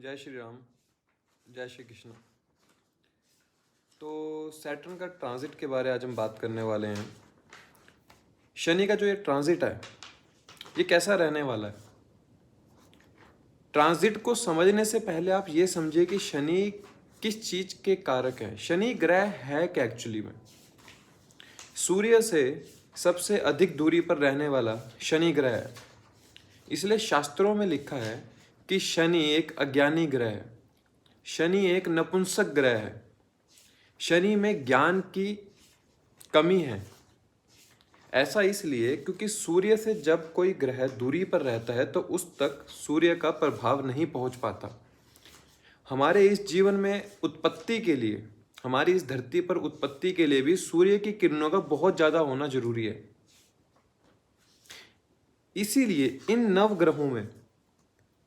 जय श्री राम, जय श्री कृष्ण। तो सैटर्न का ट्रांजिट के बारे आज हम बात करने वाले हैं। शनि का जो ये ट्रांजिट है ये कैसा रहने वाला है। ट्रांजिट को समझने से पहले आप ये समझिए कि शनि किस चीज के कारक है। शनि ग्रह है क्या एक्चुअली में। सूर्य से सबसे अधिक दूरी पर रहने वाला शनि ग्रह है। इसलिए शास्त्रों में लिखा है कि शनि एक अज्ञानी ग्रह है, शनि एक नपुंसक ग्रह है, शनि में ज्ञान की कमी है। ऐसा इसलिए क्योंकि सूर्य से जब कोई ग्रह दूरी पर रहता है तो उस तक सूर्य का प्रभाव नहीं पहुंच पाता। हमारे इस जीवन में उत्पत्ति के लिए, हमारी इस धरती पर उत्पत्ति के लिए भी सूर्य की किरणों का बहुत ज्यादा होना जरूरी है। इसीलिए इन नव ग्रहों में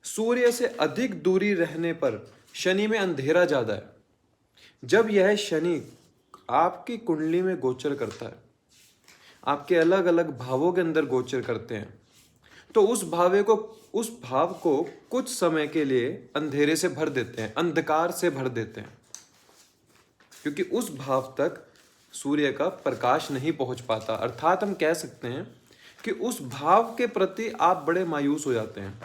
सूर्य से अधिक दूरी रहने पर शनि में अंधेरा ज्यादा है। जब यह शनि आपकी कुंडली में गोचर करता है, आपके अलग अलग भावों के अंदर गोचर करते हैं, तो उस भाव को कुछ समय के लिए अंधेरे से भर देते हैं, अंधकार से भर देते हैं, क्योंकि उस भाव तक सूर्य का प्रकाश नहीं पहुंच पाता। अर्थात हम कह सकते हैं कि उस भाव के प्रति आप बड़े मायूस हो जाते हैं।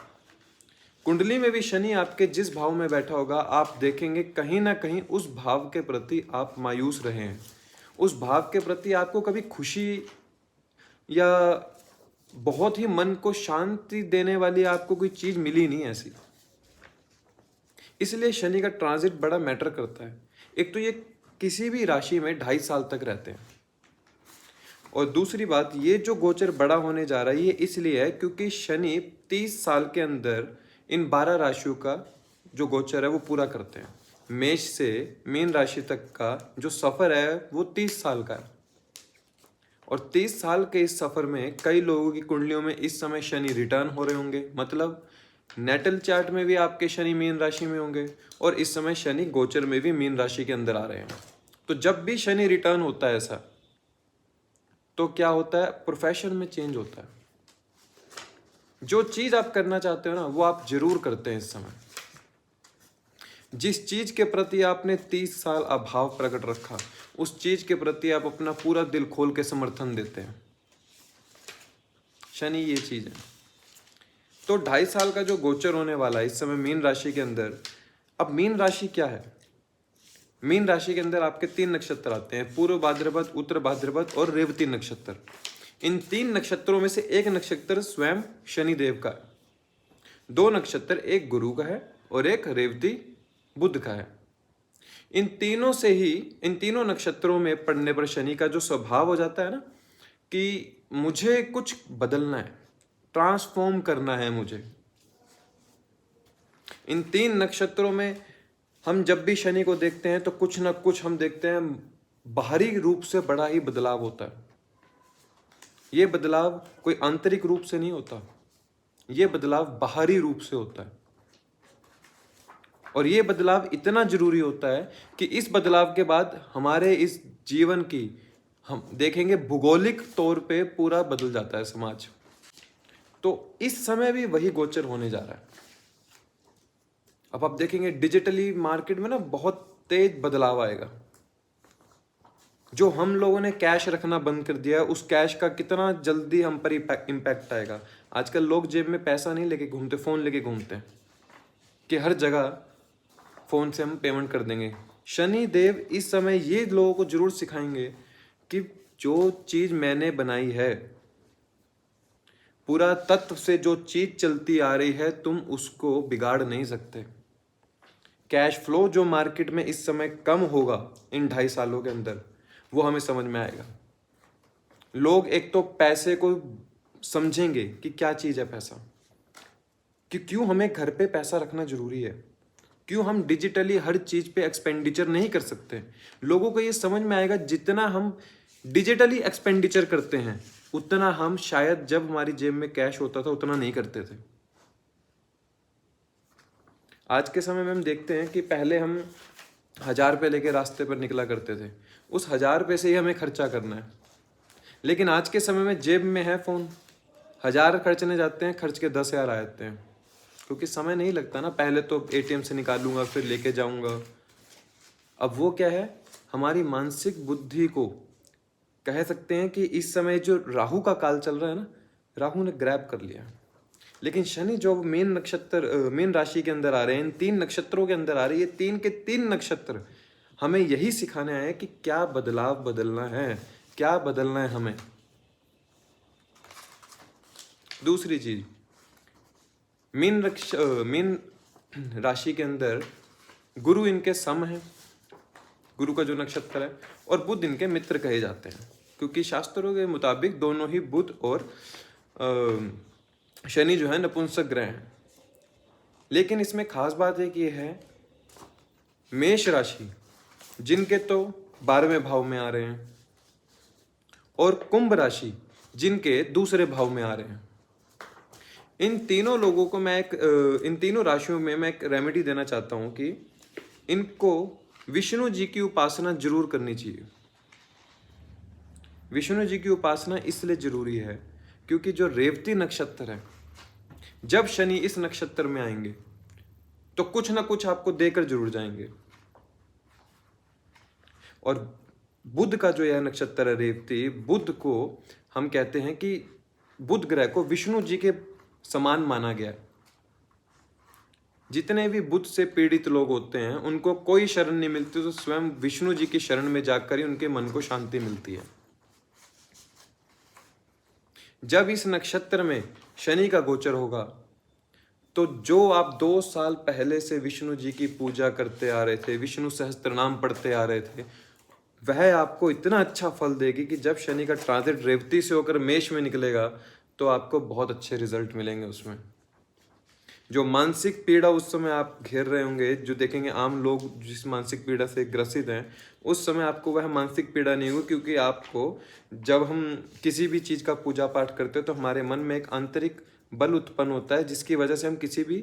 कुंडली में भी शनि आपके जिस भाव में बैठा होगा, आप देखेंगे कहीं ना कहीं उस भाव के प्रति आप मायूस रहे हैं। उस भाव के प्रति आपको कभी खुशी या बहुत ही मन को शांति देने वाली आपको कोई चीज मिली नहीं ऐसी। इसलिए शनि का ट्रांजिट बड़ा मैटर करता है। एक तो ये किसी भी राशि में 2.5 साल तक रहते हैं, और दूसरी बात, ये जो गोचर बड़ा होने जा रहा है ये इसलिए है क्योंकि शनि 30 साल के अंदर इन 12 राशियों का जो गोचर है वो पूरा करते हैं। मेष से मीन राशि तक का जो सफर है वो 30 साल का है, और 30 साल के इस सफर में कई लोगों की कुंडलियों में इस समय शनि रिटर्न हो रहे होंगे। मतलब नेटल चार्ट में भी आपके शनि मीन राशि में होंगे, और इस समय शनि गोचर में भी मीन राशि के अंदर आ रहे हैं। तो जब भी शनि रिटर्न होता है ऐसा, तो क्या होता है, प्रोफेशन में चेंज होता है। जो चीज आप करना चाहते हो ना वो आप जरूर करते हैं इस समय। जिस चीज के प्रति आपने 30 साल अभाव प्रकट रखा, उस चीज के प्रति आप अपना पूरा दिल खोल के समर्थन देते हैं। शनि ये चीज है। तो 2.5 साल का जो गोचर होने वाला है इस समय मीन राशि के अंदर। अब मीन राशि क्या है। मीन राशि के अंदर आपके 3 नक्षत्र आते हैं, पूर्व भाद्रपद, उत्तर भाद्रपद और रेवती नक्षत्र। इन 3 नक्षत्रों में से एक नक्षत्र स्वयं शनिदेव का है। 2 नक्षत्र, एक गुरु का है और एक रेवती बुध का है। इन तीनों नक्षत्रों में पड़ने पर शनि का जो स्वभाव हो जाता है ना कि मुझे कुछ बदलना है, ट्रांसफॉर्म करना है मुझे। इन 3 नक्षत्रों में हम जब भी शनि को देखते हैं तो कुछ ना कुछ हम देखते हैं, बाहरी रूप से बड़ा ही बदलाव होता है। ये बदलाव कोई आंतरिक रूप से नहीं होता, ये बदलाव बाहरी रूप से होता है। और ये बदलाव इतना जरूरी होता है कि इस बदलाव के बाद हमारे इस जीवन की, हम देखेंगे भूगोलिक तौर पे पूरा बदल जाता है समाज। तो इस समय भी वही गोचर होने जा रहा है। अब आप देखेंगे डिजिटली मार्केट में ना बहुत तेज बदलाव आएगा। जो हम लोगों ने कैश रखना बंद कर दिया है, उस कैश का कितना जल्दी हम पर इम्पैक्ट आएगा। आजकल लोग जेब में पैसा नहीं लेके घूमते, फोन लेके घूमते हैं कि हर जगह फोन से हम पेमेंट कर देंगे। शनि देव इस समय ये लोगों को जरूर सिखाएंगे कि जो चीज मैंने बनाई है, पूरा तत्व से जो चीज चलती आ रही है, तुम उसको बिगाड़ नहीं सकते। कैश फ्लो जो मार्केट में इस समय कम होगा इन 2.5 सालों के अंदर, वो हमें समझ में आएगा। लोग एक तो पैसे को समझेंगे कि क्या चीज है पैसा, कि क्यों हमें घर पे पैसा रखना जरूरी है, क्यों हम डिजिटली हर चीज पे एक्सपेंडिचर नहीं कर सकते। लोगों को ये समझ में आएगा जितना हम डिजिटली एक्सपेंडिचर करते हैं उतना हम शायद जब हमारी जेब में कैश होता था उतना नहीं करते थे। आज के समय में हम देखते हैं कि पहले हम 1000 रुपये लेके रास्ते पर निकला करते थे, उस 1000 रुपये से ही हमें खर्चा करना है। लेकिन आज के समय में जेब में है फोन, 1000 खर्चने जाते हैं, खर्च के 10,000 आ जाते हैं। क्योंकि समय नहीं लगता ना, पहले तो एटीएम से निकालूंगा फिर लेके जाऊंगा। अब वो क्या है, हमारी मानसिक बुद्धि को कह सकते हैं कि इस समय जो राहु का काल चल रहा है ना, राहु ने ग्रैब कर लिया। लेकिन शनि जो मेन नक्षत्र मेन राशि के अंदर आ रहे हैं, इन 3 नक्षत्रों के अंदर आ रहे हैं, ये 3 के 3 नक्षत्र हमें यही सिखाने आए कि क्या बदलाव बदलना है, क्या बदलना है हमें। दूसरी चीज, मीन राशि के अंदर गुरु इनके सम है, गुरु का जो नक्षत्र है, और बुध इनके मित्र कहे जाते हैं, क्योंकि शास्त्रों के मुताबिक दोनों ही बुध और शनि जो है नपुंसक ग्रह हैं। लेकिन इसमें खास बात एक ये है, मेष राशि जिनके तो 12वें भाव में आ रहे हैं, और कुंभ राशि जिनके दूसरे भाव में आ रहे हैं, इन तीनों लोगों को इन तीनों राशियों में मैं एक रेमेडी देना चाहता हूं कि इनको विष्णु जी की उपासना जरूर करनी चाहिए। विष्णु जी की उपासना इसलिए जरूरी है क्योंकि जो रेवती नक्षत्र है, जब शनि इस नक्षत्र में आएंगे तो कुछ ना कुछ आपको देकर जरूर जाएंगे। और बुध का जो यह नक्षत्र है रेवती, बुध को हम कहते हैं कि बुध ग्रह को विष्णु जी के समान माना गया है। जितने भी बुध से पीड़ित लोग होते हैं उनको कोई शरण नहीं मिलती तो स्वयं विष्णु जी की शरण में जाकर ही उनके मन को शांति मिलती है। जब इस नक्षत्र में शनि का गोचर होगा तो जो आप 2 साल पहले से विष्णु जी की पूजा करते आ रहे थे, विष्णु सहस्त्र नाम पढ़ते आ रहे थे, वह आपको इतना अच्छा फल देगी कि जब शनि का ट्रांजिट रेवती से होकर मेष में निकलेगा तो आपको बहुत अच्छे रिजल्ट मिलेंगे। उसमें जो मानसिक पीड़ा उस समय आप घेर रहे होंगे, जो देखेंगे आम लोग जिस मानसिक पीड़ा से ग्रसित हैं, उस समय आपको वह मानसिक पीड़ा नहीं होगी, क्योंकि आपको जब हम किसी भी चीज़ का पूजा पाठ करते हैं तो हमारे मन में एक आंतरिक बल उत्पन्न होता है, जिसकी वजह से हम किसी भी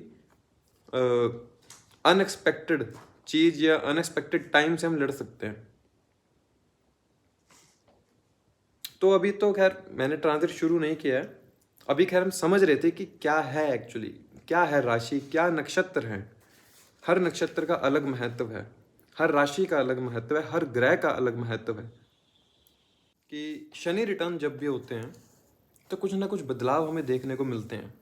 अनएक्सपेक्टेड चीज़ या अनएक्सपेक्टेड टाइम से हम लड़ सकते हैं। तो अभी तो खैर मैंने ट्रांजिट शुरू नहीं किया है, अभी खैर हम समझ रहे थे कि क्या है एक्चुअली, क्या है राशि, क्या नक्षत्र है। हर नक्षत्र का अलग महत्व है, हर राशि का अलग महत्व है, हर ग्रह का अलग महत्व है। कि शनि रिटर्न जब भी होते हैं तो कुछ ना कुछ बदलाव हमें देखने को मिलते हैं,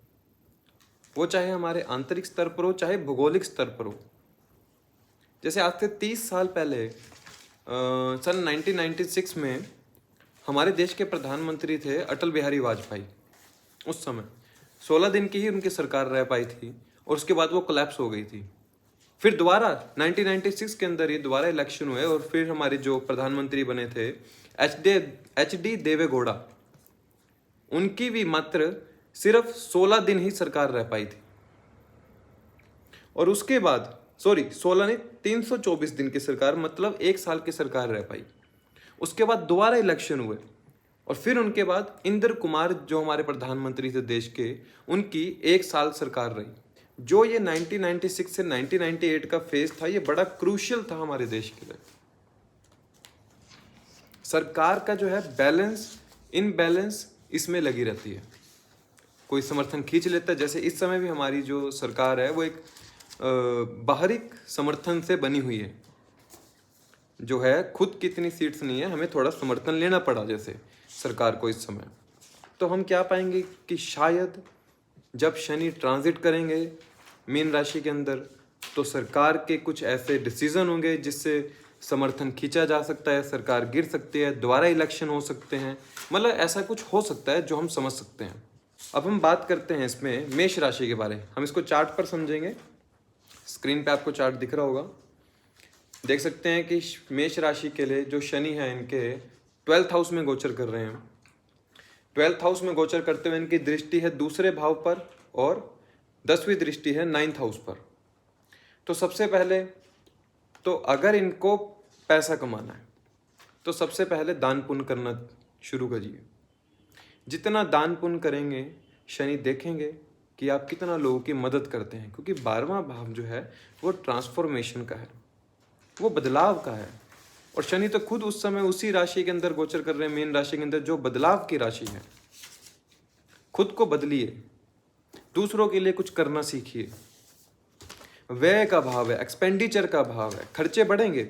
वो चाहे हमारे आंतरिक स्तर पर हो चाहे भौगोलिक स्तर पर हो। जैसे आज से 30 साल पहले सन 1996 में हमारे देश के प्रधानमंत्री थे अटल बिहारी वाजपेयी। उस समय 16 दिन की ही उनकी सरकार रह पाई थी और उसके बाद वो कोलैप्स हो गई थी। फिर दोबारा 1996 के अंदर ही दोबारा इलेक्शन हुए और फिर हमारे जो प्रधानमंत्री बने थे एच डी देवेगौड़ा, उनकी भी मात्र सिर्फ 16 दिन ही सरकार रह पाई थी। और उसके बाद 16 नहीं 324 दिन की सरकार, मतलब 1 साल की सरकार रह पाई। उसके बाद दोबारा इलेक्शन हुए और फिर उनके बाद इंद्र कुमार जो हमारे प्रधानमंत्री थे देश के, उनकी 1 साल सरकार रही। जो ये 1996 से 1998 का फेज था, ये बड़ा क्रूशियल था हमारे देश के लिए। सरकार का जो है बैलेंस इनबैलेंस इसमें लगी रहती है, कोई समर्थन खींच लेता है। जैसे इस समय भी हमारी जो सरकार है वो एक बाहरी समर्थन से बनी हुई है, जो है खुद की इतनी सीट्स नहीं है, हमें थोड़ा समर्थन लेना पड़ा जैसे सरकार को इस समय। तो हम क्या पाएंगे कि शायद जब शनि ट्रांजिट करेंगे मीन राशि के अंदर तो सरकार के कुछ ऐसे डिसीजन होंगे जिससे समर्थन खींचा जा सकता है, सरकार गिर सकती है, दोबारा इलेक्शन हो सकते हैं, मतलब ऐसा कुछ हो सकता है जो हम समझ सकते हैं। अब हम बात करते हैं इसमें मेष राशि के बारे में। हम इसको चार्ट पर समझेंगे। स्क्रीन पे आपको चार्ट दिख रहा होगा, देख सकते हैं कि मेष राशि के लिए जो शनि है इनके 12th हाउस में गोचर कर रहे हैं। 12th हाउस में गोचर करते हुए इनकी दृष्टि है दूसरे भाव पर और 10वीं दृष्टि है 9th हाउस पर। तो सबसे पहले तो अगर इनको पैसा कमाना है तो सबसे पहले दान पुण्य करना शुरू करिए। जितना दान पुण्य करेंगे शनि देखेंगे कि आप कितना लोगों की मदद करते हैं, क्योंकि 12वां भाव जो है वो ट्रांसफॉर्मेशन का है, वो बदलाव का है। और शनि तो खुद उस समय उसी राशि के अंदर गोचर कर रहे हैं, मीन राशि के अंदर, जो बदलाव की राशि है। खुद को बदलिए, दूसरों के लिए कुछ करना सीखिए। व्यय का भाव है, एक्सपेंडिचर का भाव है, खर्चे बढ़ेंगे।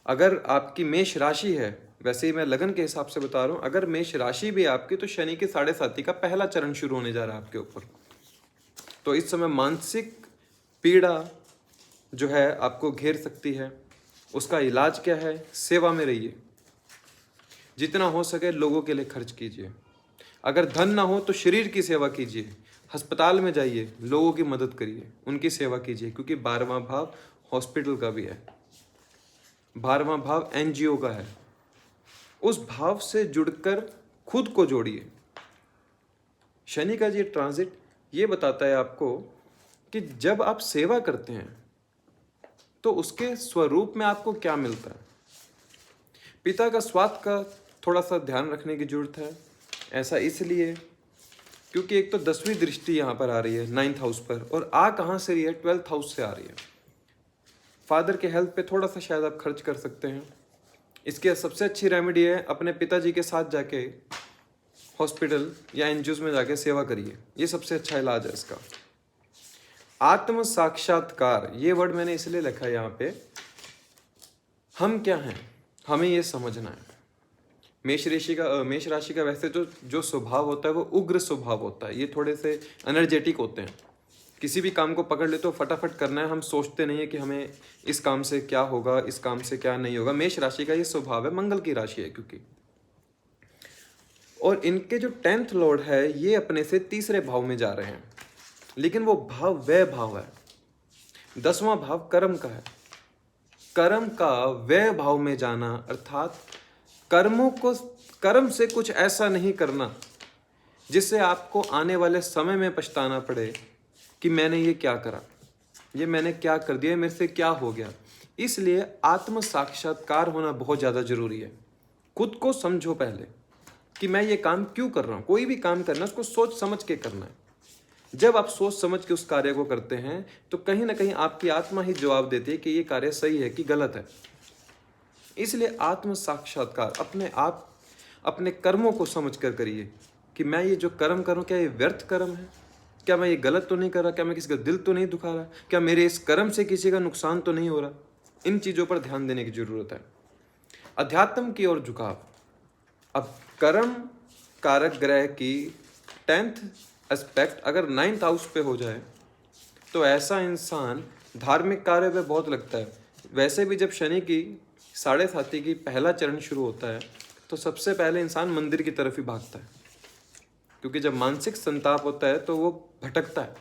अगर आपकी मेष राशि है, वैसे ही मैं लगन के हिसाब से बता रहा हूं, अगर मेष राशि भी आपकी, तो शनि के 7.5 का पहला चरण शुरू होने जा रहा है आपके ऊपर। तो इस समय मानसिक पीड़ा जो है आपको घेर सकती है। उसका इलाज क्या है? सेवा में रहिए, जितना हो सके लोगों के लिए खर्च कीजिए। अगर धन ना हो तो शरीर की सेवा कीजिए, अस्पताल में जाइए, लोगों की मदद करिए, उनकी सेवा कीजिए, क्योंकि 12वां भाव हॉस्पिटल का भी है, 12वां भाव एनजीओ का है। उस भाव से जुड़कर खुद को जोड़िए। शनि का ये ट्रांजिट ये बताता है आपको कि जब आप सेवा करते हैं तो उसके स्वरूप में आपको क्या मिलता है। पिता का स्वास्थ्य का थोड़ा सा ध्यान रखने की जरूरत है। ऐसा इसलिए क्योंकि एक तो 10वीं दृष्टि यहाँ पर आ रही है 9th हाउस पर, और आ कहाँ से रही है? 12th हाउस से आ रही है। फादर के हेल्थ पे थोड़ा सा शायद आप खर्च कर सकते हैं। इसके सबसे अच्छी रेमेडी है अपने पिताजी के साथ जाके हॉस्पिटल या एनजीओ में जाके सेवा करिए, ये सबसे अच्छा इलाज है इसका। आत्म साक्षात्कार, ये वर्ड मैंने इसलिए लिखा है यहाँ पे, हम क्या हैं हमें ये समझना है। मेष राशि का वैसे जो स्वभाव होता है वो उग्र स्वभाव होता है, ये थोड़े से एनर्जेटिक होते हैं। किसी भी काम को पकड़ ले तो फटाफट करना है, हम सोचते नहीं है कि हमें इस काम से क्या होगा, इस काम से क्या नहीं होगा। मेष राशि का ये स्वभाव है, मंगल की राशि है क्योंकि, और इनके जो 10th लॉर्ड है ये अपने से 3रे भाव में जा रहे हैं, लेकिन वो भाव व्यय भाव है। 10वां भाव कर्म का है। कर्म का व्यय भाव में जाना अर्थात कर्म से कुछ ऐसा नहीं करना जिससे आपको आने वाले समय में पछताना पड़े कि मैंने ये क्या करा, ये मैंने क्या कर दिया, मेरे से क्या हो गया। इसलिए आत्म साक्षात्कार होना बहुत ज़्यादा जरूरी है। खुद को समझो पहले कि मैं ये काम क्यों कर रहा हूँ। कोई भी काम करना उसको सोच समझ के करना है। जब आप सोच समझ के उस कार्य को करते हैं तो कहीं ना कहीं आपकी आत्मा ही जवाब देती है कि ये कार्य सही है कि गलत है। इसलिए आत्म साक्षात्कार अपने आप अपने कर्मों को समझ कर करिए कि मैं ये जो कर्म कर रहा हूँ क्या ये व्यर्थ कर्म है, क्या मैं ये गलत तो नहीं कर रहा, क्या मैं किसी का दिल तो नहीं दुखा रहा, क्या मेरे इस कर्म से किसी का नुकसान तो नहीं हो रहा। इन चीज़ों पर ध्यान देने की जरूरत है। अध्यात्म की ओर झुकाव। अब कर्म कारक ग्रह की 10th एस्पेक्ट अगर 9th हाउस पे हो जाए तो ऐसा इंसान धार्मिक कार्य पे बहुत लगता है। वैसे भी जब शनि की 7.5 की पहला चरण शुरू होता है तो सबसे पहले इंसान मंदिर की तरफ ही भागता है, क्योंकि जब मानसिक संताप होता है तो वो भटकता है।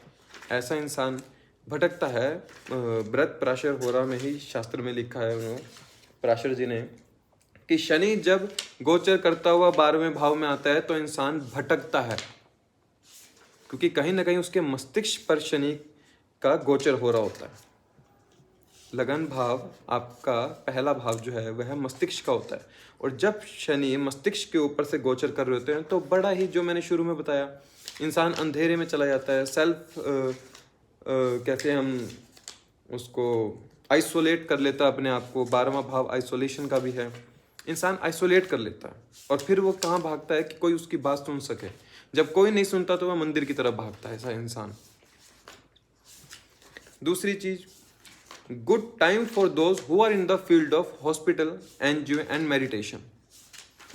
ऐसा इंसान भटकता है। व्रत पराशर होरा में ही शास्त्र में लिखा है उन्होंने, पराशर जी ने, कि शनि जब गोचर करता हुआ 12वें भाव में आता है तो इंसान भटकता है, क्योंकि कहीं ना कहीं उसके मस्तिष्क पर शनि का गोचर हो रहा होता है। लगन भाव आपका पहला भाव जो है वह मस्तिष्क का होता है, और जब शनि मस्तिष्क के ऊपर से गोचर कर रहे होते हैं तो बड़ा ही, जो मैंने शुरू में बताया, इंसान अंधेरे में चला जाता है। कैसे हम उसको आइसोलेट कर लेता है अपने आप को। 12वां भाव आइसोलेशन का भी है। इंसान आइसोलेट कर लेता है और फिर वो कहाँ भागता है कि कोई उसकी बात सुन सके। जब कोई नहीं सुनता तो वह मंदिर की तरफ भागता है ऐसा इंसान। दूसरी चीज, good time for those who are in the field of hospital, NGO and meditation.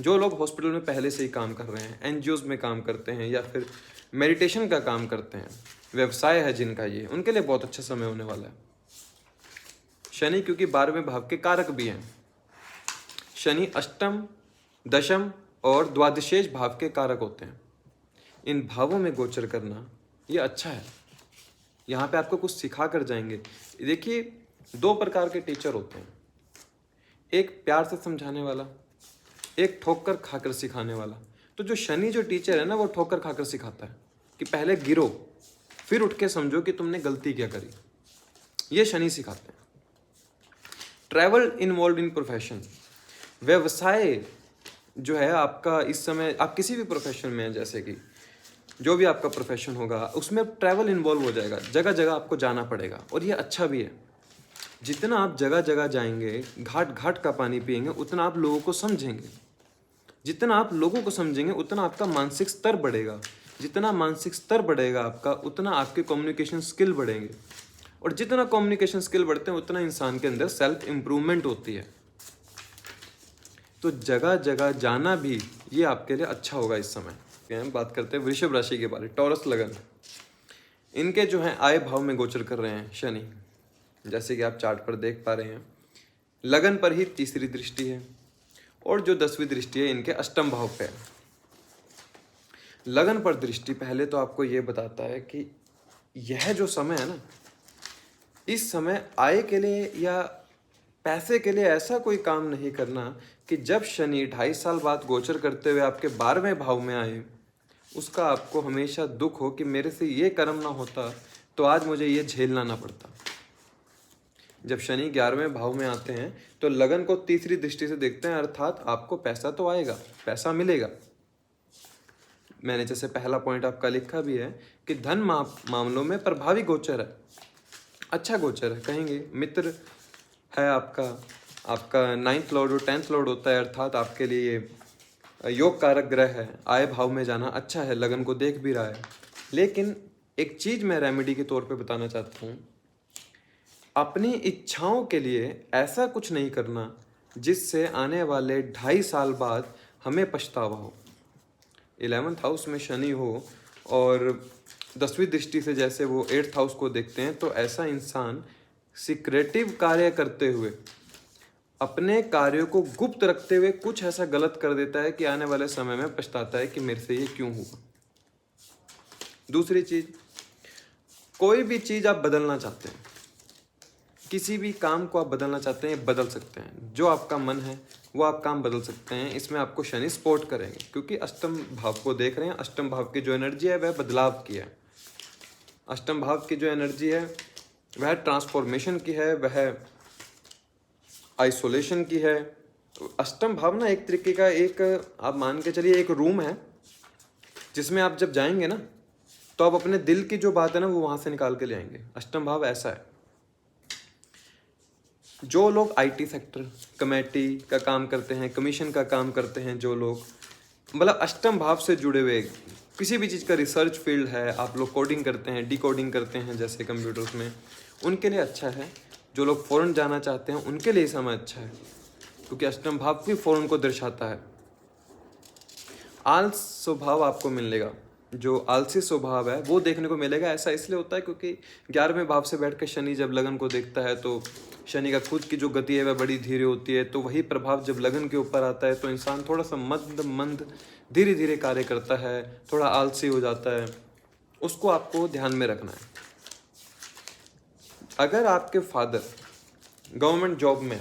जो लोग हॉस्पिटल में पहले से ही काम कर रहे हैं, एनजीओज में काम करते हैं या फिर मेडिटेशन का काम करते हैं, व्यवसाय है जिनका, ये उनके लिए बहुत अच्छा समय होने वाला है। शनि क्योंकि 12वें भाव के कारक भी हैं। शनि अष्टम, दशम और द्वादशेष भाव के कारक होते हैं। इन भावों में गोचर करना ये अच्छा है। यहाँ पे आपको कुछ सिखा कर जाएंगे। देखिए, 2 प्रकार के टीचर होते हैं, एक प्यार से समझाने वाला, एक ठोकर खाकर सिखाने वाला। तो जो शनि जो टीचर है ना, वो ठोकर खाकर सिखाता है कि पहले गिरो फिर उठ के समझो कि तुमने गलती क्या करी। ये शनि सिखाते हैं। ट्रैवल इन्वॉल्व इन प्रोफेशन, व्यवसाय जो है आपका इस समय, आप किसी भी प्रोफेशन में हैं, जैसे कि जो भी आपका प्रोफेशन होगा उसमें ट्रैवल इन्वॉल्व हो जाएगा, जगह जगह आपको जाना पड़ेगा, और ये अच्छा भी है। जितना आप जगह जगह जाएंगे, घाट घाट का पानी पिएंगे, उतना आप लोगों को समझेंगे। जितना आप लोगों को समझेंगे उतना आपका मानसिक स्तर बढ़ेगा। जितना मानसिक स्तर बढ़ेगा आपका, उतना आपके कम्युनिकेशन स्किल बढ़ेंगे, और जितना कम्युनिकेशन स्किल बढ़ते हैं उतना इंसान के अंदर सेल्फ इम्प्रूवमेंट होती है। तो जगह जगह जाना भी ये आपके लिए अच्छा होगा इस समय। हम बात करते हैं वृषभ राशि के बारे। टॉरस लगन, इनके जो है आय भाव में गोचर कर रहे हैं शनि, जैसे कि आप चार्ट पर देख पा रहे हैं। लगन पर ही तीसरी दृष्टि है, और जो 10वीं दृष्टि है इनके अष्टम भाव पे है। लगन पर दृष्टि पहले तो आपको ये बताता है कि यह जो समय है ना, इस समय आय के लिए या पैसे के लिए ऐसा कोई काम नहीं करना कि जब शनि 2.5 साल बाद गोचर करते हुए आपके 12वें भाव में आए, उसका आपको हमेशा दुख हो कि मेरे से ये कर्म ना होता तो आज मुझे ये झेलना ना पड़ता। जब शनि 11वें भाव में आते हैं तो लगन को तीसरी दृष्टि से देखते हैं, अर्थात आपको पैसा तो आएगा, पैसा मिलेगा। मैंने जैसे पहला पॉइंट आपका लिखा भी है कि धन मामलों में प्रभावी गोचर है, अच्छा गोचर है। कहेंगे मित्र है आपका 9th लॉर्ड और 10th लॉर्ड होता है, अर्थात आपके लिए योग कारक ग्रह है। आय भाव में जाना अच्छा है, लगन को देख भी रहा है। लेकिन एक चीज मैं रेमेडी के तौर पे बताना चाहता हूँ, अपनी इच्छाओं के लिए ऐसा कुछ नहीं करना जिससे आने वाले 2.5 साल बाद हमें पछतावा हो। 11th हाउस में शनि हो और 10वीं दृष्टि से जैसे वो 8th हाउस को देखते हैं, तो ऐसा इंसान सीक्रेटिव कार्य करते हुए, अपने कार्यों को गुप्त रखते हुए कुछ ऐसा गलत कर देता है कि आने वाले समय में पछताता है कि मेरे से ये क्यों हुआ। दूसरी चीज, कोई भी चीज आप बदलना चाहते हैं, किसी भी काम को आप बदलना चाहते हैं, बदल सकते हैं। जो आपका मन है वो आप काम बदल सकते हैं। इसमें आपको शनि सपोर्ट करेंगे, क्योंकि अष्टम भाव को देख रहे हैं। अष्टम भाव की जो एनर्जी है वह बदलाव की है। अष्टम भाव की जो एनर्जी है वह ट्रांसफॉर्मेशन की है, वह आइसोलेशन की है। अष्टम भाव ना एक तरीके का, एक आप मान के चलिए एक रूम है, जिसमें आप जब जाएंगे ना तो आप अपने दिल की जो बात है ना वो वहां से निकाल के ले आएंगे। अष्टम भाव ऐसा है। जो लोग आईटी सेक्टर, कमेटी का काम करते हैं, कमीशन का काम करते हैं, जो लोग मतलब अष्टम भाव से जुड़े हुए, किसी भी चीज़ का रिसर्च फील्ड है, आप लोग कोडिंग करते हैं, डिकोडिंग करते हैं जैसे कंप्यूटर्स में, उनके लिए अच्छा है। जो लोग फॉरेन जाना चाहते हैं उनके लिए समय अच्छा है, क्योंकि अष्टम भाव भी फॉरेन को दर्शाता है। आलस स्वभाव आपको मिलेगा, जो आलसी स्वभाव है वो देखने को मिलेगा। ऐसा इसलिए होता है क्योंकि 11वें भाव से बैठ कर शनि जब लगन को देखता है तो शनि का खुद की जो गति है वह बड़ी धीरे होती है, तो वही प्रभाव जब लगन के ऊपर आता है तो इंसान थोड़ा सा मंद धीरे धीरे कार्य करता है, थोड़ा आलसी हो जाता है। उसको आपको ध्यान में रखना है। अगर आपके फादर गवर्नमेंट जॉब में,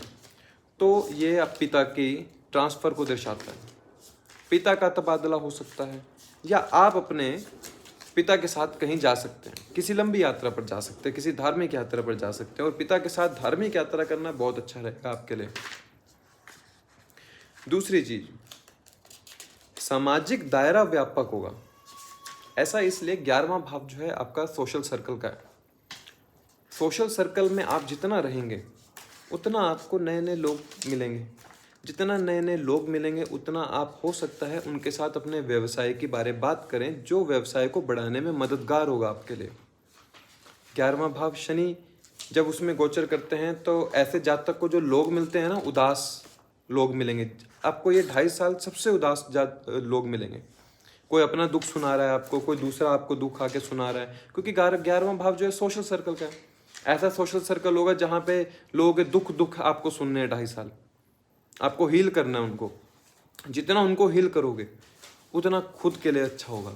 तो ये आप पिता की ट्रांसफर को दर्शाता है। पिता का तबादला हो सकता है, या आप अपने पिता के साथ कहीं जा सकते हैं, किसी लंबी यात्रा पर जा सकते हैं, किसी धार्मिक यात्रा पर जा सकते हैं, और पिता के साथ धार्मिक यात्रा करना बहुत अच्छा रहेगा आपके लिए। दूसरी चीज, सामाजिक दायरा व्यापक होगा। ऐसा इसलिए 11वां भाव जो है आपका सोशल सर्कल का है। सोशल सर्कल में आप जितना रहेंगे उतना आपको नए नए लोग मिलेंगे। जितना नए नए लोग मिलेंगे उतना आप हो सकता है उनके साथ अपने व्यवसाय के बारे में बात करें, जो व्यवसाय को बढ़ाने में मददगार होगा आपके लिए। 11वां भाव शनि जब उसमें गोचर करते हैं तो ऐसे जातक को जो लोग मिलते हैं ना, उदास लोग मिलेंगे आपको। ये 2.5 साल सबसे उदास लोग मिलेंगे। कोई अपना दुख सुना रहा है आपको, कोई दूसरा आपको दुख आके सुना रहा है, क्योंकि 11वां भाव जो है सोशल सर्कल का है। ऐसा सोशल सर्कल होगा जहाँ पे लोग दुख आपको सुनने हैं 2.5 साल। आपको हील करना है उनको। जितना उनको हील करोगे उतना खुद के लिए अच्छा होगा।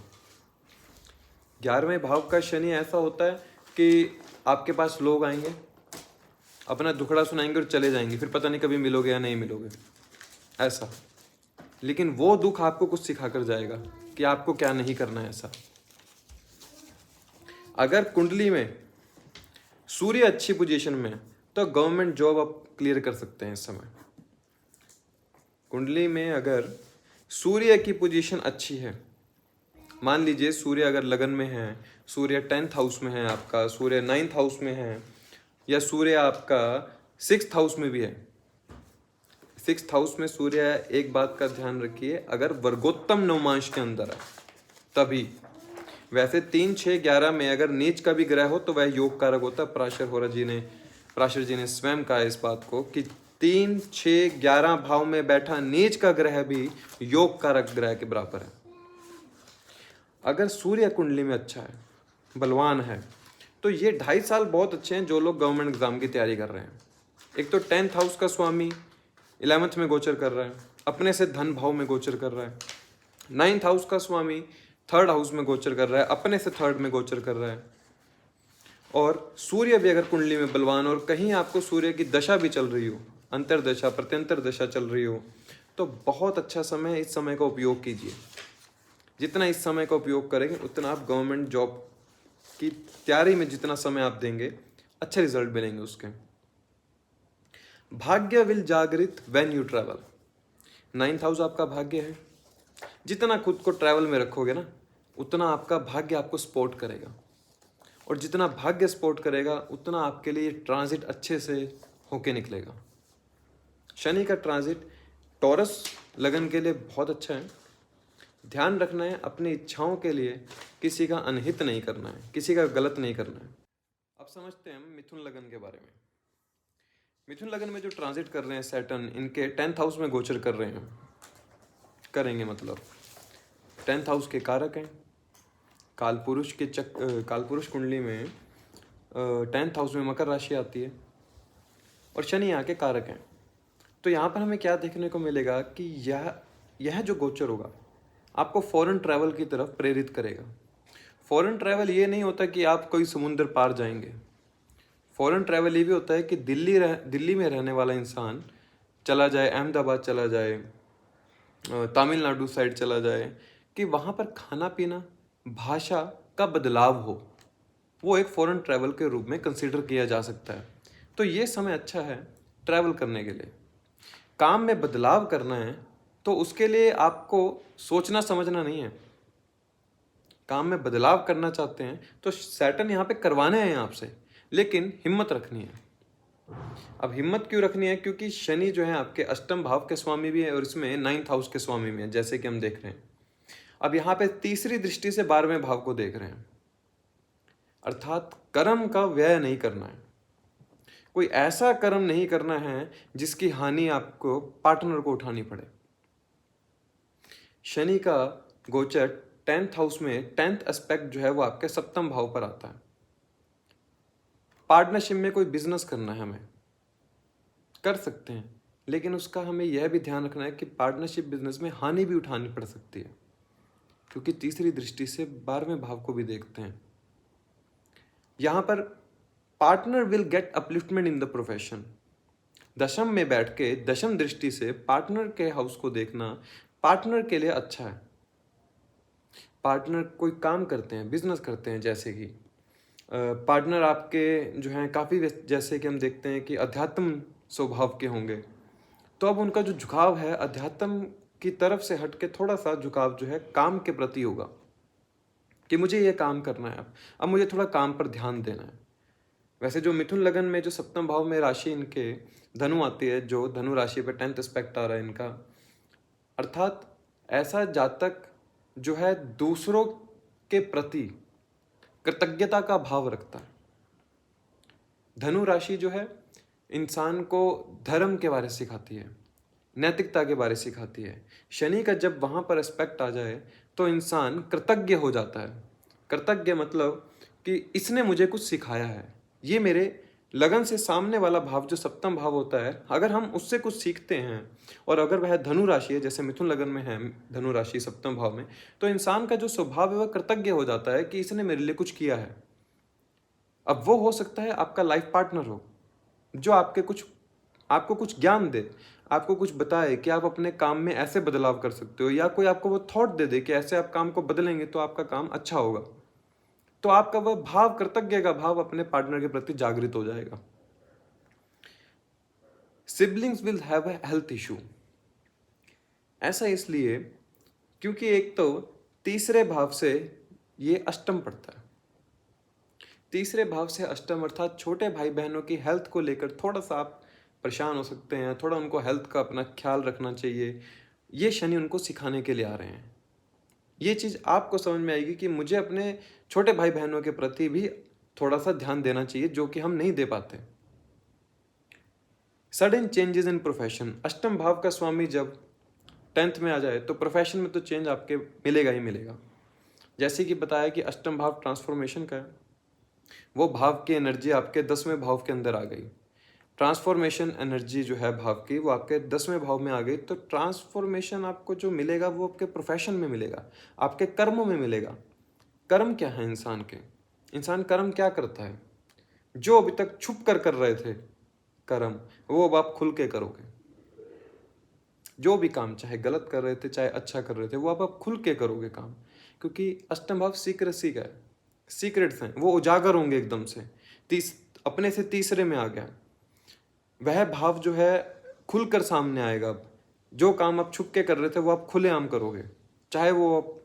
11वें भाव का शनि ऐसा होता है कि आपके पास लोग आएंगे, अपना दुखड़ा सुनाएंगे और चले जाएंगे, फिर पता नहीं कभी मिलोगे या नहीं मिलोगे, ऐसा। लेकिन वो दुख आपको कुछ सिखा कर जाएगा कि आपको क्या नहीं करना है। ऐसा अगर कुंडली में सूर्य अच्छी पोजीशन में, तो गवर्नमेंट जॉब आप क्लियर कर सकते हैं इस समय। कुंडली में अगर सूर्य की पोजीशन अच्छी है, मान लीजिए सूर्य अगर लगन में है, सूर्य 10th हाउस में है आपका, सूर्य 9th हाउस में है, या सूर्य आपका 6th हाउस में भी है। 6th हाउस में सूर्य, एक बात का ध्यान रखिए, अगर वर्गोत्तम नवमांश के अंदर है तभी, वैसे 3, 6, 11 में अगर नीच का भी ग्रह हो तो वह योग कारक होता है। पराशर जी ने स्वयं कहा इस बात को कि 3, 6, 11 भाव में बैठा नीच का ग्रह भी योग कारक ग्रह के बराबर है। अगर सूर्य कुंडली में अच्छा है, बलवान है, तो ये 2.5 साल बहुत अच्छे हैं जो लोग गवर्नमेंट एग्जाम की तैयारी कर रहे हैं। एक तो 10th हाउस का स्वामी 11th में गोचर कर रहा है, अपने से धन भाव में गोचर कर रहा है। 9th हाउस का स्वामी 3rd हाउस में गोचर कर रहा है, अपने से 3rd में गोचर कर रहा है। और सूर्य भी अगर कुंडली में बलवान और कहीं आपको सूर्य की दशा भी चल रही हो, अंतरदशा प्रत्यंतर दशा चल रही हो, तो बहुत अच्छा समय है। इस समय का उपयोग कीजिए। जितना इस समय का उपयोग करेंगे उतना आप गवर्नमेंट जॉब की तैयारी में जितना समय आप देंगे अच्छे रिजल्ट मिलेंगे उसके। भाग्य विल जागृत when you travel. 9th house आपका भाग्य है। जितना खुद को ट्रैवल में रखोगे ना, उतना आपका भाग्य आपको सपोर्ट करेगा, और जितना भाग्य सपोर्ट करेगा उतना आपके लिए ट्रांजिट अच्छे से होके निकलेगा। शनि का ट्रांजिट टॉरस लगन के लिए बहुत अच्छा है। ध्यान रखना है अपनी इच्छाओं के लिए किसी का अनहित नहीं करना है, किसी का गलत नहीं करना है। अब समझते हैं हम मिथुन लगन के बारे में। मिथुन लगन में जो ट्रांजिट कर रहे हैं सैटर्न, इनके 10th हाउस में गोचर कर रहे हैं, करेंगे मतलब 10th हाउस के कारक हैं। कालपुरुष कुंडली में 10th हाउस में मकर राशि आती है और शनि यहाँ के कारक हैं। तो यहाँ पर हमें क्या देखने को मिलेगा कि यह जो गोचर होगा आपको फॉरेन ट्रैवल की तरफ प्रेरित करेगा। फॉरेन ट्रैवल ये नहीं होता कि आप कोई समुद्र पार जाएंगे। फॉरेन ट्रैवल ये भी होता है कि दिल्ली में रहने वाला इंसान चला जाए, अहमदाबाद चला जाए, तमिलनाडु साइड चला जाए, कि वहाँ पर खाना पीना, भाषा का बदलाव हो, वो एक फॉरेन ट्रैवल के रूप में कंसिडर किया जा सकता है। तो ये समय अच्छा है ट्रैवल करने के लिए। काम में बदलाव करना है तो उसके लिए आपको सोचना समझना नहीं है। काम में बदलाव करना चाहते हैं तो सैटर्न यहाँ पे करवाने हैं आपसे, लेकिन हिम्मत रखनी है। अब हिम्मत क्यों रखनी है? क्योंकि शनि जो है आपके अष्टम भाव के स्वामी भी है और इसमें 9th हाउस के स्वामी भी है, जैसे कि हम देख रहे हैं। अब यहाँ पे तीसरी दृष्टि से 12वें भाव को देख रहे हैं, अर्थात कर्म का व्यय नहीं करना है। कोई ऐसा कर्म नहीं करना है जिसकी हानि आपको पार्टनर को उठानी पड़े। शनि का गोचर 10th हाउस में 10th एस्पेक्ट जो है वो आपके 7th भाव पर आता है। पार्टनरशिप में कोई बिजनेस करना है, हमें कर सकते हैं, लेकिन उसका हमें यह भी ध्यान रखना है कि पार्टनरशिप बिजनेस में हानि भी उठानी पड़ सकती है, क्योंकि तीसरी दृष्टि से 12वें भाव को भी देखते हैं। यहां पर partner will get upliftment in the profession. दशम में बैठ के दशम दृष्टि से पार्टनर के हाउस को देखना पार्टनर के लिए अच्छा है। पार्टनर कोई काम करते हैं, बिजनेस करते हैं, जैसे कि पार्टनर आपके जो हैं काफ़ी, जैसे कि हम देखते हैं कि अध्यात्म स्वभाव के होंगे, तो अब उनका जो झुकाव है अध्यात्म की तरफ से हट के थोड़ा सा झुकाव जो है काम के प्रति होगा, कि मुझे ये काम करना है, अब मुझे थोड़ा काम पर ध्यान देना है। वैसे जो मिथुन लगन में जो 7वें भाव में राशि इनके धनु आती है, जो धनु राशि पे 10th एस्पेक्ट आ रहा है इनका, अर्थात ऐसा जातक जो है दूसरों के प्रति कृतज्ञता का भाव रखता है। धनु राशि जो है इंसान को धर्म के बारे सिखाती है, नैतिकता के बारे सिखाती है। शनि का जब वहाँ पर एस्पेक्ट आ जाए तो इंसान कृतज्ञ हो जाता है। कृतज्ञ मतलब कि इसने मुझे कुछ सिखाया है। ये मेरे लगन से सामने वाला भाव जो 7वां भाव होता है, अगर हम उससे कुछ सीखते हैं और अगर वह धनु राशि है, जैसे मिथुन लगन में है धनु राशि 7वें भाव में, तो इंसान का जो स्वभाव है वह कृतज्ञ हो जाता है कि इसने मेरे लिए कुछ किया है। अब वो हो सकता है आपका लाइफ पार्टनर हो, जो आपको कुछ ज्ञान दे, आपको कुछ बताए कि आप अपने काम में ऐसे बदलाव कर सकते हो, या कोई आपको वो थॉट दे दे कि ऐसे आप काम को बदलेंगे तो आपका काम अच्छा होगा। तो आपका वह भाव, कृतज्ञ का भाव अपने पार्टनर के प्रति जागृत हो जाएगा। Siblings will have a health issue. ऐसा इसलिए क्योंकि एक तो तीसरे भाव से ये अष्टम पड़ता है। तीसरे भाव से अष्टम अर्थात छोटे भाई बहनों की हेल्थ को लेकर थोड़ा सा आप परेशान हो सकते हैं, थोड़ा उनको हेल्थ का अपना ख्याल रखना चाहिए। ये शनि उनको सिखाने के लिए आ रहे हैं। ये चीज़ आपको समझ में आएगी कि मुझे अपने छोटे भाई बहनों के प्रति भी थोड़ा सा ध्यान देना चाहिए, जो कि हम नहीं दे पाते। सडन चेंजेस इन प्रोफेशन, अष्टम भाव का स्वामी जब 10th में आ जाए तो प्रोफेशन में तो चेंज आपके मिलेगा ही मिलेगा। जैसे कि बताया कि अष्टम भाव ट्रांसफॉर्मेशन का है, वो भाव की एनर्जी आपके 10वें भाव के अंदर आ गई। ट्रांसफॉर्मेशन एनर्जी जो है भाव की, वो आपके 10वें भाव में आ गई। तो ट्रांसफॉर्मेशन आपको जो मिलेगा वो आपके प्रोफेशन में मिलेगा, आपके कर्मों में मिलेगा। कर्म क्या है इंसान के? इंसान कर्म क्या करता है? जो अभी तक छुप कर रहे थे कर्म, वो अब आप खुल के करोगे। जो भी काम, चाहे गलत कर रहे थे चाहे अच्छा कर रहे थे, वो अब आप खुल के करोगे काम, क्योंकि अष्टम भाव सीक्रेसी का है, सीक्रेट्स हैं, वो उजागर होंगे एकदम से। अपने से तीसरे में आ गया, वह भाव जो है खुलकर सामने आएगा। अब जो काम आप छुप के कर रहे थे वो आप खुलेआम करोगे। चाहे वो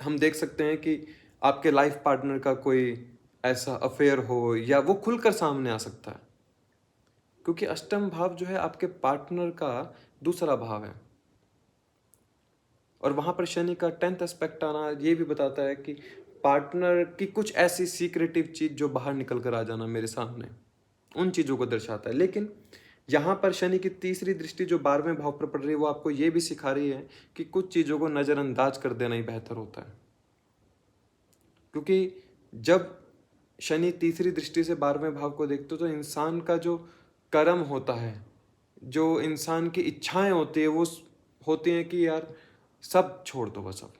हम देख सकते हैं कि आपके लाइफ पार्टनर का कोई ऐसा अफेयर हो, या वो खुलकर सामने आ सकता है, क्योंकि अष्टम भाव जो है आपके पार्टनर का दूसरा भाव है। और वहां पर शनि का 10th एस्पेक्ट आना ये भी बताता है कि पार्टनर की कुछ ऐसी सीक्रेटिव चीज जो बाहर निकल कर आ जाना मेरे सामने, उन चीजों को दर्शाता है। लेकिन यहाँ पर शनि की तीसरी दृष्टि जो 12वें भाव पर पड़ रही है, वो आपको ये भी सिखा रही है कि कुछ चीजों को नजरअंदाज कर देना ही बेहतर होता है। क्योंकि जब शनि तीसरी दृष्टि से 12वें भाव को देखते हो, तो इंसान का जो कर्म होता है, जो इंसान की इच्छाएं होती है, वो होती हैं कि यार सब छोड़ दो बस अब।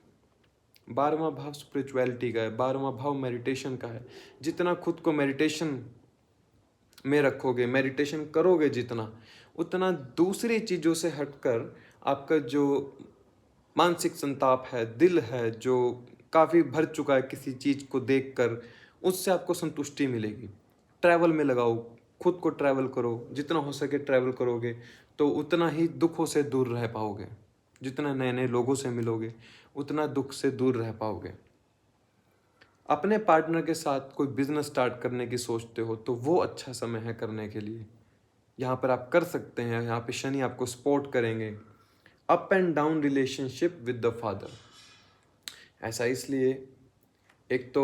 12वां भाव स्पिरिचुअलिटी का है, 12वां भाव मेडिटेशन का है। जितना खुद को मेडिटेशन में रखोगे, मेडिटेशन करोगे जितना, उतना दूसरी चीज़ों से हटकर आपका जो मानसिक संताप है, दिल है जो काफ़ी भर चुका है किसी चीज़ को देखकर, उससे आपको संतुष्टि मिलेगी। ट्रैवल में लगाओ, खुद को ट्रैवल करो, जितना हो सके ट्रैवल करोगे तो उतना ही दुखों से दूर रह पाओगे। जितना नए नए लोगों से मिलोगे उतना दुख से दूर रह पाओगे। अपने पार्टनर के साथ कोई बिजनेस स्टार्ट करने की सोचते हो तो वो अच्छा समय है करने के लिए। यहाँ पर आप कर सकते हैं, यहाँ पे शनि आपको सपोर्ट करेंगे। Up and down relationship with the father, ऐसा इसलिए, एक तो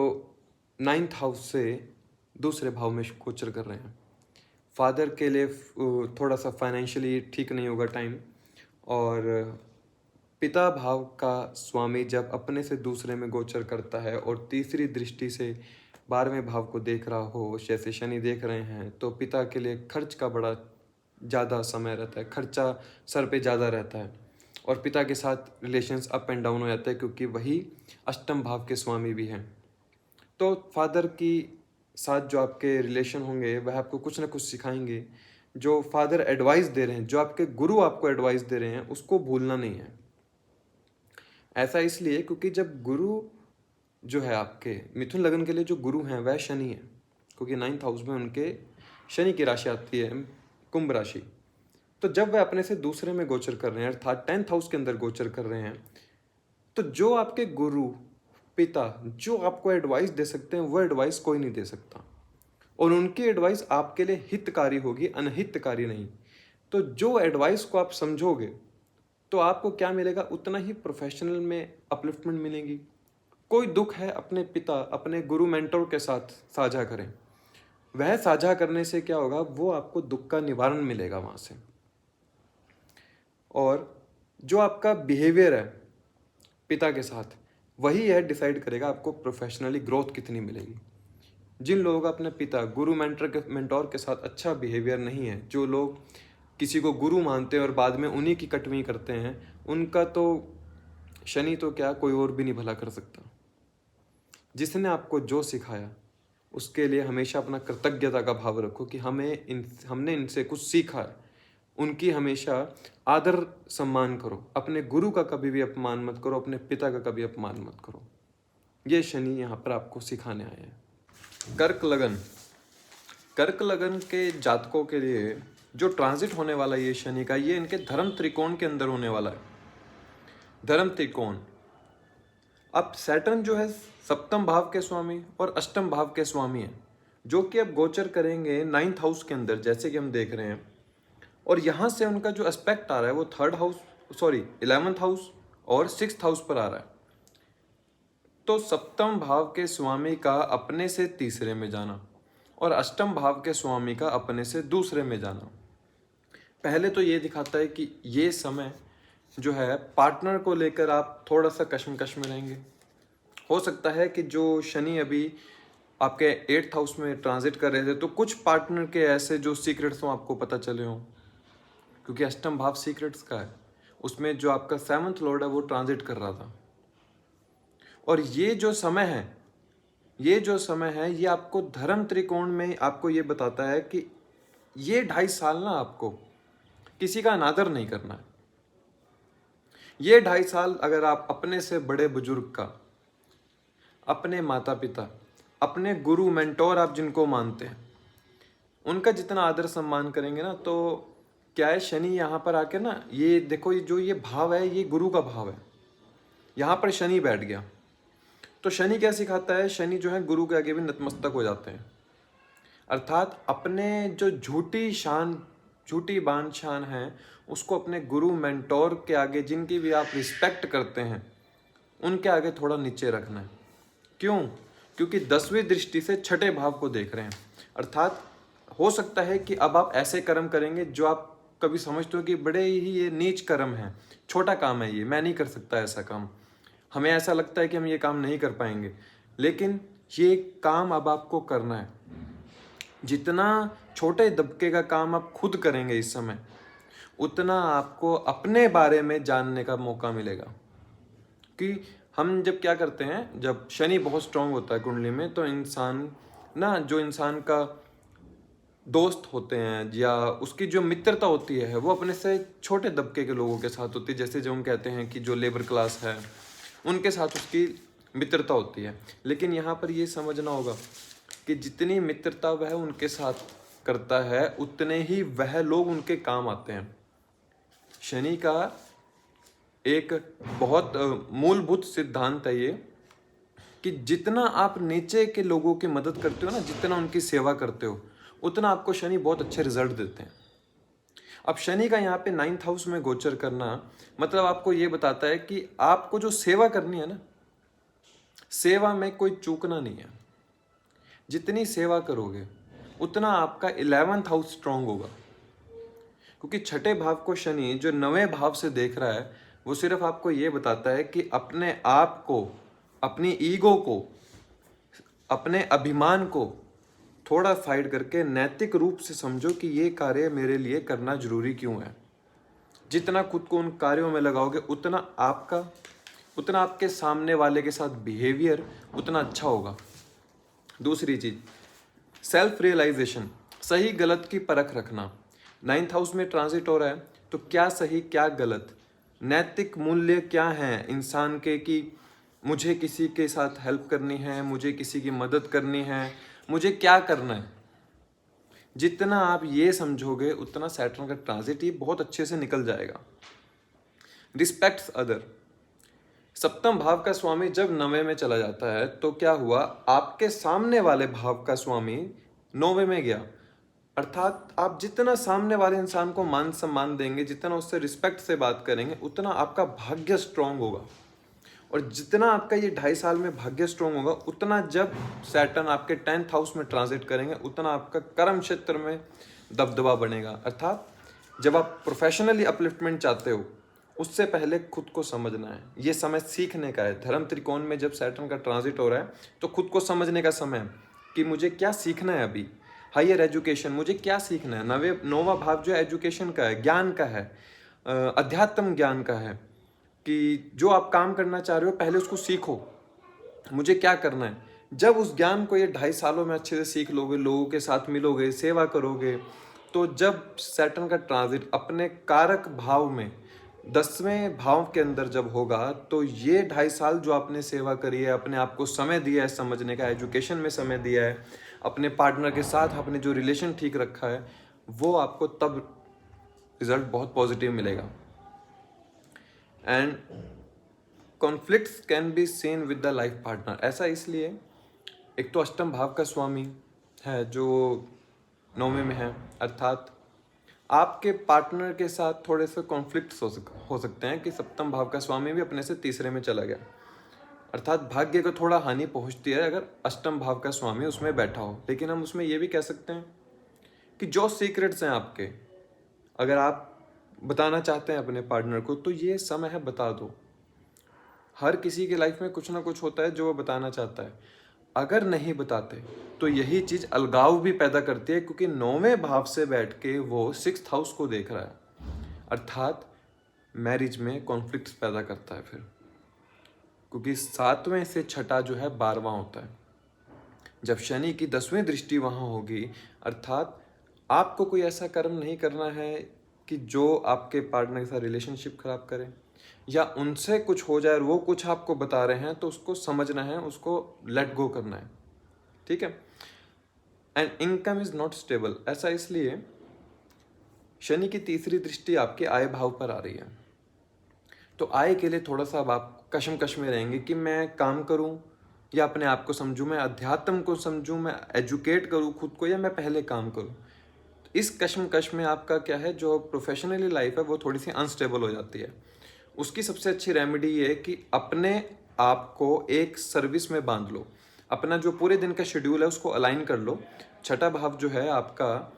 9th हाउस से दूसरे भाव में गोचर कर रहे हैं। फादर के लिए थोड़ा सा फाइनेंशियली ठीक नहीं होगा टाइम। और पिता भाव का स्वामी जब अपने से दूसरे में गोचर करता है और तीसरी दृष्टि से 12वें भाव को देख रहा हो, जैसे शनि देख रहे हैं, तो पिता के लिए खर्च का बड़ा ज़्यादा समय रहता है, खर्चा सर पे ज़्यादा रहता है। और पिता के साथ रिलेशंस अप एंड डाउन हो जाता है, क्योंकि वही अष्टम भाव के स्वामी भी हैं। तो फादर की साथ जो आपके रिलेशन होंगे वह आपको कुछ ना कुछ सिखाएंगे। जो फादर एडवाइस दे रहे हैं, जो आपके गुरु आपको एडवाइस दे रहे हैं, उसको भूलना नहीं है। ऐसा इसलिए क्योंकि जब गुरु जो है आपके मिथुन लगन के लिए जो गुरु हैं वह शनि है, क्योंकि 9th हाउस में उनके शनि की राशि आती है कुंभ राशि। तो जब वह अपने से दूसरे में गोचर कर रहे हैं, अर्थात 10th हाउस के अंदर गोचर कर रहे हैं, तो जो आपके गुरु पिता जो आपको एडवाइस दे सकते हैं वो एडवाइस कोई नहीं दे सकता, और उनकी एडवाइस आपके लिए हितकारी होगी, अनहितकारी नहीं। तो जो एडवाइस को आप समझोगे तो आपको क्या मिलेगा, उतना ही प्रोफेशनल में अपलिफ्टमेंट मिलेगी। कोई दुख है अपने पिता, अपने गुरु मेंटर के साथ साझा करें। वह साझा करने से क्या होगा, वो आपको दुख का निवारण मिलेगा वहाँ से। और जो आपका बिहेवियर है पिता के साथ, वही यह डिसाइड करेगा आपको प्रोफेशनली ग्रोथ कितनी मिलेगी। जिन लोगों का अपने पिता गुरु मेंटोर के साथ अच्छा बिहेवियर नहीं है, जो लोग किसी को गुरु मानते हैं और बाद में उन्हीं की कटवी करते हैं, उनका तो शनि तो क्या कोई और भी नहीं भला कर सकता। जिसने आपको जो सिखाया उसके लिए हमेशा अपना कृतज्ञता का भाव रखो कि हमने इनसे कुछ सीखा है। उनकी हमेशा आदर सम्मान करो। अपने गुरु का कभी भी अपमान मत करो, अपने पिता का कभी अपमान मत करो। ये शनि यहाँ पर आपको सिखाने आए हैं। कर्क लगन के जातकों के लिए जो ट्रांजिट होने वाला है ये शनि का, ये इनके धर्म त्रिकोण के अंदर होने वाला है। धर्म त्रिकोण, अब सैटर्न जो है सप्तम भाव के स्वामी और अष्टम भाव के स्वामी हैं, जो कि अब गोचर करेंगे 9th हाउस के अंदर, जैसे कि हम देख रहे हैं। और यहाँ से उनका जो एस्पेक्ट आ रहा है वो 11th हाउस और 6th हाउस पर आ रहा है। तो सप्तम भाव के स्वामी का अपने से तीसरे में जाना और अष्टम भाव के स्वामी का अपने से दूसरे में जाना पहले तो ये दिखाता है कि ये समय जो है पार्टनर को लेकर आप थोड़ा सा कश्मकश में रहेंगे। हो सकता है कि जो शनि अभी आपके 8th हाउस में ट्रांजिट कर रहे थे तो कुछ पार्टनर के ऐसे जो सीक्रेट्स हों आपको पता चले हों, क्योंकि अष्टम भाव सीक्रेट्स का है। उसमें जो आपका 7th लॉर्ड है वो ट्रांजिट कर रहा था। और ये जो समय है ये आपको धर्म त्रिकोण में आपको ये बताता है कि ये 2.5 साल ना आपको किसी का अनादर नहीं करना है। ये 2.5 साल अगर आप अपने से बड़े बुजुर्ग का, अपने माता पिता, अपने गुरु मेंटोर आप जिनको मानते हैं उनका जितना आदर सम्मान करेंगे ना, तो क्या है शनि यहाँ पर आके ना, ये देखो ये भाव है ये गुरु का भाव है, यहाँ पर शनि बैठ गया। तो शनि क्या सिखाता है, शनि जो है गुरु के आगे भी नतमस्तक हो जाते हैं। अर्थात अपने जो झूठी बान शान है उसको अपने गुरु मेंटोर के आगे, जिनकी भी आप रिस्पेक्ट करते हैं, उनके आगे थोड़ा नीचे रखना है। क्यों? क्योंकि 10वीं दृष्टि से 6ठे भाव को देख रहे हैं। अर्थात हो सकता है कि अब आप ऐसे कर्म करेंगे जो आप कभी समझते हो कि बड़े ही ये नीच कर्म है, छोटा काम है, ये मैं नहीं कर सकता ऐसा काम, हमें ऐसा लगता है कि हम ये काम नहीं कर पाएंगे, लेकिन ये काम अब आपको करना है। जितना छोटे दबके का काम आप खुद करेंगे इस समय, उतना आपको अपने बारे में जानने का मौका मिलेगा। कि हम जब क्या करते हैं, जब शनि बहुत स्ट्रांग होता है कुंडली में, तो इंसान ना, जो इंसान का दोस्त होते हैं या उसकी जो मित्रता होती है वो अपने से छोटे दबके के लोगों के साथ होती है। जैसे जो हम कहते हैं कि जो लेबर क्लास है उनके साथ उसकी मित्रता होती है। लेकिन यहाँ पर ये समझना होगा कि जितनी मित्रता वह उनके साथ करता है उतने ही वह लोग उनके काम आते हैं। शनि का एक बहुत मूलभूत सिद्धांत है ये कि जितना आप नीचे के लोगों की मदद करते हो ना, जितना उनकी सेवा करते हो, उतना आपको शनि बहुत अच्छे रिजल्ट देते हैं। अब शनि का यहाँ पे 9th हाउस में गोचर करना मतलब आपको ये बताता है कि आपको जो सेवा करनी है ना, सेवा में कोई चूकना नहीं है। जितनी सेवा करोगे उतना आपका 11th हाउस स्ट्रांग होगा, क्योंकि 6ठे भाव को शनि जो 9वें भाव से देख रहा है वो सिर्फ आपको ये बताता है कि अपने आप को, अपनी ईगो को, अपने अभिमान को थोड़ा साइड करके नैतिक रूप से समझो कि ये कार्य मेरे लिए करना जरूरी क्यों है। जितना खुद को उन कार्यों में लगाओगे उतना आपके सामने वाले के साथ बिहेवियर उतना अच्छा होगा। दूसरी चीज, सेल्फ रियलाइजेशन, सही गलत की परख रखना। 9th हाउस में ट्रांजिट हो रहा है तो क्या सही क्या गलत, नैतिक मूल्य क्या है इंसान के, कि मुझे किसी के साथ हेल्प करनी है, मुझे किसी की मदद करनी है, मुझे क्या करना है। जितना आप ये समझोगे उतना सैटर्न का ट्रांजिट ये बहुत अच्छे से निकल जाएगा। रिस्पेक्ट्स अदर, सप्तम भाव का स्वामी जब 9वें में चला जाता है तो क्या हुआ, आपके सामने वाले भाव का स्वामी 9वें में गया। अर्थात आप जितना सामने वाले इंसान को मान सम्मान देंगे, जितना उससे रिस्पेक्ट से बात करेंगे, उतना आपका भाग्य स्ट्रांग होगा। और जितना आपका ये 2.5 साल में भाग्य स्ट्रांग होगा, उतना जब सैटर्न आपके 10th हाउस में ट्रांजिट करेंगे उतना आपका कर्म क्षेत्र में दबदबा बनेगा। अर्थात जब आप प्रोफेशनली अपलिफ्टमेंट चाहते हो उससे पहले खुद को समझना है। ये समय सीखने का है। धर्म त्रिकोण में जब सैटर्न का ट्रांजिट हो रहा है तो खुद को समझने का समय है कि मुझे क्या सीखना है। अभी हायर एजुकेशन, मुझे क्या सीखना है। 9वां भाव जो एजुकेशन का है, ज्ञान का है, अध्यात्म ज्ञान का है, कि जो आप काम करना चाह रहे हो पहले उसको सीखो, मुझे क्या करना है। जब उस ज्ञान को ये 2.5 सालों में अच्छे से सीख लोगे, लोगों के साथ मिलोगे, सेवा करोगे, तो जब सैटर्न का ट्रांजिट अपने कारक भाव में 10वें भाव के अंदर जब होगा तो ये 2.5 साल जो आपने सेवा करी है, अपने आप को समय दिया है समझने का, एजुकेशन में समय दिया है, अपने पार्टनर के साथ आपने जो रिलेशन ठीक रखा है, वो आपको तब रिजल्ट बहुत पॉजिटिव मिलेगा। And conflicts can be seen with the life partner. ऐसा इसलिए, एक तो अष्टम भाव का स्वामी है जो 9वें में है, अर्थात आपके पार्टनर के साथ थोड़े से कॉन्फ्लिक्ट्स हो सकते हैं कि सप्तम भाव का स्वामी भी अपने से तीसरे में चला गया, अर्थात भाग्य को थोड़ा हानि पहुंचती है अगर अष्टम भाव का स्वामी उसमें बैठा हो। लेकिन हम उसमें ये भी कह सकते हैं कि जो सीक्रेट्स हैं आपके, अगर आप बताना चाहते हैं अपने पार्टनर को, तो ये समय है, बता दो। हर किसी की लाइफ में कुछ ना कुछ होता है जो वो बताना चाहता है। अगर नहीं बताते तो यही चीज अलगाव भी पैदा करती है, क्योंकि 9वें भाव से बैठ के वो 6th हाउस को देख रहा है, अर्थात मैरिज में कॉन्फ्लिक्ट्स पैदा करता है फिर, क्योंकि 7वें से छठा जो है 12वां होता है। जब शनि की 10वीं दृष्टि वहां होगी, अर्थात आपको कोई ऐसा कर्म नहीं करना है कि जो आपके पार्टनर के साथ रिलेशनशिप खराब करे या उनसे कुछ हो जाए और वो कुछ आपको बता रहे हैं तो उसको समझना है, उसको लेट गो करना है, ठीक है। And income is not stable, ऐसा इसलिए शनि की तीसरी दृष्टि आपके आय भाव पर आ रही है, तो आय के लिए थोड़ा सा अब आप कशमकश में रहेंगे कि मैं काम करूं या अपने आप को समझूं, मैं अध्यात्म को समझूं, मैं एजुकेट करूं खुद को, या मैं पहले काम करूं। इस कशमकश में आपका क्या है, जो प्रोफेशनली लाइफ है वो थोड़ी सी अनस्टेबल हो जाती है। उसकी सबसे अच्छी रेमेडी ये है कि अपने आप को एक सर्विस में बांध लो, अपना जो पूरे दिन का शेड्यूल है उसको अलाइन कर लो। छठा भाव जो है आपका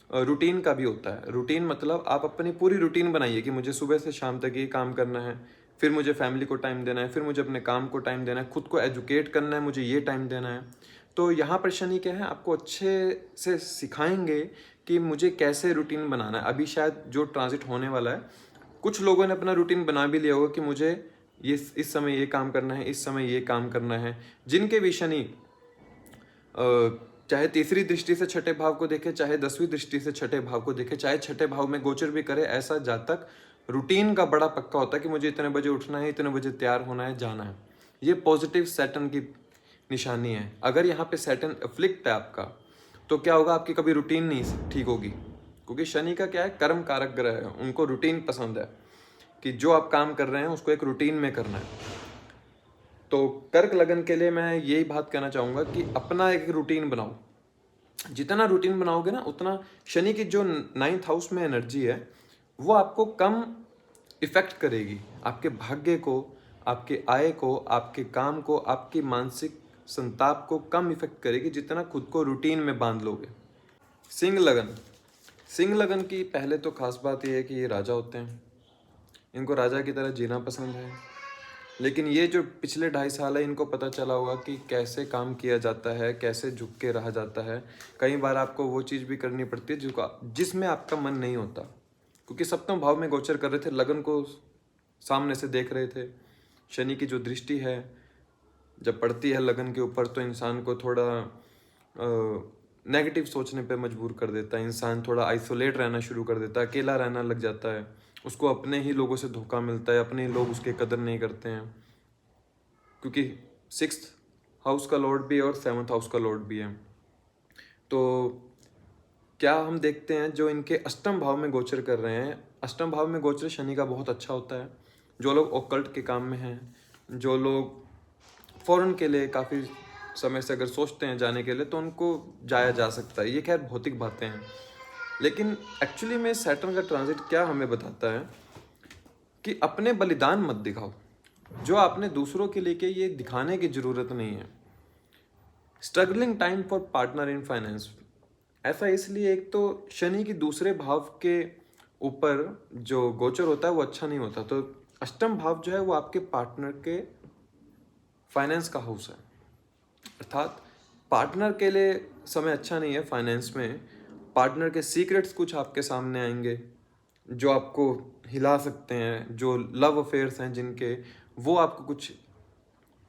रूटीन का भी होता है। रूटीन मतलब आप अपनी पूरी रूटीन बनाइए कि मुझे सुबह से शाम तक ये काम करना है, फिर मुझे फैमिली को टाइम देना है, फिर मुझे अपने काम को टाइम देना है, खुद को एजुकेट करना है, मुझे ये टाइम देना है। तो यहाँ पर शनि क्या है, आपको अच्छे से सिखाएंगे कि मुझे कैसे रूटीन बनाना है। अभी शायद जो ट्रांजिट होने वाला है, कुछ लोगों ने अपना रूटीन बना भी लिया होगा कि मुझे ये इस समय ये काम करना है, इस समय ये काम करना है। जिनके भी शनि चाहे तीसरी दृष्टि से छठे भाव को देखे, चाहे 10वीं दृष्टि से छठे भाव को देखे, चाहे छठे भाव में गोचर भी करे, ऐसा जातक रूटीन का बड़ा पक्का होता है कि मुझे इतने बजे उठना है, इतने बजे तैयार होना है, जाना है। ये पॉजिटिव सैटर्न की निशानी है। अगर यहाँ पे सैटर्न अफ्लिक्ट है आपका, तो क्या होगा, आपकी कभी रूटीन नहीं ठीक होगी, क्योंकि शनि का क्या है, कर्म कारक ग्रह है, उनको रूटीन पसंद है कि जो आप काम कर रहे हैं उसको एक रूटीन में करना है। तो कर्क लगन के लिए मैं यही बात कहना चाहूंगा कि अपना एक रूटीन बनाओ। जितना रूटीन बनाओगे ना, उतना शनि की जो 9th हाउस में एनर्जी है वो आपको कम इफेक्ट करेगी, आपके भाग्य को, आपके आय को, आपके काम को, आपकी मानसिक संताप को कम इफेक्ट करेगी, जितना खुद को रूटीन में बांध लोगे। सिंह लगन, सिंह लगन की पहले तो खास बात यह है कि ये राजा होते हैं, इनको राजा की तरह जीना पसंद है। लेकिन ये जो पिछले 2.5 साल है, इनको पता चला होगा कि कैसे काम किया जाता है, कैसे झुक के रहा जाता है। कई बार आपको वो चीज़ भी करनी पड़ती है जिसमें आपका मन नहीं होता, क्योंकि सप्तम भाव में गोचर कर रहे थे, लगन को सामने से देख रहे थे। शनि की जो दृष्टि है जब पड़ती है लगन के ऊपर, तो इंसान को थोड़ा नेगेटिव सोचने पे मजबूर कर देता है। इंसान थोड़ा आइसोलेट रहना शुरू कर देता है, अकेला रहना लग जाता है, उसको अपने ही लोगों से धोखा मिलता है, अपने ही लोग उसके कदर नहीं करते हैं, क्योंकि 6th हाउस का लॉर्ड भी है और 7th हाउस का लॉर्ड भी है। तो क्या हम देखते हैं, जो इनके अष्टम भाव में गोचर कर रहे हैं, अष्टम भाव में गोचर शनि का बहुत अच्छा होता है। जो लोग ऑकल्ट के काम में हैं, जो लोग फॉरेन के लिए काफ़ी समय से अगर सोचते हैं जाने के लिए, तो उनको जाया जा सकता है। ये खैर भौतिक बातें हैं, लेकिन एक्चुअली में सैटर्न का ट्रांजिट क्या हमें बताता है कि अपने बलिदान मत दिखाओ। जो आपने दूसरों के लिए किया, ये दिखाने की जरूरत नहीं है। Struggling time for partner in finance, ऐसा इसलिए, एक तो शनि की दूसरे भाव के ऊपर जो गोचर होता है वो अच्छा नहीं होता। तो अष्टम भाव जो है वो आपके पार्टनर के फाइनेंस का हाउस है, अर्थात पार्टनर के लिए समय अच्छा नहीं है। फाइनेंस में पार्टनर के सीक्रेट्स कुछ आपके सामने आएंगे जो आपको हिला सकते हैं। जो लव अफेयर्स हैं जिनके, वो आपको कुछ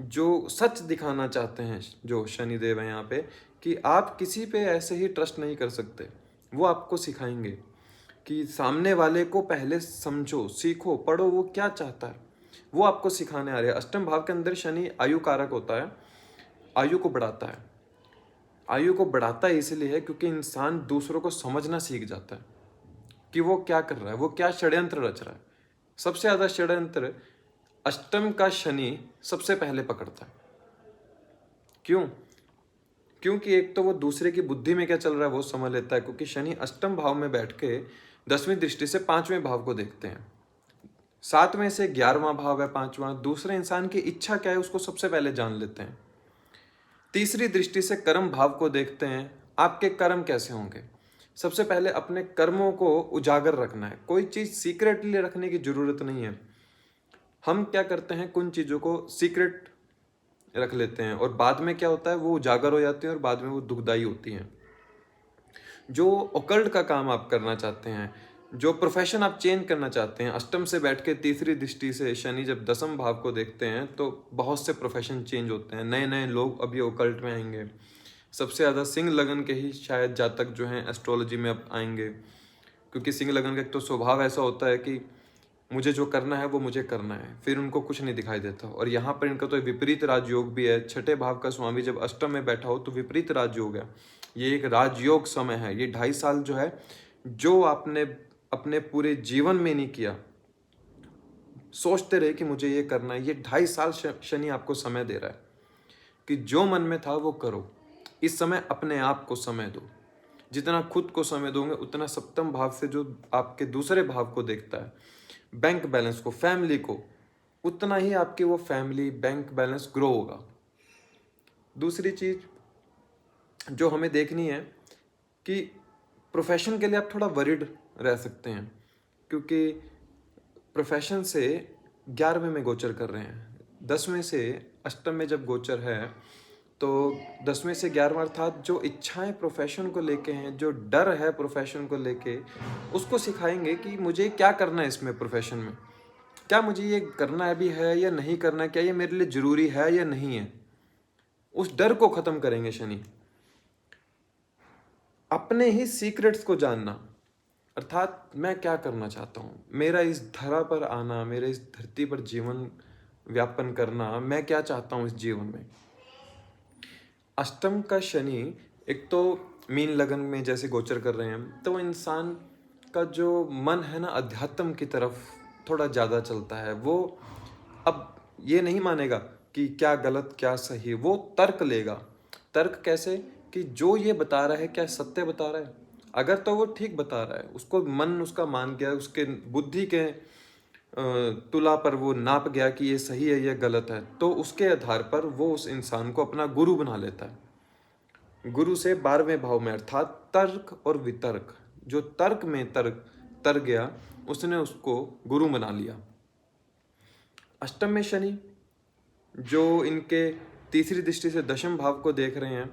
जो सच दिखाना चाहते हैं, जो शनिदेव है यहाँ पे, कि आप किसी पे ऐसे ही ट्रस्ट नहीं कर सकते। वो आपको सिखाएंगे कि सामने वाले को पहले समझो, सीखो, पढ़ो, वो क्या चाहता है, वो आपको सिखाने आ रहे हैं। अष्टम भाव के अंदर शनि आयु कारक होता है, आयु को बढ़ाता है। आयु को बढ़ाता है इसलिए है क्योंकि इंसान दूसरों को समझना सीख जाता है कि वो क्या कर रहा है, वो क्या षड्यंत्र रच रहा है। सबसे ज्यादा षड्यंत्र अष्टम का शनि सबसे पहले पकड़ता है। क्यों? क्योंकि एक तो वो दूसरे की बुद्धि में क्या चल रहा है वो समझ लेता है, क्योंकि शनि अष्टम भाव में बैठ के 10वीं दृष्टि से 5वें भाव को देखते हैं। 7वें से 11वां भाव है 5वां, दूसरे इंसान की इच्छा क्या है उसको सबसे पहले जान लेते हैं। तीसरी दृष्टि से कर्म भाव को देखते हैं, आपके कर्म कैसे होंगे। सबसे पहले अपने कर्मों को उजागर रखना है, कोई चीज़ सीक्रेटली रखने की जरूरत नहीं है। हम क्या करते हैं, कुछ चीज़ों को सीक्रेट रख लेते हैं और बाद में क्या होता है वो उजागर हो जाती हैं और बाद में वो दुखदाई होती हैं। जो ओकल्ट का काम आप करना चाहते हैं, जो प्रोफेशन आप चेंज करना चाहते हैं, अष्टम से बैठ के तीसरी दृष्टि से शनि जब 10वें भाव को देखते हैं तो बहुत से प्रोफेशन चेंज होते हैं, नए नए लोग अभी ओकल्ट में आएंगे। सबसे ज़्यादा सिंह लगन के ही शायद जातक जो हैं एस्ट्रोलॉजी में अब आएंगे, क्योंकि सिंह लगन का एक तो स्वभाव ऐसा होता है कि मुझे जो करना है वो मुझे करना है, फिर उनको कुछ नहीं दिखाई देता। और यहाँ पर इनका तो विपरीत राजयोग भी है, छठे भाव का स्वामी जब अष्टम में बैठा हो तो विपरीत राजयोग है। ये एक राजयोग समय है। ये 2.5 साल जो है, जो आपने अपने पूरे जीवन में नहीं किया, सोचते रहे कि मुझे ये करना है, ये 2.5 साल शनि आपको समय दे रहा है कि जो मन में था वो करो। इस समय अपने आप को समय दो, जितना खुद को समय दोगे उतना सप्तम भाव से जो आपके दूसरे भाव को देखता है, बैंक बैलेंस को, फैमिली को, उतना ही आपकी वो फैमिली बैंक बैलेंस ग्रो होगा। दूसरी चीज जो हमें देखनी है कि प्रोफेशन के लिए आप थोड़ा वरिड रह सकते हैं, क्योंकि प्रोफेशन से 11वें में गोचर कर रहे हैं। 10वें से अष्टम में जब गोचर है तो 10वें से 11वां अर्थात जो इच्छाएं प्रोफेशन को लेके हैं, जो डर है प्रोफेशन को लेके, उसको सिखाएंगे कि मुझे क्या करना है इसमें प्रोफेशन में, क्या मुझे ये करना है भी है या नहीं करना है, क्या ये मेरे लिए जरूरी है या नहीं है। उस डर को खत्म करेंगे शनि। अपने ही सीक्रेट्स को जानना, अर्थात मैं क्या करना चाहता हूँ, मेरा इस धरा पर आना, मेरे इस धरती पर जीवन व्यापन करना, मैं क्या चाहता हूँ इस जीवन में। अष्टम का शनि एक तो मीन लगन में जैसे गोचर कर रहे हैं तो इंसान का जो मन है ना अध्यात्म की तरफ थोड़ा ज़्यादा चलता है। वो अब ये नहीं मानेगा कि क्या गलत क्या सही, वो तर्क लेगा। तर्क कैसे कि जो ये बता रहा है क्या सत्य बता रहा है, अगर तो वो ठीक बता रहा है, उसको मन उसका मान गया, उसके बुद्धि के तुला पर वो नाप गया कि ये सही है या गलत है, तो उसके आधार पर वो उस इंसान को अपना गुरु बना लेता है। गुरु से 12वें भाव में अर्थात तर्क और वितर्क, जो तर्क में तर गया उसने उसको गुरु बना लिया। अष्टम में शनि जो इनके तीसरी दृष्टि से 10वें भाव को देख रहे हैं,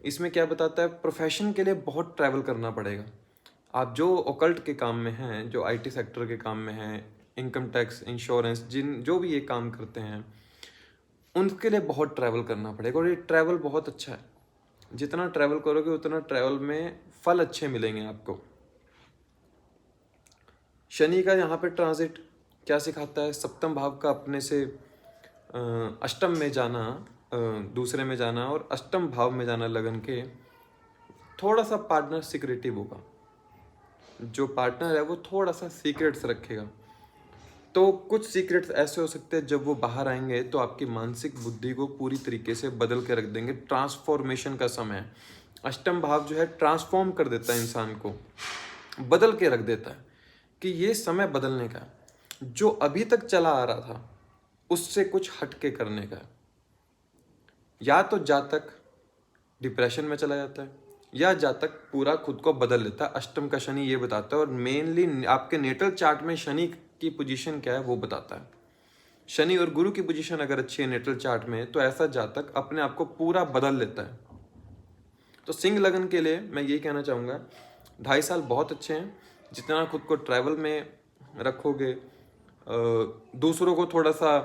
इसमें क्या बताता है, प्रोफेशन के लिए बहुत ट्रैवल करना पड़ेगा। आप जो ओकल्ट के काम में हैं, जो आईटी सेक्टर के काम में हैं, इनकम टैक्स, इंश्योरेंस, जो भी ये काम करते हैं, उनके लिए बहुत ट्रैवल करना पड़ेगा। और ये ट्रैवल बहुत अच्छा है, जितना ट्रैवल करोगे उतना ट्रैवल में फल अच्छे मिलेंगे आपको। शनि का यहाँ पे ट्रांजिट क्या सिखाता है, सप्तम भाव का अपने से अष्टम में जाना, दूसरे में जाना और अष्टम भाव में जाना लगन के, थोड़ा सा पार्टनर सिक्रेटिव होगा। जो पार्टनर है वो थोड़ा सा सीक्रेट्स रखेगा। तो कुछ सीक्रेट्स ऐसे हो सकते हैं जब वो बाहर आएंगे तो आपकी मानसिक बुद्धि को पूरी तरीके से बदल के रख देंगे। ट्रांसफॉर्मेशन का समय है। अष्टम भाव जो है ट्रांसफॉर्म कर देता है इंसान को, बदल के रख देता है कि ये समय बदलने का, जो अभी तक चला आ रहा था उससे कुछ हटके करने का। या तो जातक डिप्रेशन में चला जाता है या जातक पूरा खुद को बदल लेता है। अष्टम का शनि ये बताता है, और मेनली आपके नेटल चार्ट में शनि की पोजीशन क्या है वो बताता है। शनि और गुरु की पोजीशन अगर अच्छी है नेटल चार्ट में तो ऐसा जातक अपने आप को पूरा बदल लेता है। तो सिंह लगन के लिए मैं ये कहना चाहूँगा 2.5 साल बहुत अच्छे हैं। जितना खुद को ट्रैवल में रखोगे, दूसरों को थोड़ा सा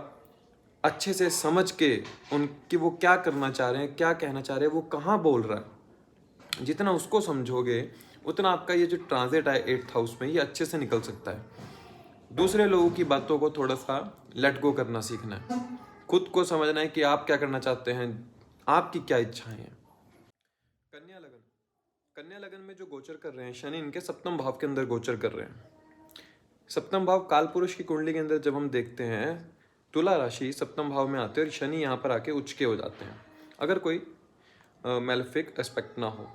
अच्छे से समझ के उनकी वो क्या करना चाह रहे हैं, क्या कहना चाह रहे हैं, वो कहाँ बोल रहा है, जितना उसको समझोगे उतना आपका ये जो ट्रांजिट है 8th हाउस में, ये अच्छे से निकल सकता है। दूसरे लोगों की बातों को थोड़ा सा लेट गो करना सीखना है, खुद को समझना है कि आप क्या करना चाहते हैं, आपकी क्या इच्छाएं हैं। कन्या लगन, कन्या लगन में जो गोचर कर रहे हैं शनि, इनके सप्तम भाव के अंदर गोचर कर रहे हैं। सप्तम भाव काल पुरुष की कुंडली के अंदर जब हम देखते हैं, तुला राशि सप्तम भाव में आते हैं और शनि यहाँ पर आके उच्च के हो जाते हैं, अगर कोई मेलेफिक एस्पेक्ट ना हो।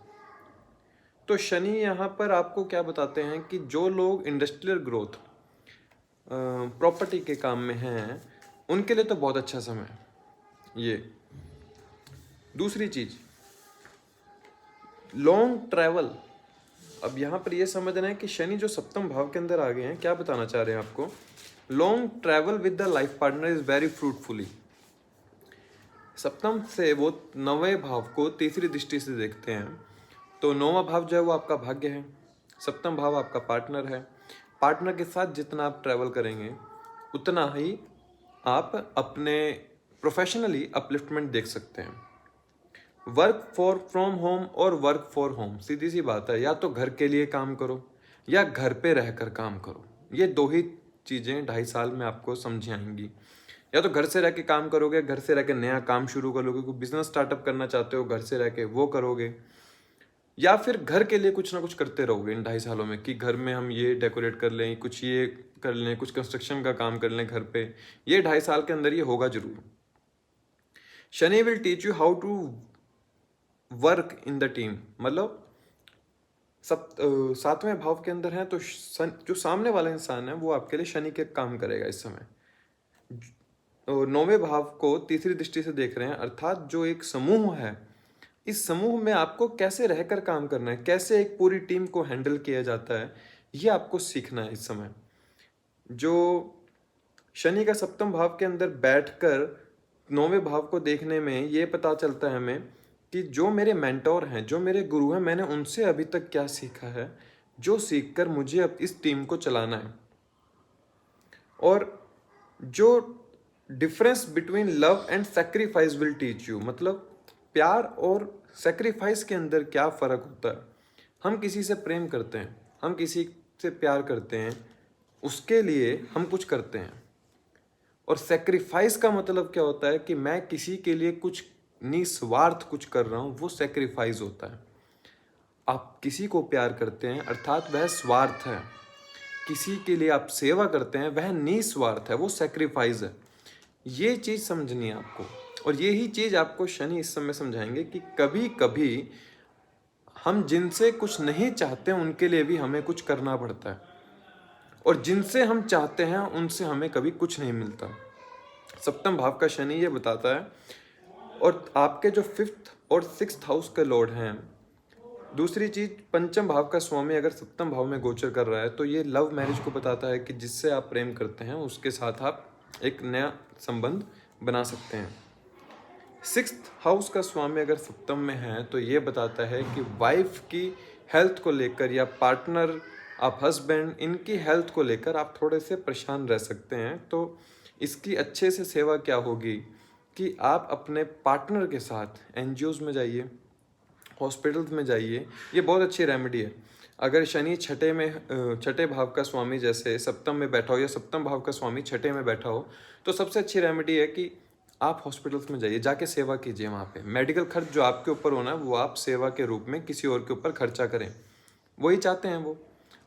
तो शनि यहाँ पर आपको क्या बताते हैं कि जो लोग इंडस्ट्रियल ग्रोथ, प्रॉपर्टी के काम में हैं, उनके लिए तो बहुत अच्छा समय है ये। दूसरी चीज, लॉन्ग ट्रैवल। अब यहाँ पर ये समझना है कि शनि जो सप्तम भाव के अंदर आ गए हैं, क्या बताना चाह रहे हैं आपको। Long travel with the life partner is very fruitfully. सप्तम से वो नौवें भाव को तीसरी दृष्टि से देखते हैं, तो नौवां भाव जो है वो आपका भाग्य है, सप्तम भाव आपका पार्टनर है। पार्टनर के साथ जितना आप ट्रैवल करेंगे उतना ही आप अपने प्रोफेशनली अपलिफ्टमेंट देख सकते हैं। वर्क फॉर फ्रॉम होम और वर्क फॉर होम, सीधी सी बात है, या तो घर के लिए काम करो या घर पे रहकर काम करो। ये दो ही चीज़ें 2.5 साल में आपको समझ आएंगी। या तो घर से रह के काम करोगे, घर से रह के नया काम शुरू करोगे, कोई बिजनेस स्टार्टअप करना चाहते हो घर से रह के वो करोगे, या फिर घर के लिए कुछ ना कुछ करते रहोगे इन 2.5 सालों में कि घर में हम ये डेकोरेट कर लें, कुछ ये कर लें, कुछ कंस्ट्रक्शन का काम कर लें घर पे। ये 2.5 साल के अंदर ये होगा जरूर। Shani will teach you how to work in the team, मतलब सातवें भाव के अंदर है तो जो सामने वाला इंसान है वो आपके लिए शनि के काम करेगा इस समय। नौवें भाव को तीसरी दृष्टि से देख रहे हैं, अर्थात जो एक समूह है, इस समूह में आपको कैसे रहकर काम करना है, कैसे एक पूरी टीम को हैंडल किया जाता है, ये आपको सीखना है इस समय। जो शनि का सप्तम भाव के अंदर बैठकर नौवें भाव को देखने में ये पता चलता है हमें कि जो मेरे मेंटोर हैं, जो मेरे गुरु हैं, मैंने उनसे अभी तक क्या सीखा है, जो सीखकर मुझे अब इस टीम को चलाना है। और जो difference between love and sacrifice will teach you, मतलब प्यार और सेक्रीफाइस के अंदर क्या फ़र्क होता है। हम किसी से प्रेम करते हैं, हम किसी से प्यार करते हैं, उसके लिए हम कुछ करते हैं। और सेक्रीफाइस का मतलब क्या होता है कि मैं किसी के लिए कुछ निस्वार्थ कुछ कर रहा हूँ, वो सेक्रीफाइस होता है। आप किसी को प्यार करते हैं अर्थात वह स्वार्थ है, किसी के लिए आप सेवा करते हैं वह निस्वार्थ है, वो सेक्रीफाइस है। ये चीज़ समझनी है आपको, और यही चीज़ आपको शनि इस समय समझाएंगे कि कभी कभी हम जिनसे कुछ नहीं चाहते उनके लिए भी हमें कुछ करना पड़ता है, और जिनसे हम चाहते हैं उनसे हमें कभी कुछ नहीं मिलता। सप्तम भाव का शनि ये बताता है। और आपके जो 5th और 6th हाउस के लॉर्ड हैं, दूसरी चीज पंचम भाव का स्वामी अगर सप्तम भाव में गोचर कर रहा है तो ये लव मैरिज को बताता है कि जिससे आप प्रेम करते हैं उसके साथ आप एक नया संबंध बना सकते हैं। 6th हाउस का स्वामी अगर सप्तम में है तो ये बताता है कि वाइफ की हेल्थ को लेकर या पार्टनर, आप हस्बैंड, इनकी हेल्थ को लेकर आप थोड़े से परेशान रह सकते हैं। तो इसकी अच्छे से सेवा क्या होगी कि आप अपने पार्टनर के साथ एनजीओज में जाइए, हॉस्पिटल्स में जाइए, ये बहुत अच्छी रेमेडी है। अगर शनि छठे भाव का स्वामी जैसे सप्तम में बैठा हो या सप्तम भाव का स्वामी छठे में बैठा हो, तो सबसे अच्छी रेमेडी है कि आप हॉस्पिटल्स में जाइए, जाके सेवा कीजिए। वहाँ पे मेडिकल खर्च जो आपके ऊपर होना है वो आप सेवा के रूप में किसी और के ऊपर खर्चा करें, वही चाहते हैं वो।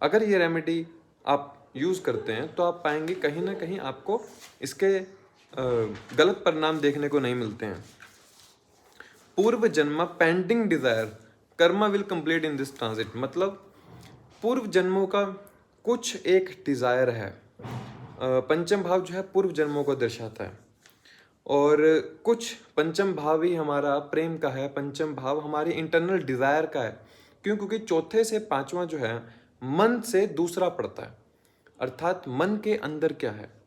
अगर ये रेमेडी आप यूज़ करते हैं तो आप पाएंगे कहीं ना कहीं आपको इसके गलत परिणाम देखने को नहीं मिलते हैं। पूर्व जन्म pending desire karma will complete in this transit, मतलब पूर्व जन्मों का कुछ एक डिजायर है। पंचम भाव जो है पूर्व जन्मों को दर्शाता है, और कुछ पंचम भाव ही हमारा प्रेम का है, पंचम भाव हमारी इंटरनल डिजायर का है। क्यों? क्योंकि चौथे से पांचवा जो है मन से दूसरा पड़ता है, अर्थात मन के अंदर क्या है,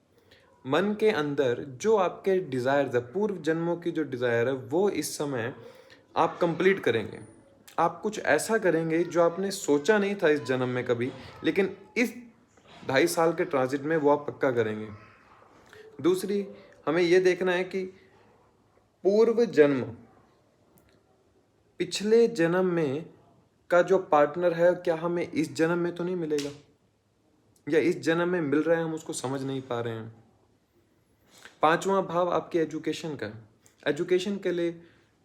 मन के अंदर जो आपके डिज़ायर्स है, पूर्व जन्मों की जो डिज़ायर है वो इस समय आप कंप्लीट करेंगे। आप कुछ ऐसा करेंगे जो आपने सोचा नहीं था इस जन्म में कभी, लेकिन इस 2.5 साल के ट्रांजिट में वो आप पक्का करेंगे। दूसरी हमें ये देखना है कि पूर्व जन्म, पिछले जन्म में का जो पार्टनर है क्या हमें इस जन्म में तो नहीं मिलेगा, या इस जन्म में मिल रहा है हम उसको समझ नहीं पा रहे हैं। पांचवा भाव आपके एजुकेशन का है, एजुकेशन के लिए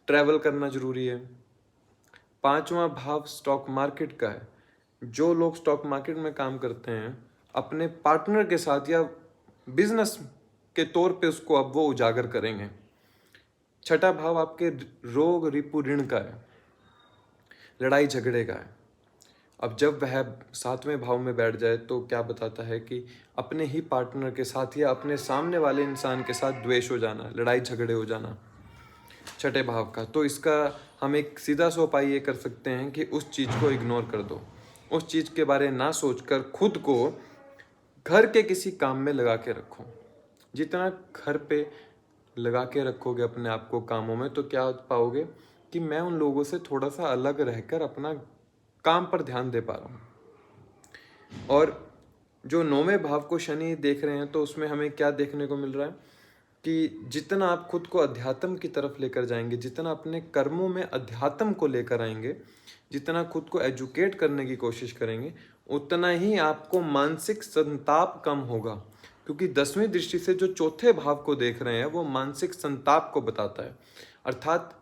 ट्रैवल करना जरूरी है। पांचवा भाव स्टॉक मार्केट का है, जो लोग स्टॉक मार्केट में काम करते हैं अपने पार्टनर के साथ या बिजनेस के तौर पे उसको अब वो उजागर करेंगे। छठा भाव आपके रोग रिपु ऋण का है, लड़ाई झगड़े का है। अब जब वह 7वें भाव में बैठ जाए तो क्या बताता है कि अपने ही पार्टनर के साथ या अपने सामने वाले इंसान के साथ द्वेष हो जाना, लड़ाई झगड़े हो जाना, छठे भाव का। तो इसका हम एक सीधा सा उपाय ये कर सकते हैं कि उस चीज़ को इग्नोर कर दो, उस चीज़ के बारे ना सोचकर खुद को घर के किसी काम में लगा के रखो। जितना घर पे लगा के रखोगे अपने आप को कामों में, तो क्या पाओगे कि मैं उन लोगों से थोड़ा सा अलग रहकर अपना काम पर ध्यान दे पा रहा हूँ। और जो 9वें भाव को शनि देख रहे हैं तो उसमें हमें क्या देखने को मिल रहा है कि जितना आप खुद को अध्यात्म की तरफ लेकर जाएंगे, जितना अपने कर्मों में अध्यात्म को लेकर आएंगे, जितना खुद को एजुकेट करने की कोशिश करेंगे, उतना ही आपको मानसिक संताप कम होगा। क्योंकि 10वीं दृष्टि से जो चौथे भाव को देख रहे हैं वो मानसिक संताप को बताता है। अर्थात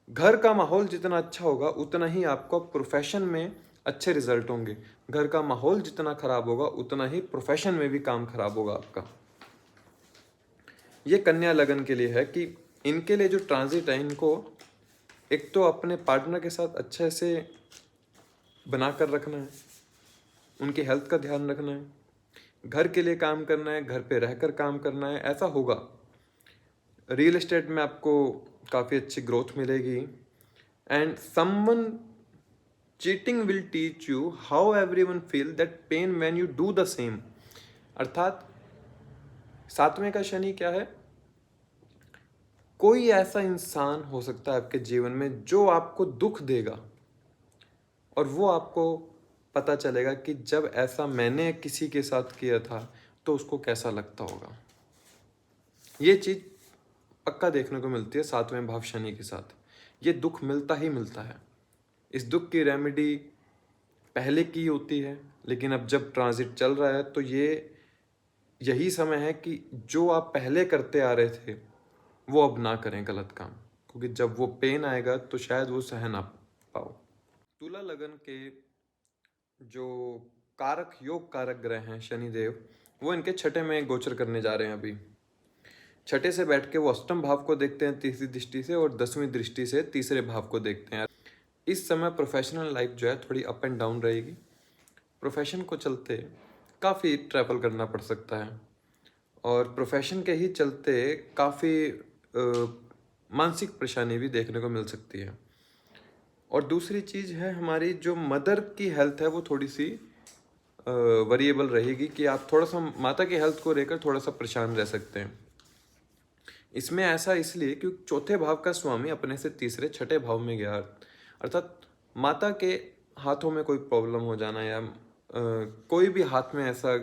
घर का माहौल जितना अच्छा होगा उतना ही आपको प्रोफेशन में अच्छे रिजल्ट होंगे। घर का माहौल जितना खराब होगा उतना ही प्रोफेशन में भी काम खराब होगा आपका। ये कन्या लगन के लिए है कि इनके लिए जो ट्रांजिट है, इनको एक तो अपने पार्टनर के साथ अच्छे से बनाकर रखना है, उनकी हेल्थ का ध्यान रखना है, घर के लिए काम करना है, घर पे रहकर काम करना है, ऐसा होगा। रियल एस्टेट में आपको काफ़ी अच्छी ग्रोथ मिलेगी। And someone cheating will teach you how everyone feel that pain when you do the same. अर्थात 7वें का शनि क्या है, कोई ऐसा इंसान हो सकता है आपके जीवन में जो आपको दुख देगा और वो आपको पता चलेगा कि जब ऐसा मैंने किसी के साथ किया था तो उसको कैसा लगता होगा। ये चीज़ पक्का देखने को मिलती है 7वें भाव शनि के साथ। ये दुख मिलता ही मिलता है। इस दुख की रेमेडी पहले की होती है, लेकिन अब जब ट्रांजिट चल रहा है तो यही समय है कि जो आप पहले करते आ रहे थे वो अब ना करें गलत काम, क्योंकि जब वो पेन आएगा तो शायद वो सह ना पाओ। तुला लगन के जो कारक योग कारक ग्रह हैं शनिदेव, वो इनके छठे में गोचर करने जा रहे हैं अभी। छठे से बैठ के वो अष्टम भाव को देखते हैं तीसरी दृष्टि से, और 10वीं दृष्टि से तीसरे भाव को देखते हैं। इस समय प्रोफेशनल लाइफ जो है थोड़ी अप एंड डाउन रहेगी। प्रोफेशन को चलते काफ़ी ट्रैवल करना पड़ सकता है, और प्रोफेशन के ही चलते काफ़ी मानसिक परेशानी भी देखने को मिल सकती है। और दूसरी चीज़ है, हमारी जो मदर की हेल्थ है वो थोड़ी सी वेरिएबल रहेगी, कि आप थोड़ा सा माता की हेल्थ को लेकर थोड़ा सा परेशान रह सकते हैं। इसमें ऐसा इसलिए क्योंकि चौथे भाव का स्वामी अपने से तीसरे छठे भाव में गया, अर्थात माता के हाथों में कोई प्रॉब्लम हो जाना, या कोई भी हाथ में ऐसा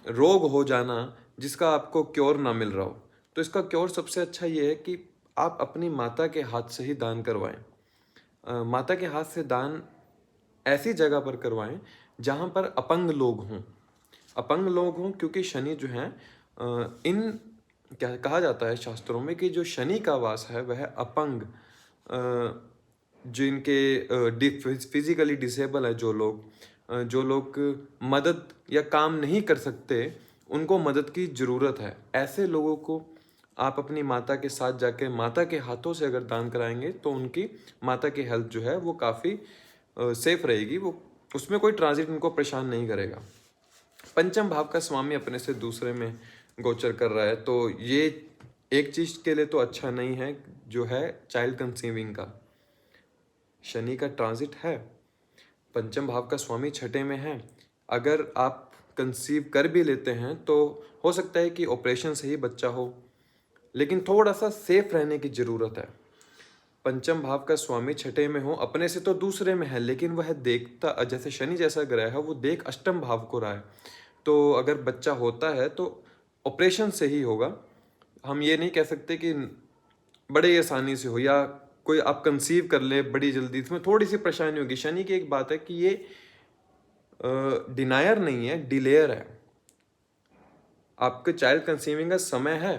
रोग हो जाना जिसका आपको क्योर ना मिल रहा हो। तो इसका क्योर सबसे अच्छा ये है कि आप अपनी माता के हाथ से ही दान करवाएं। माता के हाथ से दान ऐसी जगह पर करवाएं जहां पर अपंग लोग हों। अपंग लोग हों क्योंकि शनि जो है इन क्या कहा जाता है शास्त्रों में कि जो शनि का वास है वह अपंग, जिनके फिजिकली डिसेबल है, जो लोग मदद या काम नहीं कर सकते, उनको मदद की ज़रूरत है। ऐसे लोगों को आप अपनी माता के साथ जाके माता के हाथों से अगर दान कराएंगे तो उनकी माता की हेल्थ जो है वो काफ़ी सेफ रहेगी, वो उसमें कोई ट्रांजिट उनको परेशान नहीं करेगा। पंचम भाव का स्वामी अपने से दूसरे में गोचर कर रहा है, तो ये एक चीज़ के लिए तो अच्छा नहीं है, जो है चाइल्ड कंसीविंग का। शनि का ट्रांजिट है, पंचम भाव का स्वामी छठे में है। अगर आप कंसीव कर भी लेते हैं तो हो सकता है कि ऑपरेशन से ही बच्चा हो, लेकिन थोड़ा सा सेफ रहने की ज़रूरत है। पंचम भाव का स्वामी छठे में हो, अपने से तो दूसरे में है, लेकिन वह देखता, जैसे शनि जैसा ग्रह है वो देख अष्टम भाव को रहा है, तो अगर बच्चा होता है तो ऑपरेशन से ही होगा। हम ये नहीं कह सकते कि बड़े आसानी से हो, या कोई आप कंसीव कर ले बड़ी जल्दी, इसमें थोड़ी सी परेशानी होगी। शनि की एक बात है कि ये डिनायर नहीं है, डिलेयर है। आपके चाइल्ड कंसीविंग का समय है,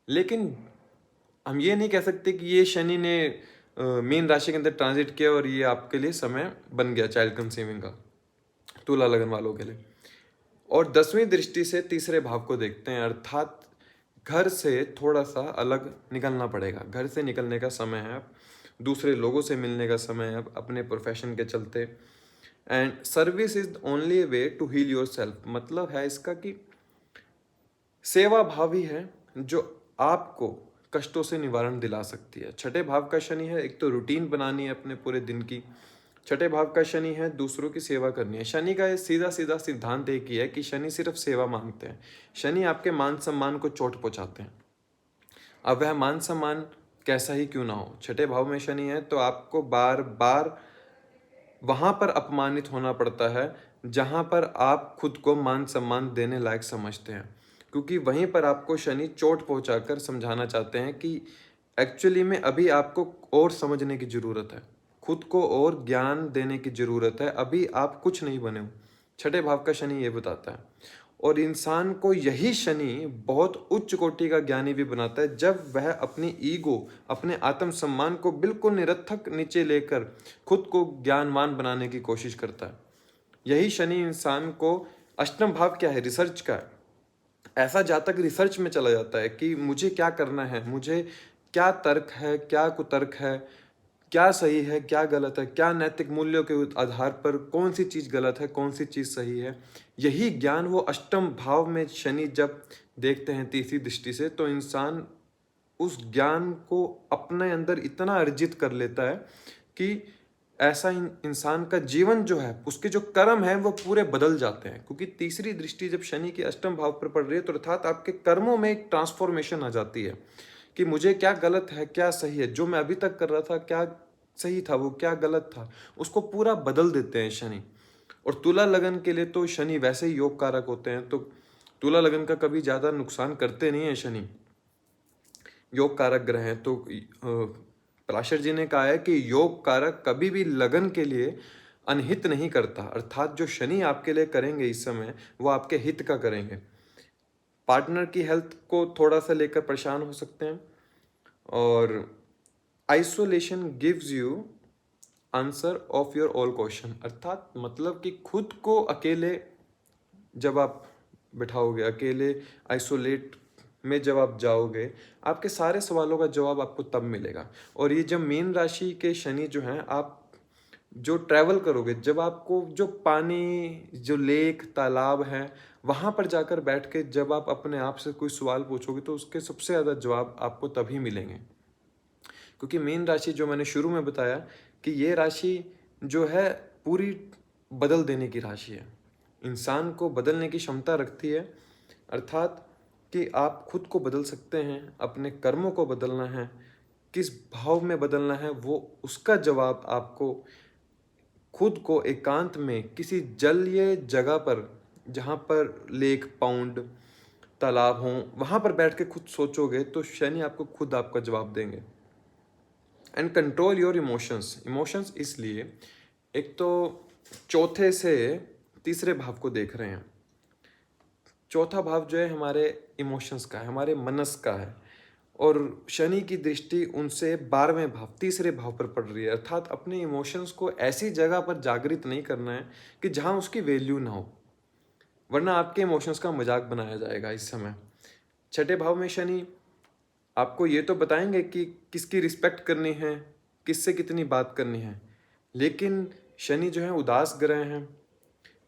लेकिन हम ये नहीं कह सकते कि ये शनि ने मीन राशि के अंदर ट्रांजिट किया और ये आपके लिए समय बन गया चाइल्ड कंसीविंग का, तुला लगन वालों के लिए। और 10वीं दृष्टि से तीसरे भाव को देखते हैं, अर्थात घर से थोड़ा सा अलग निकलना पड़ेगा। घर से निकलने का समय है। दूसरे लोगों से मिलने का समय है अपने प्रोफेशन के चलते। And service is only way to heal yourself, मतलब है इसका कि सेवा भाव ही है जो आपको कष्टों से निवारण दिला सकती है। छठे भाव का शनि है, एक तो रूटीन बनानी है अपने पूरे दिन की। छठे भाव का शनि है दूसरों की सेवा करनी है। शनि का ये सीधा सीधा सिद्धांत एक ही है कि शनि सिर्फ सेवा मांगते हैं। शनि आपके मान सम्मान को चोट पहुंचाते हैं। अब वह मान सम्मान कैसा ही क्यों ना हो, छठे भाव में शनि है तो आपको बार बार वहां पर अपमानित होना पड़ता है जहां पर आप खुद को मान सम्मान देने लायक समझते हैं, क्योंकि वहीं पर आपको शनि चोट पहुंचाकर समझाना चाहते हैं कि एक्चुअली में अभी आपको और समझने की जरूरत है, खुद को और ज्ञान देने की जरूरत है, अभी आप कुछ नहीं बने हो। छठे भाव का शनि ये बताता है। और इंसान को यही शनि बहुत उच्च कोटि का ज्ञानी भी बनाता है जब वह अपनी ईगो, अपने आत्म सम्मान को बिल्कुल निरर्थक नीचे लेकर खुद को ज्ञानवान बनाने की कोशिश करता है। यही शनि इंसान को, अष्टम भाव क्या है, रिसर्च का है, ऐसा जातक रिसर्च में चला जाता है कि मुझे क्या करना है, मुझे क्या तर्क है, क्या कुतर्क है, क्या सही है, क्या गलत है, क्या नैतिक मूल्यों के आधार पर कौन सी चीज़ गलत है, कौन सी चीज़ सही है। यही ज्ञान वो अष्टम भाव में शनि जब देखते हैं तीसरी दृष्टि से, तो इंसान उस ज्ञान को अपने अंदर इतना अर्जित कर लेता है कि ऐसा इंसान का जीवन जो है, उसके जो कर्म है वो पूरे बदल जाते हैं। क्योंकि तीसरी दृष्टि जब शनि के अष्टम भाव पर पड़ रही है तो अर्थात आपके कर्मों में एक ट्रांसफॉर्मेशन आ जाती है कि मुझे क्या गलत है, क्या सही है, जो मैं अभी तक कर रहा था क्या सही था, वो क्या गलत था, उसको पूरा बदल देते हैं शनि। और तुला लगन के लिए तो शनि वैसे ही योग कारक होते हैं, तो तुला लगन का कभी ज़्यादा नुकसान करते नहीं है शनि, योग कारक ग्रह हैं। तो पराशर जी ने कहा है कि योग कारक कभी भी लगन के लिए अनहित नहीं करता, अर्थात जो शनि आपके लिए करेंगे इस समय वो आपके हित का करेंगे। पार्टनर की हेल्थ को थोड़ा सा लेकर परेशान हो सकते हैं। और isolation gives you answer of your all question, अर्थात मतलब कि खुद को अकेले जब आप बिठाओगे, अकेले आइसोलेट में जब आप जाओगे, आपके सारे सवालों का जवाब आपको तब मिलेगा। और ये जब मीन राशि के शनि जो हैं, आप जो ट्रैवल करोगे, जब आपको जो पानी, जो लेक तालाब है, वहाँ पर जाकर बैठ के जब आप अपने आप से कोई सवाल पूछोगे तो उसके सबसे ज़्यादा जवाब आपको तभी मिलेंगे। क्योंकि मीन राशि जो मैंने शुरू में बताया कि ये राशि जो है पूरी बदल देने की राशि है, इंसान को बदलने की क्षमता रखती है, अर्थात कि आप खुद को बदल सकते हैं, अपने कर्मों को बदलना है, किस भाव में बदलना है वो उसका जवाब आपको खुद को एकांत में किसी जलीय जगह पर, जहाँ पर लेक पाउंड तालाब हों, वहाँ पर बैठ के खुद सोचोगे तो शनि आपको खुद आपका जवाब देंगे। And control your emotions, emotions इसलिए एक तो चौथे से तीसरे भाव को देख रहे हैं। चौथा भाव जो है हमारे इमोशंस का है, हमारे मनस का है, और शनि की दृष्टि उनसे 12वें भाव, तीसरे भाव पर पड़ रही है, अर्थात अपने इमोशंस को ऐसी जगह पर जागृत नहीं करना है कि जहां उसकी वैल्यू ना हो, वरना आपके इमोशंस का मजाक बनाया जाएगा इस समय। छठे भाव में शनि आपको ये तो बताएंगे कि किसकी रिस्पेक्ट करनी है, किससे कितनी बात करनी है, लेकिन शनि जो है उदास ग्रह हैं,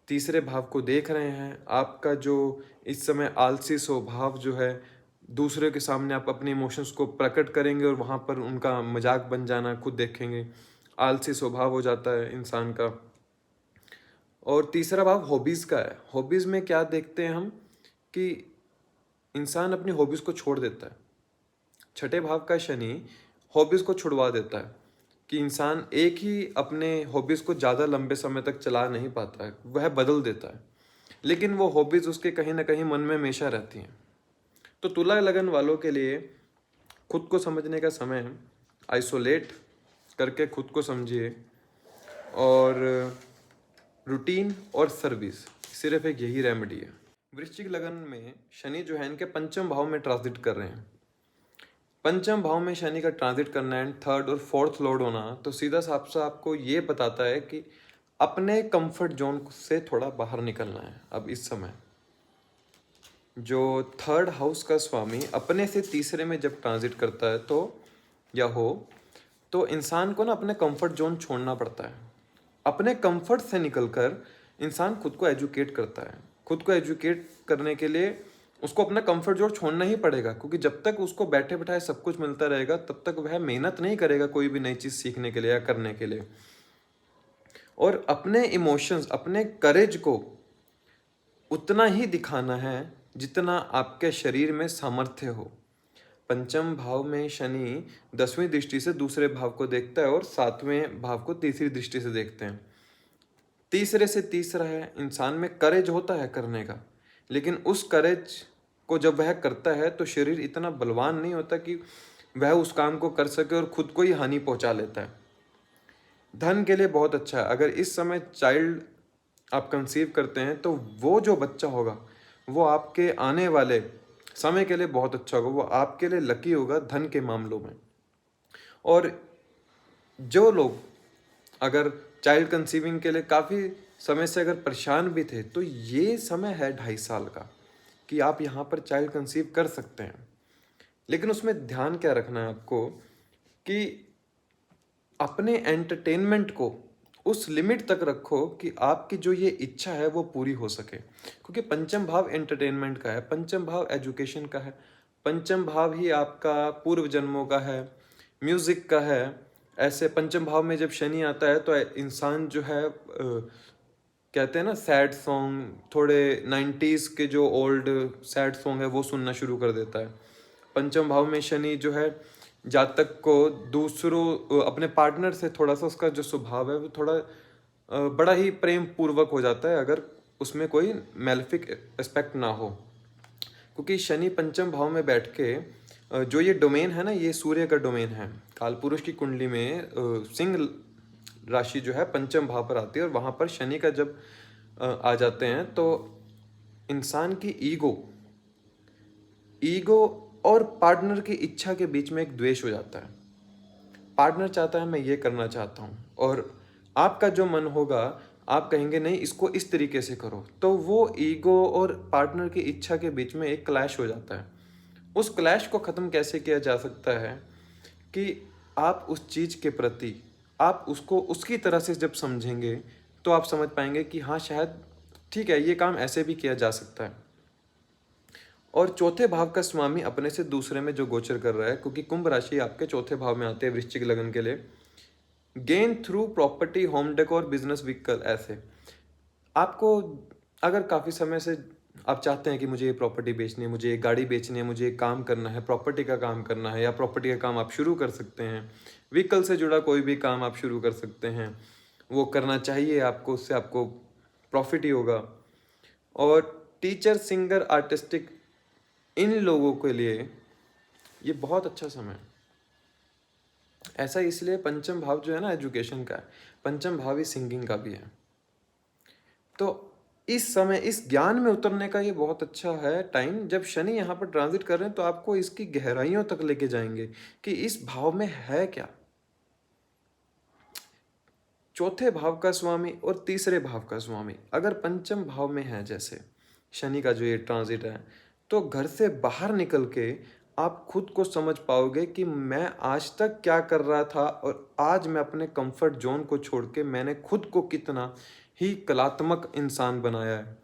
तीसरे भाव को देख रहे हैं। आपका जो इस समय आलसी स्वभाव जो है, दूसरे के सामने आप अपने इमोशंस को प्रकट करेंगे और वहाँ पर उनका मजाक बन जाना खुद देखेंगे, आलसी स्वभाव हो जाता है इंसान का। और तीसरा भाव हॉबीज़ का है। हॉबीज़ में क्या देखते हैं हम कि इंसान अपनी हॉबीज़ को छोड़ देता है। छठे भाव का शनि हॉबीज़ को छुड़वा देता है कि इंसान एक ही अपने हॉबीज़ को ज़्यादा लंबे समय तक चला नहीं पाता है, वह बदल देता है, लेकिन वो हॉबीज़ उसके कहीं ना कहीं मन में हमेशा रहती हैं। तो तुला लगन वालों के लिए खुद को समझने का समय है, आइसोलेट करके खुद को समझिए, और रूटीन और सर्विस सिर्फ एक यही रेमेडी है। वृश्चिक लगन में शनि जो है इनके पंचम भाव में ट्रांजिट कर रहे हैं। पंचम भाव में शनि का ट्रांजिट करना एंड थर्ड और फोर्थ लॉर्ड होना, तो सीधा साफ सा आपको ये बताता है कि अपने कंफर्ट जोन से थोड़ा बाहर निकलना है। अब इस समय जो थर्ड हाउस का स्वामी अपने से तीसरे में जब ट्रांजिट करता है तो या हो तो इंसान को ना अपने कंफर्ट जोन छोड़ना पड़ता है। अपने कंफर्ट से निकलकर इंसान खुद को एजुकेट करता है। खुद को एजुकेट करने के लिए उसको अपना कंफर्ट जोन छोड़ना ही पड़ेगा, क्योंकि जब तक उसको बैठे बैठाए सब कुछ मिलता रहेगा तब तक वह मेहनत नहीं करेगा कोई भी नई चीज़ सीखने के लिए या करने के लिए। और अपने इमोशंस, अपने करेज को उतना ही दिखाना है जितना आपके शरीर में सामर्थ्य हो। पंचम भाव में शनि 10वीं दृष्टि से दूसरे भाव को देखता है और 7वें भाव को तीसरी दृष्टि से देखते हैं। तीसरे से तीसरा है, इंसान में करेज होता है करने का, लेकिन उस करेज को जब वह करता है तो शरीर इतना बलवान नहीं होता कि वह उस काम को कर सके और खुद को ही हानि पहुंचा लेता है। धन के लिए बहुत अच्छा है। अगर इस समय चाइल्ड आप कंसीव करते हैं तो वो जो बच्चा होगा वो आपके आने वाले समय के लिए बहुत अच्छा होगा, वो आपके लिए लकी होगा धन के मामलों में। और जो लोग अगर चाइल्ड कंसीविंग के लिए काफ़ी समय से अगर परेशान भी थे तो ये समय है 2.5 साल का कि आप यहाँ पर चाइल्ड कंसीव कर सकते हैं। लेकिन उसमें ध्यान क्या रखना है आपको कि अपने एंटरटेनमेंट को उस लिमिट तक रखो कि आपकी जो ये इच्छा है वो पूरी हो सके, क्योंकि पंचम भाव एंटरटेनमेंट का है, पंचम भाव एजुकेशन का है, पंचम भाव ही आपका पूर्व जन्मों का है, म्यूजिक का है। ऐसे पंचम भाव में जब शनि आता है तो इंसान जो है कहते हैं ना सैड सॉन्ग, थोड़े 90s के जो ओल्ड सैड सॉन्ग है वो सुनना शुरू कर देता है। पंचम भाव में शनि जो है जातक को दूसरों अपने पार्टनर से थोड़ा सा उसका जो स्वभाव है वो थोड़ा बड़ा ही प्रेम पूर्वक हो जाता है अगर उसमें कोई मैलेफिक एस्पेक्ट ना हो। क्योंकि शनि पंचम भाव में बैठ के जो ये डोमेन है ना, ये सूर्य का डोमेन है। कालपुरुष की कुंडली में सिंह राशि जो है पंचम भाव पर आती है और वहाँ पर शनि का जब आ जाते हैं तो इंसान की ईगो और पार्टनर की इच्छा के बीच में एक द्वेष हो जाता है। पार्टनर चाहता है मैं ये करना चाहता हूँ और आपका जो मन होगा आप कहेंगे नहीं इसको इस तरीके से करो, तो वो ईगो और पार्टनर की इच्छा के बीच में एक क्लैश हो जाता है। उस क्लैश को ख़त्म कैसे किया जा सकता है कि आप उस चीज़ के प्रति आप उसको उसकी तरह से जब समझेंगे तो आप समझ पाएंगे कि हाँ शायद ठीक है ये काम ऐसे भी किया जा सकता है। और चौथे भाव का स्वामी अपने से दूसरे में जो गोचर कर रहा है, क्योंकि कुंभ राशि आपके चौथे भाव में आते हैं वृश्चिक लगन के लिए, gain through property, home decor, business, vehicle. ऐसे आपको अगर काफ़ी समय से आप चाहते हैं कि मुझे ये प्रॉपर्टी बेचनी है, मुझे ये गाड़ी बेचनी है, मुझे ये काम करना है, प्रॉपर्टी का काम करना है, या प्रॉपर्टी का काम आप शुरू कर सकते हैं, व्हीकल से जुड़ा कोई भी काम आप शुरू कर सकते हैं, वो करना चाहिए आपको, उससे आपको प्रॉफिट ही होगा। और टीचर, सिंगर, आर्टिस्टिक, इन लोगों के लिए ये बहुत अच्छा समय है। ऐसा इसलिए पंचम भाव जो है ना एजुकेशन का है, पंचम भाव ही सिंगिंग का भी है। तो इस समय इस ज्ञान में उतरने का ये बहुत अच्छा है टाइम। जब शनि यहाँ पर ट्रांजिट कर रहे हैं तो आपको इसकी गहराइयों तक लेके जाएंगे कि इस भाव में है क्या। चौथे भाव का स्वामी और तीसरे भाव का स्वामी अगर पंचम भाव में है, जैसे शनि का जो ये ट्रांजिट है, तो घर से बाहर निकल के आप खुद को समझ पाओगे कि मैं आज तक क्या कर रहा था और आज मैं अपने कंफर्ट जोन को छोड़ के मैंने खुद को कितना ही कलात्मक इंसान बनाया है।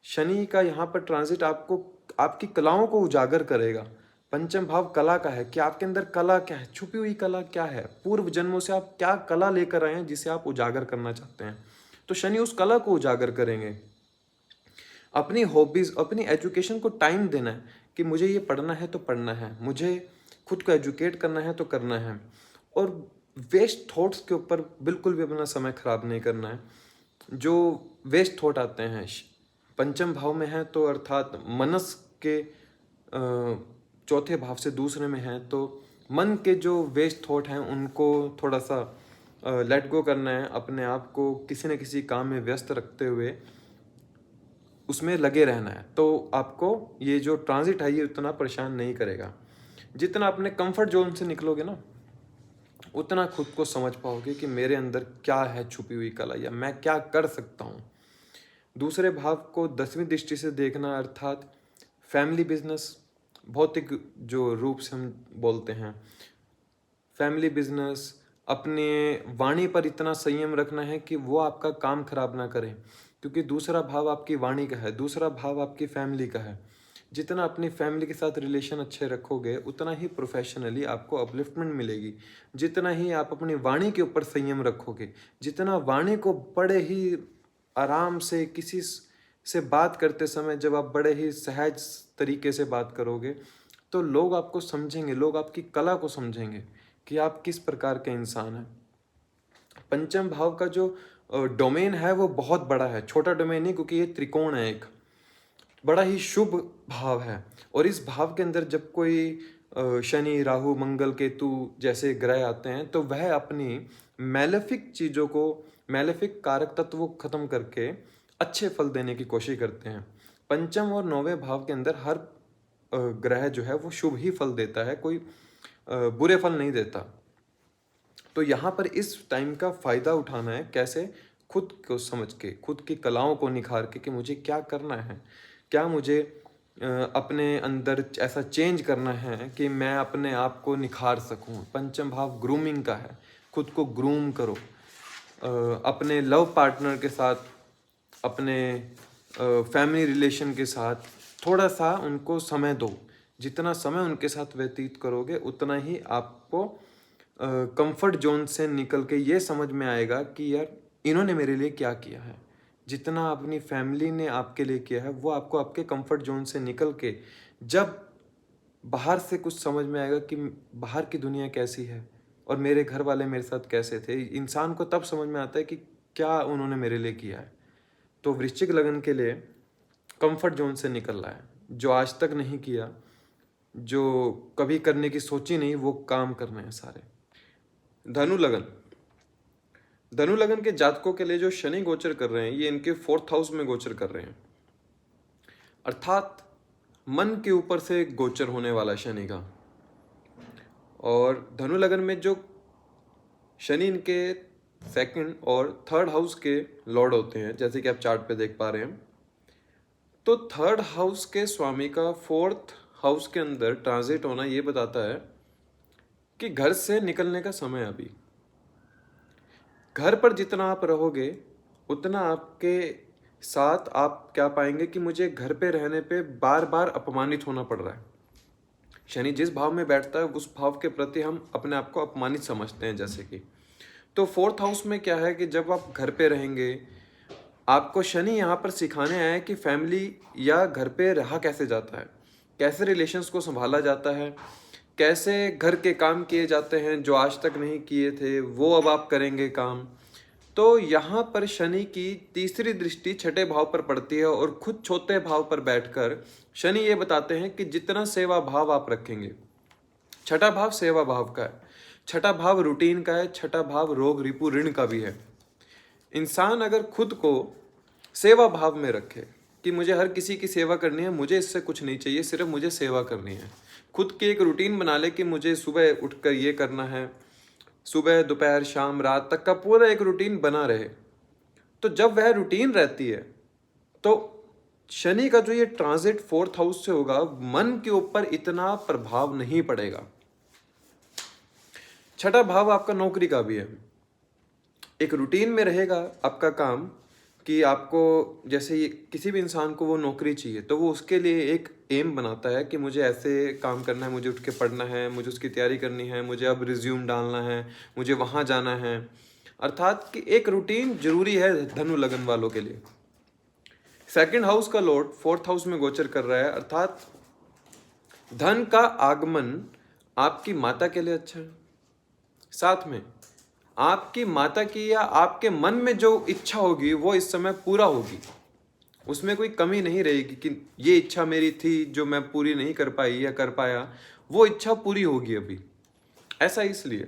शनि का यहाँ पर ट्रांजिट आपको आपकी कलाओं को उजागर करेगा। पंचम भाव कला का है कि आपके अंदर कला क्या है, छुपी हुई कला क्या है, पूर्व जन्मों से आप क्या कला लेकर आए हैं जिसे आप उजागर करना चाहते हैं, तो शनि उस कला को उजागर करेंगे। अपनी हॉबीज, अपनी एजुकेशन को टाइम देना है कि मुझे ये पढ़ना है तो पढ़ना है, मुझे खुद को एजुकेट करना है तो करना है, और वेस्ट थॉट्स के ऊपर बिल्कुल भी अपना समय खराब नहीं करना है। जो वेस्ट थॉट आते हैं पंचम भाव में है तो अर्थात मनस के चौथे भाव से दूसरे में है, तो मन के जो वेस्ट थॉट हैं उनको थोड़ा सा लेट गो करना है, अपने आप को किसी न किसी काम में व्यस्त रखते हुए उसमें लगे रहना है। तो आपको ये जो ट्रांजिट है ये उतना परेशान नहीं करेगा। जितना अपने कंफर्ट जोन से निकलोगे ना उतना खुद को समझ पाओगे कि मेरे अंदर क्या है छुपी हुई कला, या मैं क्या कर सकता हूँ। दूसरे भाव को 10वीं दृष्टि से देखना अर्थात फैमिली बिजनेस, भौतिक जो रूप से हम बोलते हैं फैमिली बिजनेस, अपने वाणी पर इतना संयम रखना है कि वो आपका काम खराब ना करें, क्योंकि दूसरा भाव आपकी वाणी का है, दूसरा भाव आपकी फैमिली का है। जितना अपनी फैमिली के साथ रिलेशन अच्छे रखोगे उतना ही प्रोफेशनली आपको अपलिफ्टमेंट मिलेगी। जितना ही आप अपनी वाणी के ऊपर संयम रखोगे, जितना वाणी को बड़े ही आराम से किसी से बात करते समय जब आप बड़े ही सहज तरीके से बात करोगे तो लोग आपको समझेंगे, लोग आपकी कला को समझेंगे कि आप किस प्रकार के इंसान हैं। पंचम भाव का जो डोमेन है वो बहुत बड़ा है, छोटा डोमेन नहीं, क्योंकि ये त्रिकोण है, एक बड़ा ही शुभ भाव है। और इस भाव के अंदर जब कोई शनि, राहु, मंगल, केतु जैसे ग्रह आते हैं तो वह अपनी मैलेफिक चीज़ों को, मैलेफिक कारक तत्व को खत्म करके अच्छे फल देने की कोशिश करते हैं। पंचम और नौवें भाव के अंदर हर ग्रह जो है वो शुभ ही फल देता है, कोई बुरे फल नहीं देता। तो यहाँ पर इस टाइम का फ़ायदा उठाना है, कैसे? खुद को समझ के, खुद की कलाओं को निखार के कि मुझे क्या करना है, क्या मुझे अपने अंदर ऐसा चेंज करना है कि मैं अपने आप को निखार सकूं। पंचम भाव ग्रूमिंग का है, खुद को ग्रूम करो। अपने लव पार्टनर के साथ, अपने फैमिली रिलेशन के साथ थोड़ा सा उनको समय दो। जितना समय उनके साथ व्यतीत करोगे उतना ही आपको कंफर्ट जोन से निकल के ये समझ में आएगा कि यार इन्होंने मेरे लिए क्या किया है। जितना अपनी फैमिली ने आपके लिए किया है वो आपको आपके कंफर्ट जोन से निकल के जब बाहर से कुछ समझ में आएगा कि बाहर की दुनिया कैसी है और मेरे घर वाले मेरे साथ कैसे थे, इंसान को तब समझ में आता है कि क्या उन्होंने मेरे लिए किया है। तो वृश्चिक लगन के लिए कंफर्ट जोन से निकल रहा है, जो आज तक नहीं किया, जो कभी करने की सोची नहीं, वो काम करने हैं सारे। धनु लगन, धनु लगन के जातकों के लिए जो शनि गोचर कर रहे हैं ये इनके 4th हाउस में गोचर कर रहे हैं, अर्थात मन के ऊपर से गोचर होने वाला शनि का। और धनु लगन में जो शनि इनके 2nd और 3rd हाउस के लॉर्ड होते हैं, जैसे कि आप चार्ट पे देख पा रहे हैं। तो 3rd हाउस के स्वामी का 4th हाउस के अंदर ट्रांजिट होना ये बताता है कि घर से निकलने का समय अभी। घर पर जितना आप रहोगे उतना आपके साथ आप क्या पाएंगे कि मुझे घर पे रहने पे बार बार अपमानित होना पड़ रहा है। शनि जिस भाव में बैठता है उस भाव के प्रति हम अपने आप को अपमानित समझते हैं, जैसे कि। तो 4th हाउस में क्या है कि जब आप घर पे रहेंगे, आपको शनि यहाँ पर सिखाने आया है कि फैमिली या घर पे रहा कैसे जाता है, कैसे रिलेशंस को संभाला जाता है, कैसे घर के काम किए जाते हैं जो आज तक नहीं किए थे वो अब आप करेंगे काम। तो यहाँ पर शनि की तीसरी दृष्टि 6ठे भाव पर पड़ती है और खुद चौथे भाव पर बैठकर शनि ये बताते हैं कि जितना सेवा भाव आप रखेंगे, 6ठा भाव सेवा भाव का है, 6ठा भाव रूटीन का है, 6ठा भाव रोग रिपु ऋण का भी है। इंसान अगर खुद को सेवा भाव में रखे कि मुझे हर किसी की सेवा करनी है, मुझे इससे कुछ नहीं चाहिए, सिर्फ मुझे सेवा करनी है, खुद की एक रूटीन बना ले कि मुझे सुबह उठकर ये करना है, सुबह दोपहर शाम रात तक का पूरा एक रूटीन बना रहे, तो जब वह रूटीन रहती है तो शनि का जो ये ट्रांजिट 4th हाउस से होगा मन के ऊपर इतना प्रभाव नहीं पड़ेगा। 6ठा भाव आपका नौकरी का भी है, एक रूटीन में रहेगा आपका काम कि आपको जैसे किसी भी इंसान को वो नौकरी चाहिए तो वो उसके लिए एक एम बनाता है कि मुझे ऐसे काम करना है, मुझे उठ के पढ़ना है, मुझे उसकी तैयारी करनी है, मुझे अब रिज्यूम डालना है, मुझे वहाँ जाना है। अर्थात कि एक रूटीन जरूरी है धनु लगन वालों के लिए। 2nd हाउस का लॉर्ड 4th हाउस में गोचर कर रहा है, अर्थात धन का आगमन आपकी माता के लिए अच्छा है, साथ में आपकी माता की या आपके मन में जो इच्छा होगी वो इस समय पूरा होगी, उसमें कोई कमी नहीं रहेगी कि ये इच्छा मेरी थी जो मैं पूरी नहीं कर पाई या कर पाया, वो इच्छा पूरी होगी अभी। ऐसा इसलिए,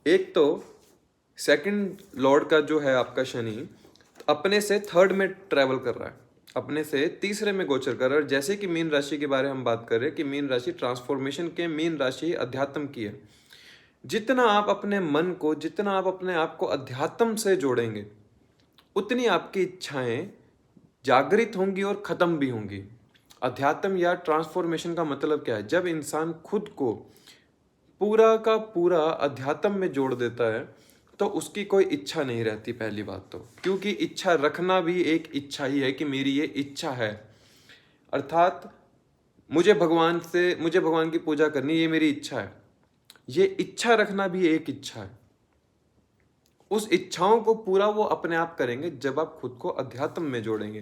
एक तो 2nd लॉर्ड का जो है आपका शनि अपने से 3rd में ट्रैवल कर रहा है, अपने से तीसरे में गोचर कर रहा है। जैसे कि मीन राशि के बारे में हम बात कर रहे हैं कि मीन राशि ट्रांसफॉर्मेशन के, मीन राशि अध्यात्म की है। जितना आप अपने मन को, जितना आप अपने आप को अध्यात्म से जोड़ेंगे उतनी आपकी इच्छाएं जागृत होंगी और खत्म भी होंगी। अध्यात्म या ट्रांसफॉर्मेशन का मतलब क्या है? जब इंसान खुद को पूरा का पूरा अध्यात्म में जोड़ देता है, तो उसकी कोई इच्छा नहीं रहती पहली बात तो, क्योंकि इच्छा रखना भी एक इच्छा ही है कि मेरी ये इच्छा है, अर्थात मुझे भगवान की पूजा करनी, ये मेरी इच्छा है। ये इच्छा रखना भी एक इच्छा है। उस इच्छाओं को पूरा वो अपने आप करेंगे जब आप खुद को अध्यात्म में जोड़ेंगे,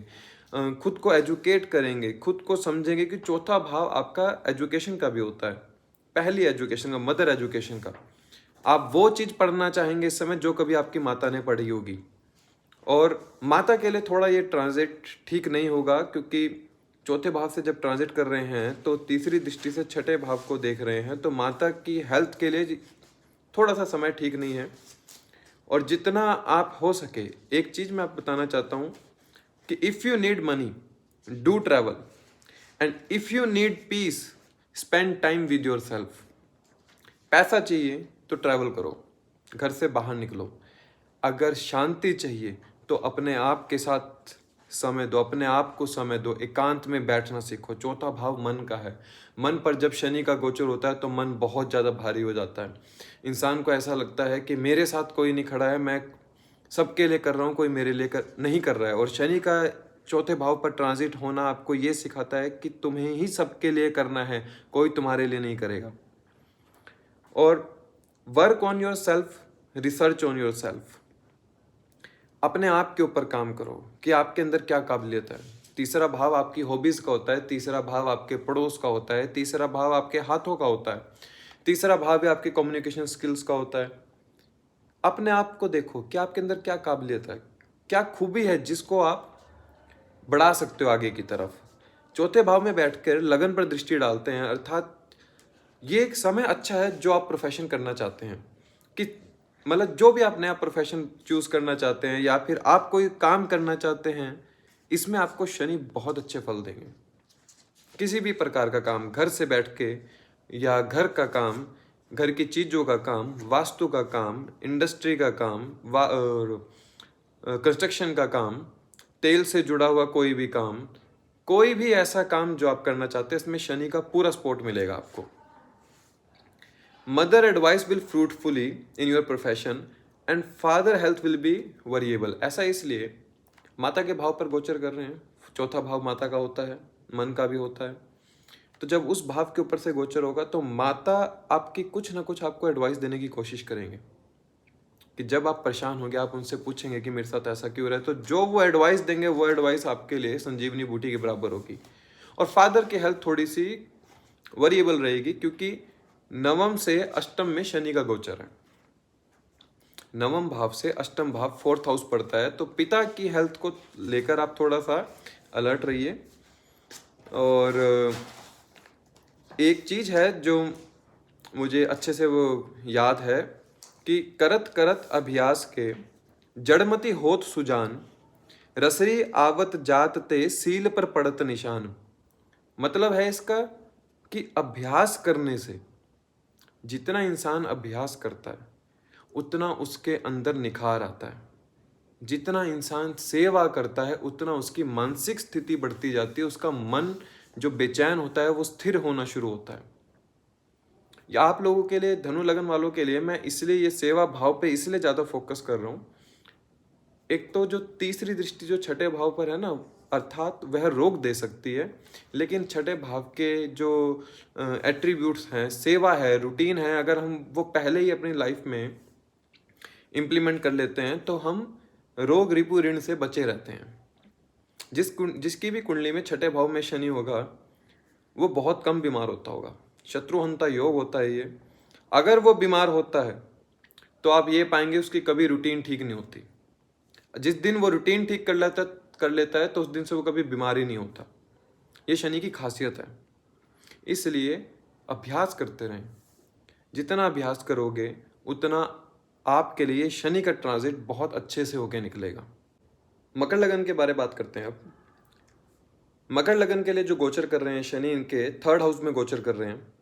खुद को एजुकेट करेंगे, खुद को समझेंगे कि चौथा भाव आपका एजुकेशन का भी होता है, पहली एजुकेशन का, मदर एजुकेशन का। आप वो चीज़ पढ़ना चाहेंगे इस समय जो कभी आपकी माता ने पढ़ी होगी। और माता के लिए थोड़ा ये ट्रांजिट ठीक नहीं होगा, क्योंकि चौथे भाव से जब ट्रांजिट कर रहे हैं तो तीसरी दृष्टि से छठे भाव को देख रहे हैं, तो माता की हेल्थ के लिए थोड़ा सा समय ठीक नहीं है। और जितना आप हो सके, एक चीज़ मैं आपको बताना चाहता हूँ कि if you need money do travel, and if you need piece spend time with your self. पैसा चाहिए तो ट्रैवल करो, घर से बाहर निकलो। अगर शांति चाहिए तो अपने आप के साथ समय दो, अपने आप को समय दो, एकांत में बैठना सीखो। चौथा भाव मन का है। मन पर जब शनि का गोचर होता है तो मन बहुत ज़्यादा भारी हो जाता है। इंसान को ऐसा लगता है कि मेरे साथ कोई नहीं खड़ा है, मैं सबके लिए कर रहा हूँ, कोई मेरे लिए नहीं कर रहा है। और शनि का चौथे भाव पर ट्रांजिट होना आपको ये सिखाता है कि तुम्हें ही सबके लिए करना है, कोई तुम्हारे लिए नहीं करेगा। और work on your self, research on your self. अपने आप के ऊपर काम करो कि आपके अंदर क्या काबिलियत है। तीसरा भाव आपकी हॉबीज़ का होता है, तीसरा भाव आपके पड़ोस का होता है, तीसरा भाव आपके हाथों का होता है, तीसरा भाव है आपके कम्युनिकेशन स्किल्स का होता है। अपने आप को देखो कि आपके अंदर क्या काबिलियत है, क्या खूबी है जिसको आप बढ़ा सकते हो आगे की तरफ। चौथे भाव में बैठकर लगन पर दृष्टि डालते हैं, अर्थात ये एक समय अच्छा है जो आप प्रोफेशन करना चाहते हैं, कि मतलब जो भी आप नया प्रोफेशन चूज करना चाहते हैं या फिर आप कोई काम करना चाहते हैं, इसमें आपको शनि बहुत अच्छे फल देंगे। किसी भी प्रकार का काम, घर से बैठ के या घर का काम, घर की चीज़ों का काम, वास्तु का काम, इंडस्ट्री का काम, कंस्ट्रक्शन का काम, तेल से जुड़ा हुआ कोई भी काम, कोई भी ऐसा काम जो आप करना चाहते हैं, इसमें शनि का पूरा सपोर्ट मिलेगा आपको। Mother advice will fruitfully in your profession and father health will be variable. ऐसा इसलिए माता के भाव पर गोचर कर रहे हैं। चौथा भाव माता का होता है, मन का भी होता है। तो जब उस भाव के ऊपर से गोचर होगा तो माता आपकी कुछ ना कुछ आपको एडवाइस देने की कोशिश करेंगे, कि जब आप परेशान होंगे आप उनसे पूछेंगे कि मेरे साथ ऐसा क्यों रहा है, तो जो वो एडवाइस देंगे वो एडवाइस आपके लिए संजीवनी बूटी के बराबर होगी। और फादर की हेल्थ थोड़ी सी वरिएबल रहेगी, क्योंकि नवम से अष्टम में शनि का गोचर है। नवम भाव से अष्टम भाव, फोर्थ हाउस पड़ता है, तो पिता की हेल्थ को लेकर आप थोड़ा सा अलर्ट रहिए। और एक चीज़ है जो मुझे अच्छे से वो याद है कि करत करत अभ्यास के जड़मति होत सुजान, रसरी आवत जात ते सील पर पड़त निशान। मतलब है इसका कि अभ्यास करने से, जितना इंसान अभ्यास करता है उतना उसके अंदर निखार आता है। जितना इंसान सेवा करता है उतना उसकी मानसिक स्थिति बढ़ती जाती है, उसका मन जो बेचैन होता है वो स्थिर होना शुरू होता है। या आप लोगों के लिए, धनु लगन वालों के लिए, मैं इसलिए ये सेवा भाव पे इसलिए ज़्यादा फोकस कर रहा हूँ। एक तो जो तीसरी दृष्टि जो छठे भाव पर है ना, अर्थात वह रोक दे सकती है, लेकिन छठे भाव के जो एट्रीब्यूट्स हैं, सेवा है, रूटीन है, अगर हम वो पहले ही अपनी लाइफ में इम्प्लीमेंट कर लेते हैं तो हम रोग रिपु ऋण से बचे रहते हैं। जिसकी भी कुंडली में छठे भाव में शनि होगा वो बहुत कम बीमार होता होगा। शत्रुहंता योग होता है ये। अगर वो बीमार होता है तो आप ये पाएंगे उसकी कभी रूटीन ठीक नहीं होती। जिस दिन वो रूटीन ठीक कर लेता है तो उस दिन से वो कभी बीमार ही नहीं होता। ये शनि की खासियत है। इसलिए अभ्यास करते रहें। जितना अभ्यास करोगे उतना आपके लिए शनि का ट्रांजिट बहुत अच्छे से होके निकलेगा। मकर लगन के बारे में बात करते हैं अब। मकर लगन के लिए जो गोचर कर रहे हैं शनि, इनके थर्ड हाउस में गोचर कर रहे हैं।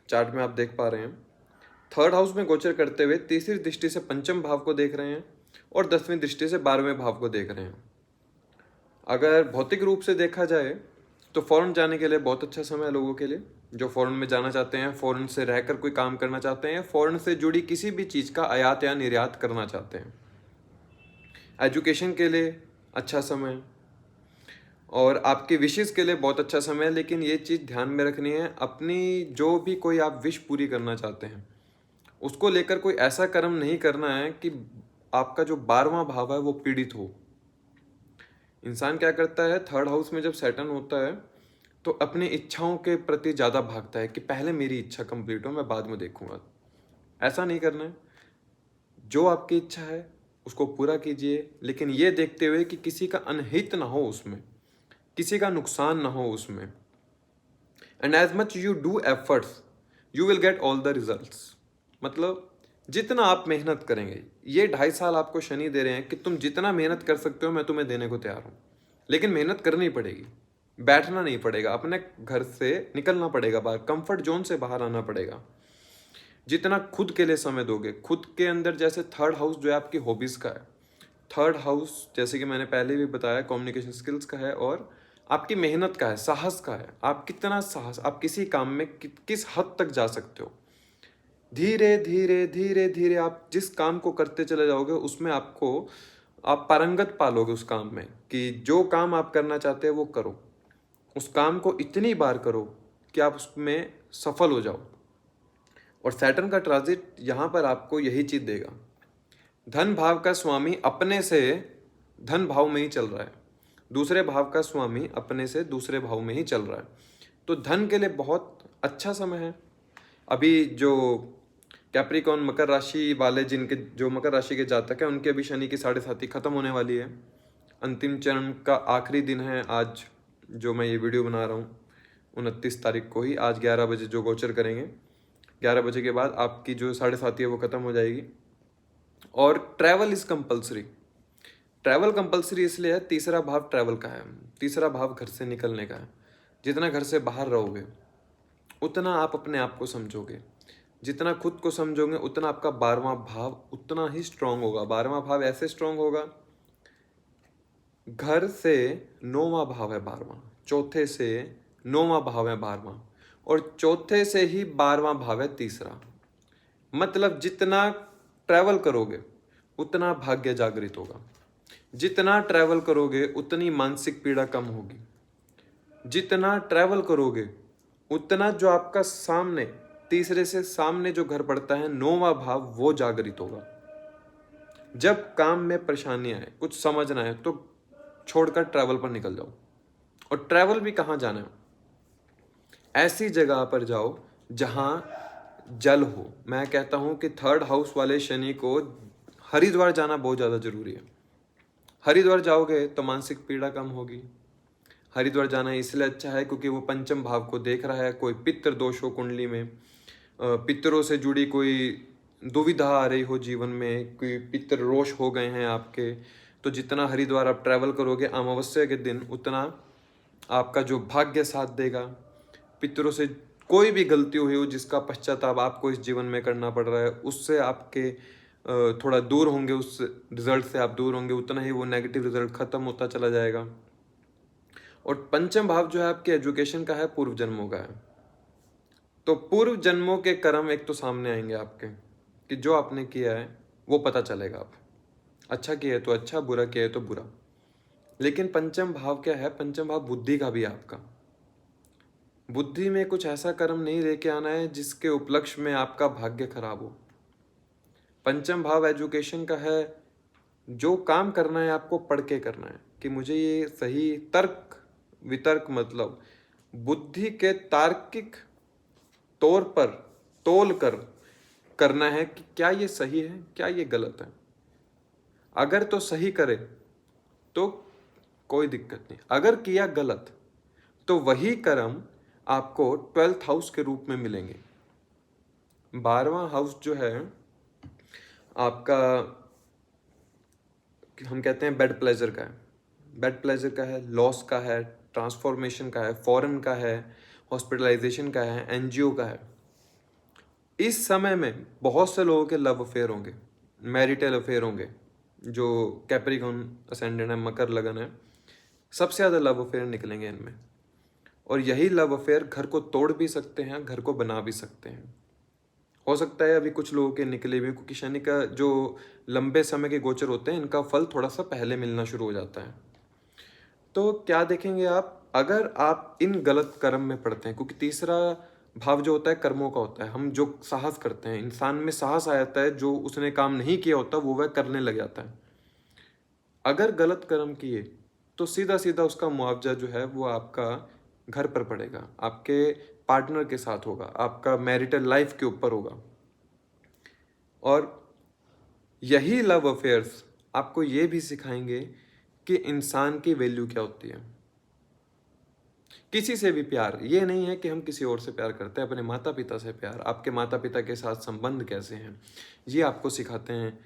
चार्ट में आप देख पा रहे हैं, थर्ड हाउस में गोचर करते हुए तीसरी दृष्टि से पंचम भाव को देख रहे हैं और 10वीं दृष्टि से 12वें भाव को देख रहे हैं। अगर भौतिक रूप से देखा जाए तो फॉरेन जाने के लिए बहुत अच्छा समय है लोगों के लिए, जो फॉरेन में जाना चाहते हैं, फॉरेन से रहकर कोई काम करना चाहते हैं, फॉरेन से जुड़ी किसी भी चीज़ का आयात या निर्यात करना चाहते हैं। एजुकेशन के लिए अच्छा समय है और आपकी विशेष के लिए बहुत अच्छा समय है। लेकिन ये चीज़ ध्यान में रखनी है, अपनी जो भी कोई आप विश पूरी करना चाहते हैं उसको लेकर कोई ऐसा कर्म नहीं करना है कि आपका जो 12वां भाव है वो पीड़ित हो। इंसान क्या करता है, थर्ड हाउस में जब सैटर्न होता है तो अपनी इच्छाओं के प्रति ज़्यादा भागता है कि पहले मेरी इच्छा कंप्लीट हो, मैं बाद में देखूंगा। ऐसा नहीं करना है। जो आपकी इच्छा है उसको पूरा कीजिए, लेकिन ये देखते हुए कि किसी का अनहित ना हो उसमें, किसी का नुकसान ना हो उसमें। And as much you do efforts you will get all the results. मतलब जितना आप मेहनत करेंगे, ये 2.5 साल आपको शनि दे रहे हैं कि तुम जितना मेहनत कर सकते हो मैं तुम्हें देने को तैयार हूँ। लेकिन मेहनत करनी पड़ेगी, बैठना नहीं पड़ेगा, अपने घर से निकलना पड़ेगा, बाहर कंफर्ट जोन से बाहर आना पड़ेगा। जितना खुद के लिए समय दोगे, खुद के अंदर, जैसे थर्ड हाउस जो है आपकी हॉबीज का है, थर्ड हाउस जैसे कि मैंने पहले भी बताया कम्युनिकेशन स्किल्स का है और आपकी मेहनत का है, साहस का है। आप कितना साहस, आप किसी काम में किस हद तक जा सकते हो। धीरे धीरे धीरे धीरे आप जिस काम को करते चले जाओगे उसमें आप पारंगत पालोगे उस काम में, कि जो काम आप करना चाहते हैं वो करो। उस काम को इतनी बार करो कि आप उसमें सफल हो जाओ। और सैटर्न का ट्रांजिट यहाँ पर आपको यही चीज देगा। धन भाव का स्वामी अपने से धन भाव में ही चल रहा है, दूसरे भाव का स्वामी अपने से दूसरे भाव में ही चल रहा है। तो धन के लिए बहुत अच्छा समय है। अभी जो कैप्रिकॉन मकर राशि वाले, जिनके जो मकर राशि के जातक हैं, उनके अभी शनि की 7.5 खत्म होने वाली है। अंतिम चरण का आखिरी दिन है आज, जो मैं ये वीडियो बना रहा हूँ 29 तारीख को ही, आज 11 बजे जो गोचर करेंगे, 11 बजे के बाद आपकी जो 7.5 है वो खत्म हो जाएगी। और travel is compulsory. Travel compulsory इसलिए है, तीसरा भाव ट्रैवल का है, तीसरा भाव घर से निकलने का है। जितना घर से बाहर रहोगे उतना आप अपने आप को समझोगे, जितना खुद को समझोगे उतना आपका 12वां भाव उतना ही स्ट्रांग होगा। 12वां भाव ऐसे स्ट्रांग होगा, घर से 9वां भाव है 12वां, चौथे से 9वां भाव है 12वां, और चौथे से ही 12वां भाव है तीसरा। मतलब जितना ट्रैवल करोगे उतना भाग्य जागृत होगा, जितना ट्रैवल करोगे उतनी मानसिक पीड़ा कम होगी, जितना ट्रैवल करोगे उतना जो आपका सामने, तीसरे से सामने जो घर पड़ता है 9वां भाव, वो जागृत होगा। जब काम में परेशानी आए, कुछ समझना है, तो छोड़कर ट्रैवल पर निकल जाओ। और ट्रैवल भी कहाँ जाना है, ऐसी जगह पर जाओ जहां जल हो। मैं कहता हूं कि थर्ड हाउस वाले शनि को हरिद्वार जाना बहुत ज़्यादा जरूरी है। हरिद्वार जाओगे तो मानसिक पीड़ा कम होगी। हरिद्वार जाना इसलिए अच्छा है क्योंकि वो पंचम भाव को देख रहा है। कोई पितृ दोष हो कुंडली में, पितरों से जुड़ी कोई दुविधा आ रही हो जीवन में, कोई पितृ रोष हो गए हैं आपके, तो जितना हरिद्वार आप ट्रैवल करोगे अमावस्या के दिन, उतना आपका जो भाग्य साथ देगा। पितरों से कोई भी गलती हुई हो जिसका पश्चाताप आपको इस जीवन में करना पड़ रहा है, उससे आपके थोड़ा दूर होंगे, उस रिजल्ट से आप दूर होंगे, उतना ही वो नेगेटिव रिजल्ट खत्म होता चला जाएगा। और पंचम भाव जो है आपके एजुकेशन का है, पूर्व जन्मों का है। तो पूर्व जन्मों के कर्म एक तो सामने आएंगे आपके, कि जो आपने किया है वो पता चलेगा। आप अच्छा किया है तो अच्छा, बुरा किया है तो बुरा। लेकिन पंचम भाव क्या है, पंचम भाव बुद्धि का भी है आपका। बुद्धि में कुछ ऐसा कर्म नहीं लेके आना है जिसके उपलक्ष्य में आपका भाग्य खराब हो। पंचम भाव एजुकेशन का है, जो काम करना है आपको पढ़ के करना है, कि मुझे ये सही, तर्क वितर्क, मतलब बुद्धि के तार्किक तौर पर तोल कर करना है कि क्या ये सही है, क्या ये गलत है। अगर तो सही करे तो कोई दिक्कत नहीं, अगर किया गलत तो वही कर्म आपको 12th हाउस के रूप में मिलेंगे। 12वां हाउस जो है आपका, हम कहते हैं बेड प्लेजर का है, बेड प्लेजर का है, लॉस का है, ट्रांसफॉर्मेशन का है, फॉरेन का है, हॉस्पिटलाइजेशन का है, एनजीओ का है। इस समय में बहुत से लोगों के लव अफेयर होंगे, मैरिटल अफेयर होंगे। जो कैप्रिकॉन असेंडेंट है, मकर लगन है, सबसे ज़्यादा लव अफेयर निकलेंगे इनमें। और यही लव अफेयर घर को तोड़ भी सकते हैं, घर को बना भी सकते हैं। हो सकता है अभी कुछ लोगों के निकले भी, क्योंकि शनि का जो लंबे समय के गोचर होते हैं इनका फल थोड़ा सा पहले मिलना शुरू हो जाता है। तो क्या देखेंगे आप, अगर आप इन गलत कर्म में पड़ते हैं, क्योंकि तीसरा भाव जो होता है कर्मों का होता है, हम जो साहस करते हैं, इंसान में साहस आ जाता है, जो उसने काम नहीं किया होता वो वह करने लग जाता है। अगर गलत कर्म किए तो सीधा सीधा उसका मुआवजा जो है वो आपका घर पर पड़ेगा, आपके पार्टनर के साथ होगा, आपका मैरिटल लाइफ के ऊपर होगा। और यही लव अफेयर्स आपको ये भी सिखाएंगे कि इंसान की वैल्यू क्या होती है। किसी से भी प्यार ये नहीं है कि हम किसी और से प्यार करते हैं, अपने माता पिता से प्यार, आपके माता पिता के साथ संबंध कैसे हैं ये आपको सिखाते हैं।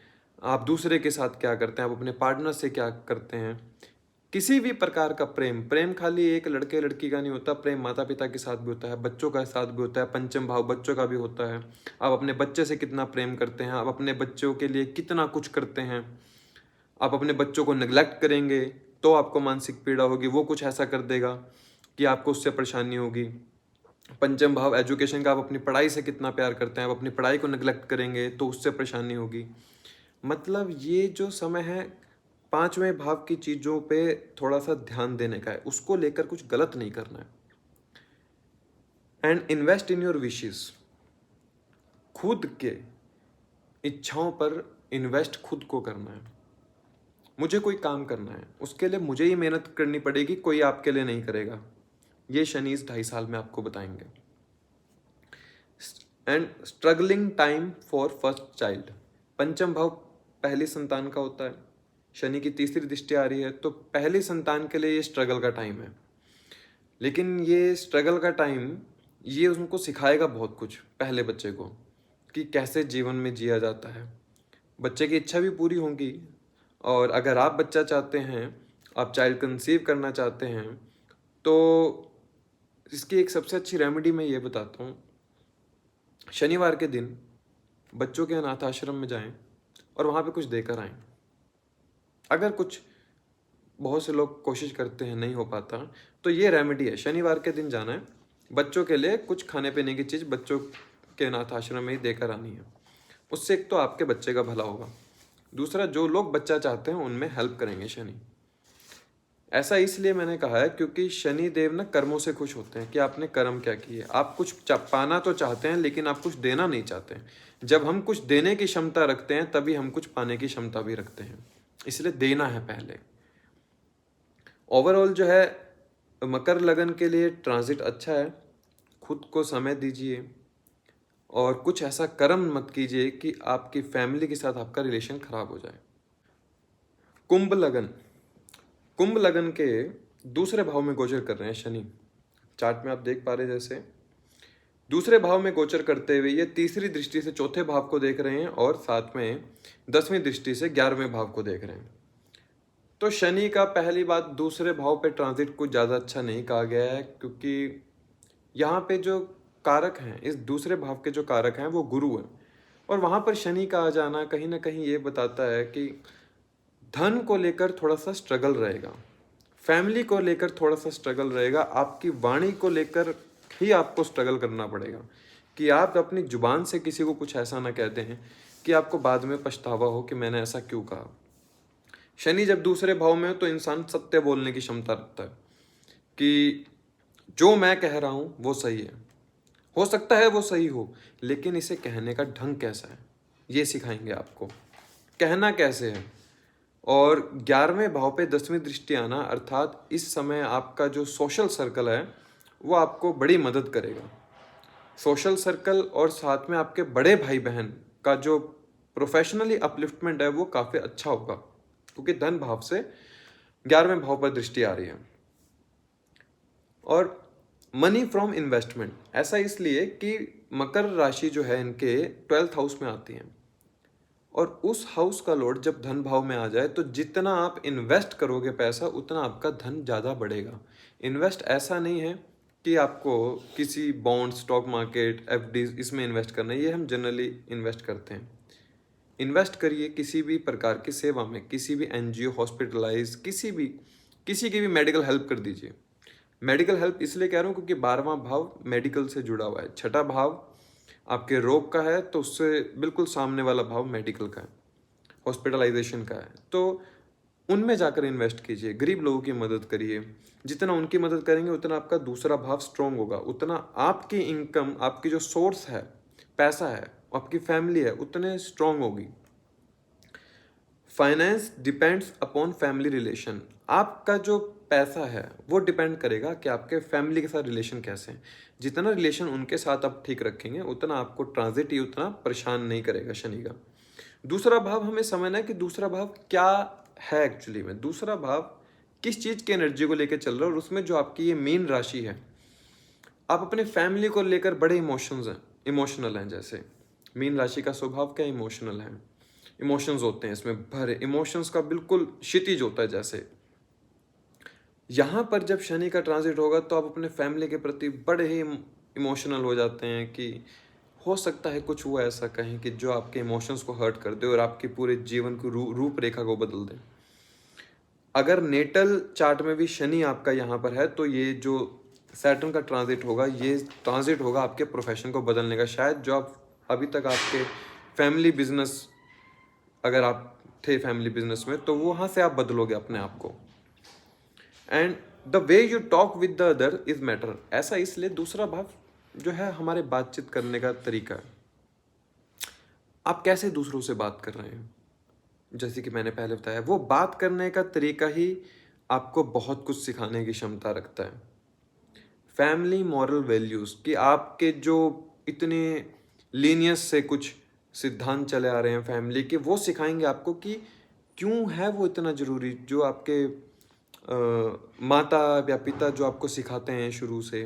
आप दूसरे के साथ क्या करते हैं, आप अपने पार्टनर से क्या करते हैं। किसी भी प्रकार का प्रेम, प्रेम खाली एक लड़के लड़की का नहीं होता, प्रेम माता पिता के साथ भी होता है, बच्चों का साथ भी होता है, पंचम भाव बच्चों का भी होता है। आप अपने बच्चे से कितना प्रेम करते हैं, आप अपने बच्चों के लिए कितना कुछ करते हैं। आप अपने बच्चों को नेग्लेक्ट करेंगे तो आपको मानसिक पीड़ा होगी, वो कुछ ऐसा कर देगा कि आपको उससे परेशानी होगी। पंचम भाव एजुकेशन का, आप अपनी पढ़ाई से कितना प्यार करते हैं, आप अपनी पढ़ाई को नेग्लेक्ट करेंगे तो उससे परेशानी होगी। मतलब ये जो समय है पांचवें भाव की चीज़ों पे थोड़ा सा ध्यान देने का है, उसको लेकर कुछ गलत नहीं करना है। And invest in your wishes, खुद के इच्छाओं पर इन्वेस्ट खुद को करना है। मुझे कोई काम करना है, उसके लिए मुझे ही मेहनत करनी पड़ेगी, कोई आपके लिए नहीं करेगा। ये शनि इस 2.5 साल में आपको बताएंगे। And struggling time for first child, पंचम भाव पहली संतान का होता है, शनि की तीसरी दृष्टि आ रही है तो पहली संतान के लिए ये स्ट्रगल का टाइम है। लेकिन ये स्ट्रगल का टाइम ये उनको सिखाएगा बहुत कुछ, पहले बच्चे को, कि कैसे जीवन में जिया जाता है। बच्चे की इच्छा भी पूरी होगी। और अगर आप बच्चा चाहते हैं, आप चाइल्ड कंसीव करना चाहते हैं, तो इसकी एक सबसे अच्छी रेमेडी मैं ये बताता हूँ। शनिवार के दिन बच्चों के अनाथ आश्रम में जाएं और वहाँ पे कुछ देकर आएं। अगर कुछ, बहुत से लोग कोशिश करते हैं नहीं हो पाता, तो ये रेमेडी है, शनिवार के दिन जाना है, बच्चों के लिए कुछ खाने पीने की चीज़ बच्चों के अनाथ आश्रम में ही देकर आनी है। उससे एक तो आपके बच्चे का भला होगा, दूसरा जो लोग बच्चा चाहते हैं उनमें हेल्प करेंगे शनि। ऐसा इसलिए मैंने कहा है क्योंकि शनि देव ना कर्मों से खुश होते हैं कि आपने कर्म क्या किए। आप कुछ पाना तो चाहते हैं लेकिन आप कुछ देना नहीं चाहते हैं। जब हम कुछ देने की क्षमता रखते हैं तभी हम कुछ पाने की क्षमता भी रखते हैं, इसलिए देना है पहले। ओवरऑल जो है मकर लगन के लिए ट्रांजिट अच्छा है, खुद को समय दीजिए और कुछ ऐसा कर्म मत कीजिए कि आपकी फैमिली के साथ आपका रिलेशन खराब हो जाए। कुंभ लगन, कुंभ लगन के दूसरे भाव में गोचर कर रहे हैं शनि, चार्ट में आप देख पा रहे हैं जैसे दूसरे भाव में गोचर करते हुए ये तीसरी दृष्टि से चौथे भाव को देख रहे हैं और साथ में 10वीं दृष्टि से 11वें भाव को देख रहे हैं। तो शनि का पहली बात दूसरे भाव पे ट्रांजिट कुछ ज़्यादा अच्छा नहीं कहा गया है, क्योंकि यहाँ पे जो कारक हैं, इस दूसरे भाव के जो कारक हैं वो गुरु हैं, और वहाँ पर शनि का आ जाना कहीं ना कहीं ये बताता है कि धन को लेकर थोड़ा सा स्ट्रगल रहेगा, फैमिली को लेकर थोड़ा सा स्ट्रगल रहेगा, आपकी वाणी को लेकर ही आपको स्ट्रगल करना पड़ेगा कि आप अपनी जुबान से किसी को कुछ ऐसा ना कहते हैं कि आपको बाद में पछतावा हो कि मैंने ऐसा क्यों कहा। शनि जब दूसरे भाव में हो तो इंसान सत्य बोलने की क्षमता रखता है कि जो मैं कह रहा हूं वो सही है, हो सकता है वो सही हो, लेकिन इसे कहने का ढंग कैसा है ये सिखाएंगे आपको, कहना कैसे है। और 11वें भाव पे 10वीं दृष्टि आना, अर्थात इस समय आपका जो सोशल सर्कल है वो आपको बड़ी मदद करेगा। सोशल सर्कल और साथ में आपके बड़े भाई बहन का जो प्रोफेशनली अपलिफ्टमेंट है वो काफ़ी अच्छा होगा, क्योंकि धन भाव से 11वें भाव पर दृष्टि आ रही है। और मनी फ्रॉम इन्वेस्टमेंट, ऐसा इसलिए कि मकर राशि जो है इनके 12th हाउस में आती है, और उस हाउस का लॉर्ड जब धन भाव में आ जाए तो जितना आप इन्वेस्ट करोगे पैसा उतना आपका धन ज़्यादा बढ़ेगा। इन्वेस्ट ऐसा नहीं है कि आपको किसी बॉन्ड, स्टॉक मार्केट, एफडी इसमें इन्वेस्ट करना है, ये हम जनरली इन्वेस्ट करते हैं। इन्वेस्ट करिए किसी भी प्रकार की सेवा में, किसी भी एनजीओ, हॉस्पिटलाइज, किसी की भी मेडिकल हेल्प कर दीजिए। मेडिकल हेल्प इसलिए कह रहा हूँ क्योंकि 12वां भाव मेडिकल से जुड़ा हुआ है, छठा भाव आपके रोग का है, तो उससे बिल्कुल सामने वाला भाव मेडिकल का है, हॉस्पिटलाइजेशन का है। तो उनमें जाकर इन्वेस्ट कीजिए, गरीब लोगों की मदद करिए। जितना उनकी मदद करेंगे उतना आपका दूसरा भाव स्ट्रांग होगा, उतना आपकी इनकम, आपकी जो सोर्स है, पैसा है, आपकी फैमिली है, उतने स्ट्रांग होगी। Finance depends upon family relation. आपका जो पैसा है वो डिपेंड करेगा कि आपके फैमिली के साथ रिलेशन कैसे हैं। जितना रिलेशन उनके साथ आप ठीक रखेंगे उतना आपको ट्रांजिट ही उतना परेशान नहीं करेगा शनि का। दूसरा भाव हमें समझना है कि दूसरा भाव क्या है एक्चुअली में। दूसरा भाव किस चीज़ की एनर्जी को लेकर चल रहा है, और उसमें जो आपकी ये मीन राशि है, आप अपने फैमिली को लेकर बड़े इमोशनल हैं। जैसे मीन राशि का स्वभाव क्या इमोशनल है, इमोशंस होते हैं इसमें भरे, इमोशंस का बिल्कुल क्षितिज होता है। जैसे यहाँ पर जब शनि का ट्रांजिट होगा तो आप अपने फैमिली के प्रति बड़े ही इमोशनल हो जाते हैं कि हो सकता है कुछ वो ऐसा कहें कि जो आपके इमोशंस को हर्ट कर दे और आपके पूरे जीवन की रूपरेखा को बदल दे। अगर नेटल चार्ट में भी शनि आपका यहाँ पर है तो ये जो सैटर्न का ट्रांजिट होगा, ये ट्रांजिट होगा आपके प्रोफेशन को बदलने का। शायद जो आप अभी तक आपके फैमिली बिजनेस, अगर आप थे फैमिली बिजनेस में, तो वहाँ से आप बदलोगे अपने आप को। And the way you talk with the other is matter. ऐसा इसलिए दूसरा भाव जो है हमारे बातचीत करने का तरीका है। आप कैसे दूसरों से बात कर रहे हैं, जैसे कि मैंने पहले बताया, वो बात करने का तरीका ही आपको बहुत कुछ सिखाने की क्षमता रखता है। फैमिली मॉरल वैल्यूज़ कि आपके जो इतने लीनियस से कुछ सिद्धांत चले आ रहे हैं फैमिली के, वो सिखाएंगे आपको कि क्यों है वो इतना ज़रूरी। जो आपके माता या पिता जो आपको सिखाते हैं शुरू से,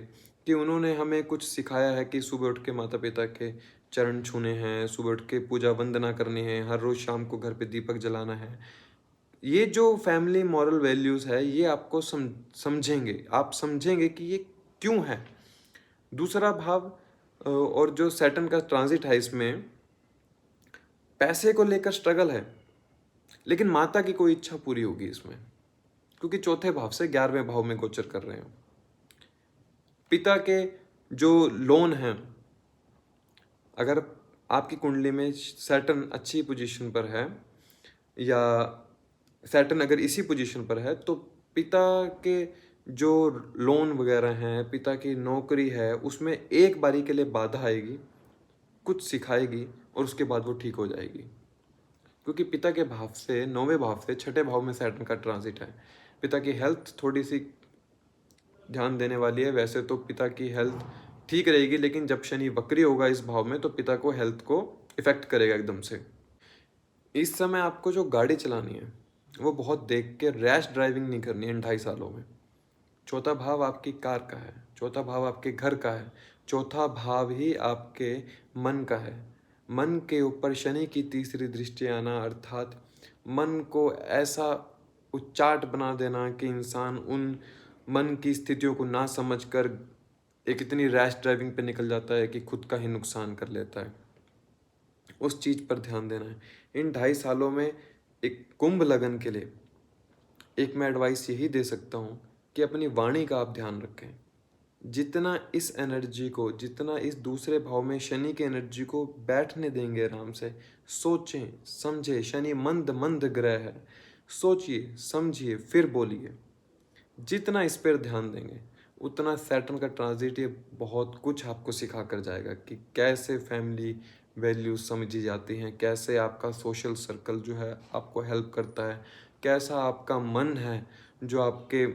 कि उन्होंने हमें कुछ सिखाया है कि सुबह उठ के माता पिता के चरण छूने हैं, सुबह उठ के पूजा वंदना करनी है, हर रोज़ शाम को घर पे दीपक जलाना है। ये जो फैमिली मॉरल वैल्यूज़ है ये आपको समझेंगे, आप समझेंगे कि ये क्यों है। दूसरा भाव और जो सैटर्न का ट्रांजिट है, इसमें पैसे को लेकर स्ट्रगल है, लेकिन माता की कोई इच्छा पूरी होगी इसमें, क्योंकि चौथे भाव से 11वें भाव में गोचर कर रहे हैं। पिता के जो लोन हैं, अगर आपकी कुंडली में सैटर्न अच्छी पोजीशन पर है या सैटर्न अगर इसी पोजीशन पर है, तो पिता के जो लोन वगैरह हैं, पिता की नौकरी है, उसमें एक बारी के लिए बाधा आएगी, कुछ सिखाएगी और उसके बाद वो ठीक हो जाएगी। क्योंकि पिता के भाव से 9वें भाव से छठे भाव में सैटर्न का ट्रांजिट है। पिता की हेल्थ थोड़ी सी ध्यान देने वाली है। वैसे तो पिता की हेल्थ ठीक रहेगी, लेकिन जब शनि वक्री होगा इस भाव में तो पिता को हेल्थ को इफेक्ट करेगा एकदम से। इस समय आपको जो गाड़ी चलानी है वो बहुत देख के, रैश ड्राइविंग नहीं करनी है इन 2.5 सालों में। चौथा भाव आपकी कार का है, चौथा भाव आपके घर का है, चौथा भाव ही आपके मन का है। मन के ऊपर शनि की तीसरी दृष्टि आना, अर्थात मन को ऐसा उच्चाट बना देना कि इंसान उन मन की स्थितियों को ना समझकर एक इतनी रैश ड्राइविंग पे निकल जाता है कि खुद का ही नुकसान कर लेता है। उस चीज़ पर ध्यान देना है। इन 2.5 सालों में एक कुंभ लगन के लिए एक मैं एडवाइस यही दे सकता हूँ कि अपनी वाणी का आप ध्यान रखें। जितना इस एनर्जी को, जितना इस दूसरे भाव में शनि की एनर्जी को बैठने देंगे आराम से, सोचें समझें, शनि मंद मंद ग्रह है, सोचिए समझिए फिर बोलिए, जितना इस पर ध्यान देंगे उतना सैटर्न का ट्रांजिट ये बहुत कुछ आपको सिखा कर जाएगा कि कैसे फैमिली वैल्यूज समझी जाती हैं, कैसे आपका सोशल सर्कल जो है आपको हेल्प करता है, कैसा आपका मन है जो आपके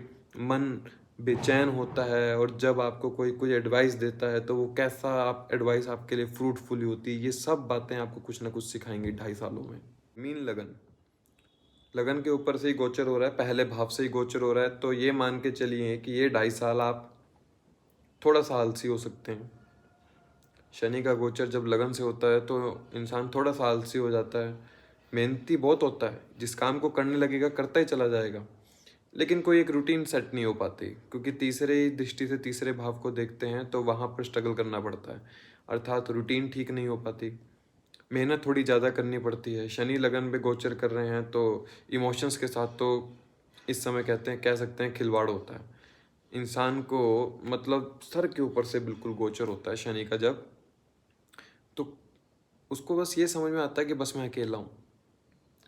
मन बेचैन होता है, और जब आपको कोई कोई एडवाइस देता है तो वो कैसा आप एडवाइस आपके लिए फ्रूटफुल होती है। ये सब बातें आपको कुछ ना कुछ सिखाएंगी 2.5 सालों में। मीन लगन, लगन के ऊपर से ही गोचर हो रहा है, पहले भाव से ही गोचर हो रहा है, तो ये मान के चलिए कि ये 2.5 साल आप थोड़ा सा आलसी हो सकते हैं। शनि का गोचर जब लगन से होता है तो इंसान थोड़ा सा आलसी हो जाता है, मेहनती बहुत होता है, जिस काम को करने लगेगा करता ही चला जाएगा, लेकिन कोई एक रूटीन सेट नहीं हो पाती, क्योंकि तीसरे दृष्टि से तीसरे भाव को देखते हैं तो वहाँ पर स्ट्रगल करना पड़ता है, अर्थात रूटीन ठीक नहीं हो पाती, मेहनत थोड़ी ज़्यादा करनी पड़ती है। शनि लगन में गोचर कर रहे हैं तो इमोशंस के साथ तो इस समय कहते हैं, कह सकते हैं खिलवाड़ होता है। इंसान को मतलब सर के ऊपर से बिल्कुल गोचर होता है शनि का जब, तो उसको बस ये समझ में आता है कि बस मैं अकेला हूँ,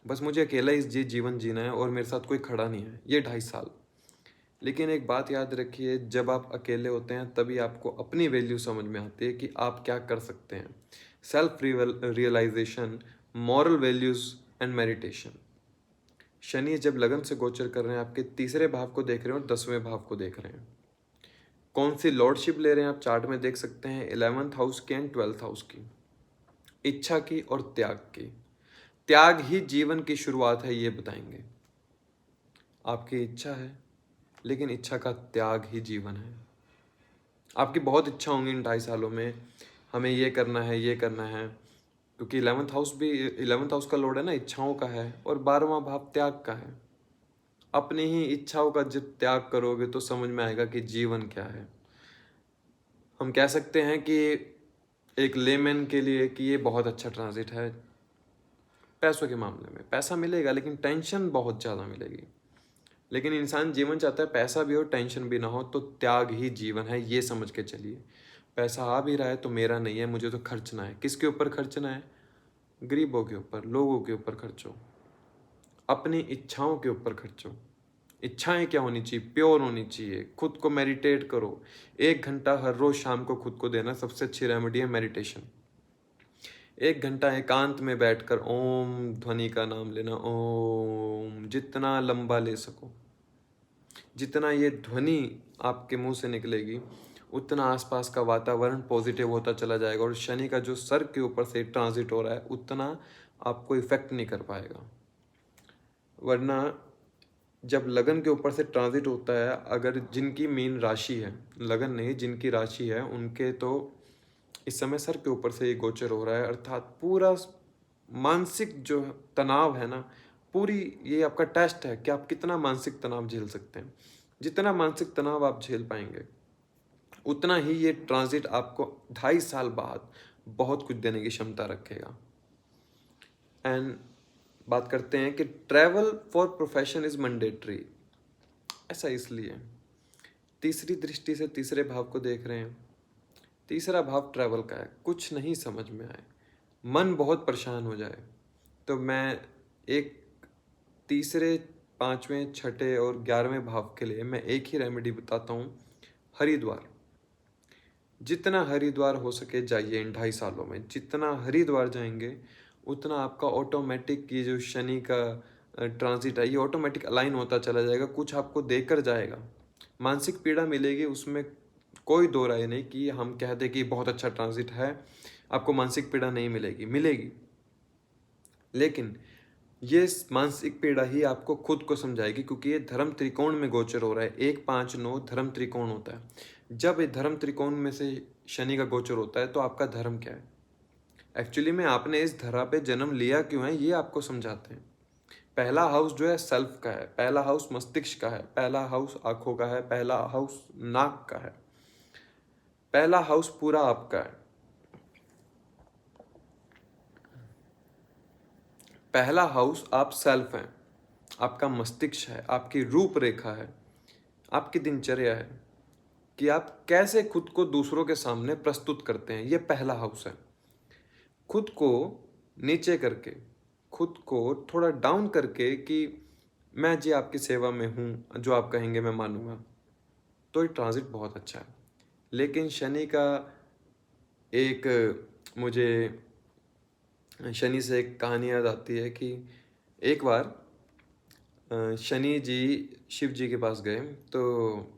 बस मुझे अकेला ही जीवन जीना है और मेरे साथ कोई खड़ा नहीं है ये 2.5 साल। लेकिन एक बात याद रखिए, जब आप अकेले होते हैं तभी आपको अपनी वैल्यू समझ में आती है कि आप क्या कर सकते हैं। Self realisation, moral values and meditation. Shani जब लगन से गोचर कर रहे हैं, आपके तीसरे भाव को देख रहे हैं और 10वें भाव को देख रहे हैं। कौन सी लॉर्डशिप ले रहे हैं आप चार्ट में देख सकते हैं, 11th हाउस की एंड 12th हाउस की, इच्छा की और त्याग की। त्याग ही जीवन की शुरुआत है ये बताएंगे। आपकी इच्छा है, लेकिन इच्छा का त्याग ही जीवन है। आपकी बहुत इच्छा होंगी इन 2.5 सालों में, हमें ये करना है ये करना है, क्योंकि 11th हाउस का लॉर्ड है ना, इच्छाओं का है, और 12वां भाव त्याग का है। अपनी ही इच्छाओं का जब त्याग करोगे तो समझ में आएगा कि जीवन क्या है। हम कह सकते हैं कि एक लेमैन के लिए कि ये बहुत अच्छा ट्रांजिट है। पैसों के मामले में पैसा मिलेगा लेकिन टेंशन बहुत ज़्यादा मिलेगी। लेकिन इंसान जीवन चाहता है पैसा भी हो टेंशन भी ना हो, तो त्याग ही जीवन है ये समझ के चलिए। पैसा आ भी रहा है तो मेरा नहीं है, मुझे तो खर्चना है। किसके ऊपर खर्चना है? गरीबों के ऊपर, लोगों के ऊपर खर्चो, अपनी इच्छाओं के ऊपर खर्चो। इच्छाएं क्या होनी चाहिए? प्योर होनी चाहिए। खुद को मेडिटेट करो। 1 घंटा हर रोज शाम को खुद को देना सबसे अच्छी रेमेडी है मेडिटेशन। 1 घंटा एकांत में बैठकर ओम ध्वनि का नाम लेना, ओम, जितना लंबा ले सको। जितना ये ध्वनि आपके मुंह से निकलेगी उतना आसपास का वातावरण पॉजिटिव होता चला जाएगा, और शनि का जो सर के ऊपर से ट्रांजिट हो रहा है उतना आपको इफेक्ट नहीं कर पाएगा। वरना जब लगन के ऊपर से ट्रांजिट होता है, अगर जिनकी मीन राशि है, लगन नहीं जिनकी राशि है, उनके तो इस समय सर के ऊपर से ये गोचर हो रहा है, अर्थात पूरा मानसिक जो तनाव है ना, पूरी ये आपका टेस्ट है कि आप कितना मानसिक तनाव झेल सकते हैं। जितना मानसिक तनाव आप झेल पाएंगे उतना ही ये ट्रांजिट आपको 2.5 साल बाद बहुत कुछ देने की क्षमता रखेगा। एंड बात करते हैं कि travel for profession is mandatory. ऐसा इसलिए, तीसरी दृष्टि से तीसरे भाव को देख रहे हैं। तीसरा भाव ट्रैवल का है। कुछ नहीं समझ में आए, मन बहुत परेशान हो जाए, तो मैं एक तीसरे, 5वें, 6ठे और 11वें भाव के लिए मैं एक ही रेमेडी बताता हूँ, हरिद्वार। जितना हरिद्वार हो सके जाइए इन 2.5 सालों में। जितना हरिद्वार जाएंगे उतना आपका ऑटोमेटिक ये जो शनि का ट्रांजिट है ये ऑटोमेटिक अलाइन होता चला जाएगा। कुछ आपको देकर जाएगा। मानसिक पीड़ा मिलेगी, उसमें कोई दो राय नहीं कि हम कह दें कि बहुत अच्छा ट्रांजिट है, आपको मानसिक पीड़ा नहीं मिलेगी, मिलेगी। लेकिन ये मानसिक पीड़ा ही आपको खुद को समझाएगी, क्योंकि ये धर्म त्रिकोण में गोचर हो रहा है। 1, 5, 9 धर्म त्रिकोण होता है। जब ये धर्म त्रिकोण में से शनि का गोचर होता है तो आपका धर्म क्या है, एक्चुअली में आपने इस धरा पे जन्म लिया क्यों है, ये आपको समझाते हैं। पहला हाउस जो है सेल्फ का है, पहला हाउस मस्तिष्क का है, पहला हाउस आंखों का है, पहला हाउस नाक का है, पहला हाउस पूरा आपका है। पहला हाउस आप सेल्फ हैं, आपका मस्तिष्क है, आपकी रूपरेखा है, आपकी दिनचर्या है कि आप कैसे खुद को दूसरों के सामने प्रस्तुत करते हैं। ये पहला हाउस है। खुद को नीचे करके, खुद को थोड़ा डाउन करके कि मैं जी आपकी सेवा में हूँ, जो आप कहेंगे मैं मानूंगा, तो ये ट्रांजिट बहुत अच्छा है। लेकिन शनि का एक, मुझे शनि से एक कहानी याद आती है कि एक बार शनि जी शिव जी के पास गए, तो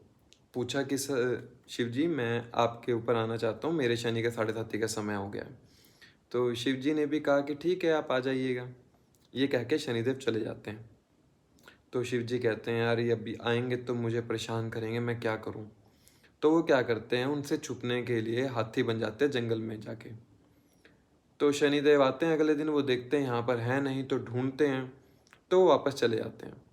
पूछा कि शिव जी मैं आपके ऊपर आना चाहता हूँ, मेरे शनि का 7:30 का समय हो गया है। तो शिव जी ने भी कहा कि ठीक है आप आ जाइएगा। ये कह के शनिदेव चले जाते हैं। तो शिव जी कहते हैं यार ये अभी आएंगे तो मुझे परेशान करेंगे, मैं क्या करूं। तो वो क्या करते हैं, उनसे छुपने के लिए हाथी बन जाते हैं जंगल में जाके। तो शनिदेव आते हैं अगले दिन, वो देखते हैं यहाँ पर है नहीं, तो ढूंढते हैं, तो वो वापस चले जाते हैं।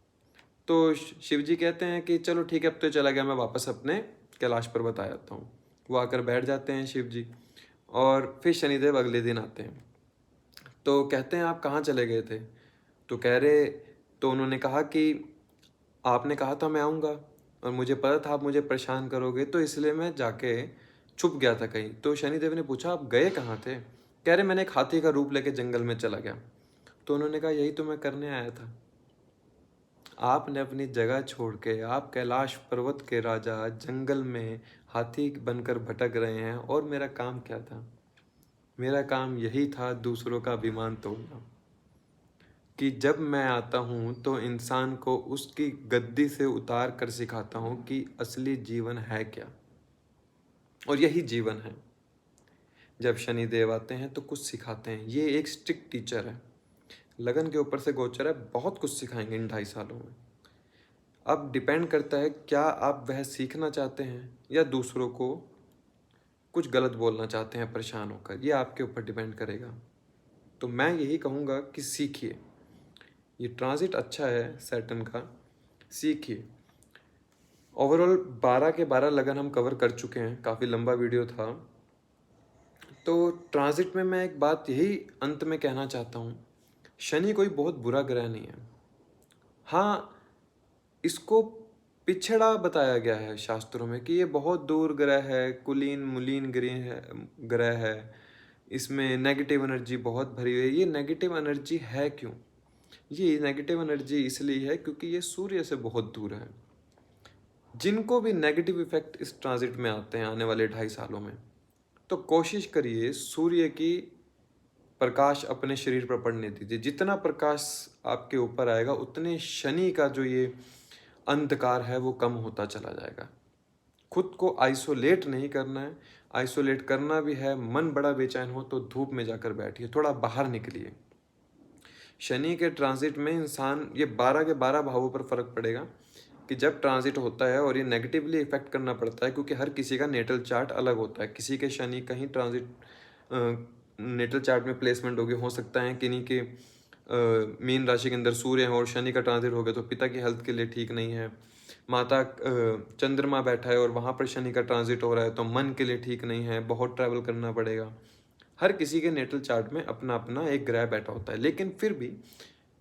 तो शिव जी कहते हैं कि चलो ठीक है अब तो चला गया, मैं वापस अपने कैलाश पर्वत आ जाता हूँ। वो आकर बैठ जाते हैं शिव जी, और फिर शनिदेव अगले दिन आते हैं। तो कहते हैं आप कहाँ चले गए थे? तो कह रहे, तो उन्होंने कहा कि आपने कहा था मैं आऊँगा, और मुझे पता था आप मुझे परेशान करोगे, तो इसलिए मैं जाके छुप गया था कहीं। तो शनिदेव ने पूछा, आप गए कहाँ थे? कह रहे, मैंने एक हाथी का रूप लेके जंगल में चला गया। तो उन्होंने कहा, यही तो मैं करने आया था। आपने अपनी जगह छोड़ के, आप कैलाश पर्वत के राजा जंगल में हाथी बनकर भटक रहे हैं, और मेरा काम क्या था? मेरा काम यही था दूसरों का अभिमान तोड़ना, कि जब मैं आता हूँ तो इंसान को उसकी गद्दी से उतार कर सिखाता हूँ कि असली जीवन है क्या, और यही जीवन है। जब शनि देव आते हैं तो कुछ सिखाते हैं। ये एक स्ट्रिक्ट टीचर है, लगन के ऊपर से गोचर है, बहुत कुछ सिखाएंगे इन 2.5 सालों में। अब डिपेंड करता है क्या आप वह सीखना चाहते हैं या दूसरों को कुछ गलत बोलना चाहते हैं परेशान होकर, ये आपके ऊपर डिपेंड करेगा। तो मैं यही कहूँगा कि सीखिए, ये ट्रांजिट अच्छा है सैटर्न का, सीखिए। ओवरऑल 12 के 12 लगन हम कवर कर चुके हैं, काफ़ी लंबा वीडियो था। तो ट्रांजिट में मैं एक बात यही अंत में कहना चाहता हूँ, शनि कोई बहुत बुरा ग्रह नहीं है। हाँ, इसको पिछड़ा बताया गया है शास्त्रों में कि ये बहुत दूर ग्रह है, कुलीन मुलीन ग्रह है, इसमें नेगेटिव एनर्जी बहुत भरी हुई है। ये नेगेटिव एनर्जी है क्यों? ये नेगेटिव एनर्जी इसलिए है क्योंकि ये सूर्य से बहुत दूर है। जिनको भी नेगेटिव इफेक्ट इस ट्रांजिट में आते हैं आने वाले 2.5 सालों में, तो कोशिश करिए सूर्य की प्रकाश अपने शरीर पर पड़ने दीजिए। जितना प्रकाश आपके ऊपर आएगा उतने शनि का जो ये अंधकार है वो कम होता चला जाएगा। खुद को आइसोलेट नहीं करना है, आइसोलेट करना भी है, मन बड़ा बेचैन हो तो धूप में जाकर बैठिए, थोड़ा बाहर निकलिए। शनि के ट्रांजिट में इंसान, ये 12 के 12 भावों पर फर्क पड़ेगा कि जब ट्रांजिट होता है, और ये नेगेटिवली इफेक्ट करना पड़ता है क्योंकि हर किसी का नेटल चार्ट अलग होता है। किसी के शनि कहीं ट्रांजिट नेटल चार्ट में प्लेसमेंट होगी, हो सकता है किन्हीं के मीन राशि के अंदर सूर्य है और शनि का ट्रांजिट हो गया तो पिता की हेल्थ के लिए ठीक नहीं है। माता चंद्रमा बैठा है और वहाँ पर शनि का ट्रांजिट हो रहा है तो मन के लिए ठीक नहीं है, बहुत ट्रैवल करना पड़ेगा। हर किसी के नेटल चार्ट में अपना अपना एक ग्रह बैठा होता है, लेकिन फिर भी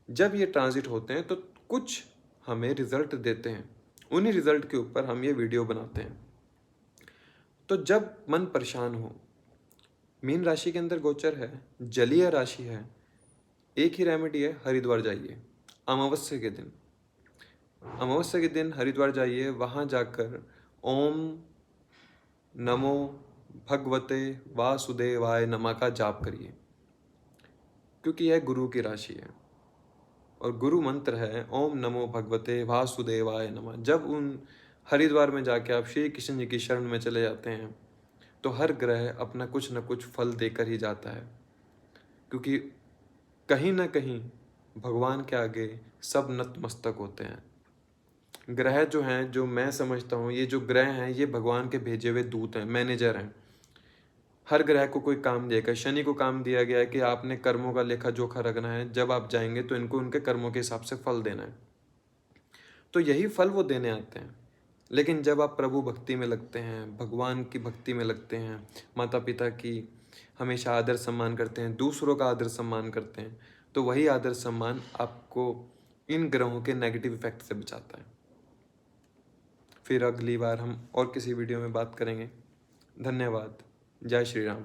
जब ये ट्रांजिट होते हैं तो कुछ हमें रिजल्ट देते हैं, उन्हीं रिजल्ट के ऊपर हम ये वीडियो बनाते हैं। तो जब मन परेशान हो, मीन राशि के अंदर गोचर है, जलीय राशि है, एक ही रेमेडी है, हरिद्वार जाइए अमावस्या के दिन। अमावस्या के दिन हरिद्वार जाइए, वहाँ जाकर ओम नमो भगवते वासुदेवाय नमः का जाप करिए, क्योंकि यह गुरु की राशि है और गुरु मंत्र है ओम नमो भगवते वासुदेवाय नमः। जब उन हरिद्वार में जाके आप श्री कृष्ण जी की शरण में चले जाते हैं तो हर ग्रह अपना कुछ न कुछ फल देकर ही जाता है, क्योंकि कहीं ना कहीं भगवान के आगे सब नतमस्तक होते हैं। ग्रह जो हैं, जो मैं समझता हूँ, ये जो ग्रह हैं ये भगवान के भेजे हुए दूत हैं, मैनेजर हैं। हर ग्रह को कोई काम दिया गया। शनि को काम दिया गया है कि आपने कर्मों का लेखा जोखा रखना है, जब आप जाएंगे तो इनको उनके कर्मों के हिसाब से फल देना है। तो यही फल वो देने आते हैं। लेकिन जब आप प्रभु भक्ति में लगते हैं, भगवान की भक्ति में लगते हैं, माता पिता की हमेशा आदर सम्मान करते हैं, दूसरों का आदर सम्मान करते हैं, तो वही आदर सम्मान आपको इन ग्रहों के नेगेटिव इफेक्ट से बचाता है। फिर अगली बार हम और किसी वीडियो में बात करेंगे। धन्यवाद। जय श्री राम।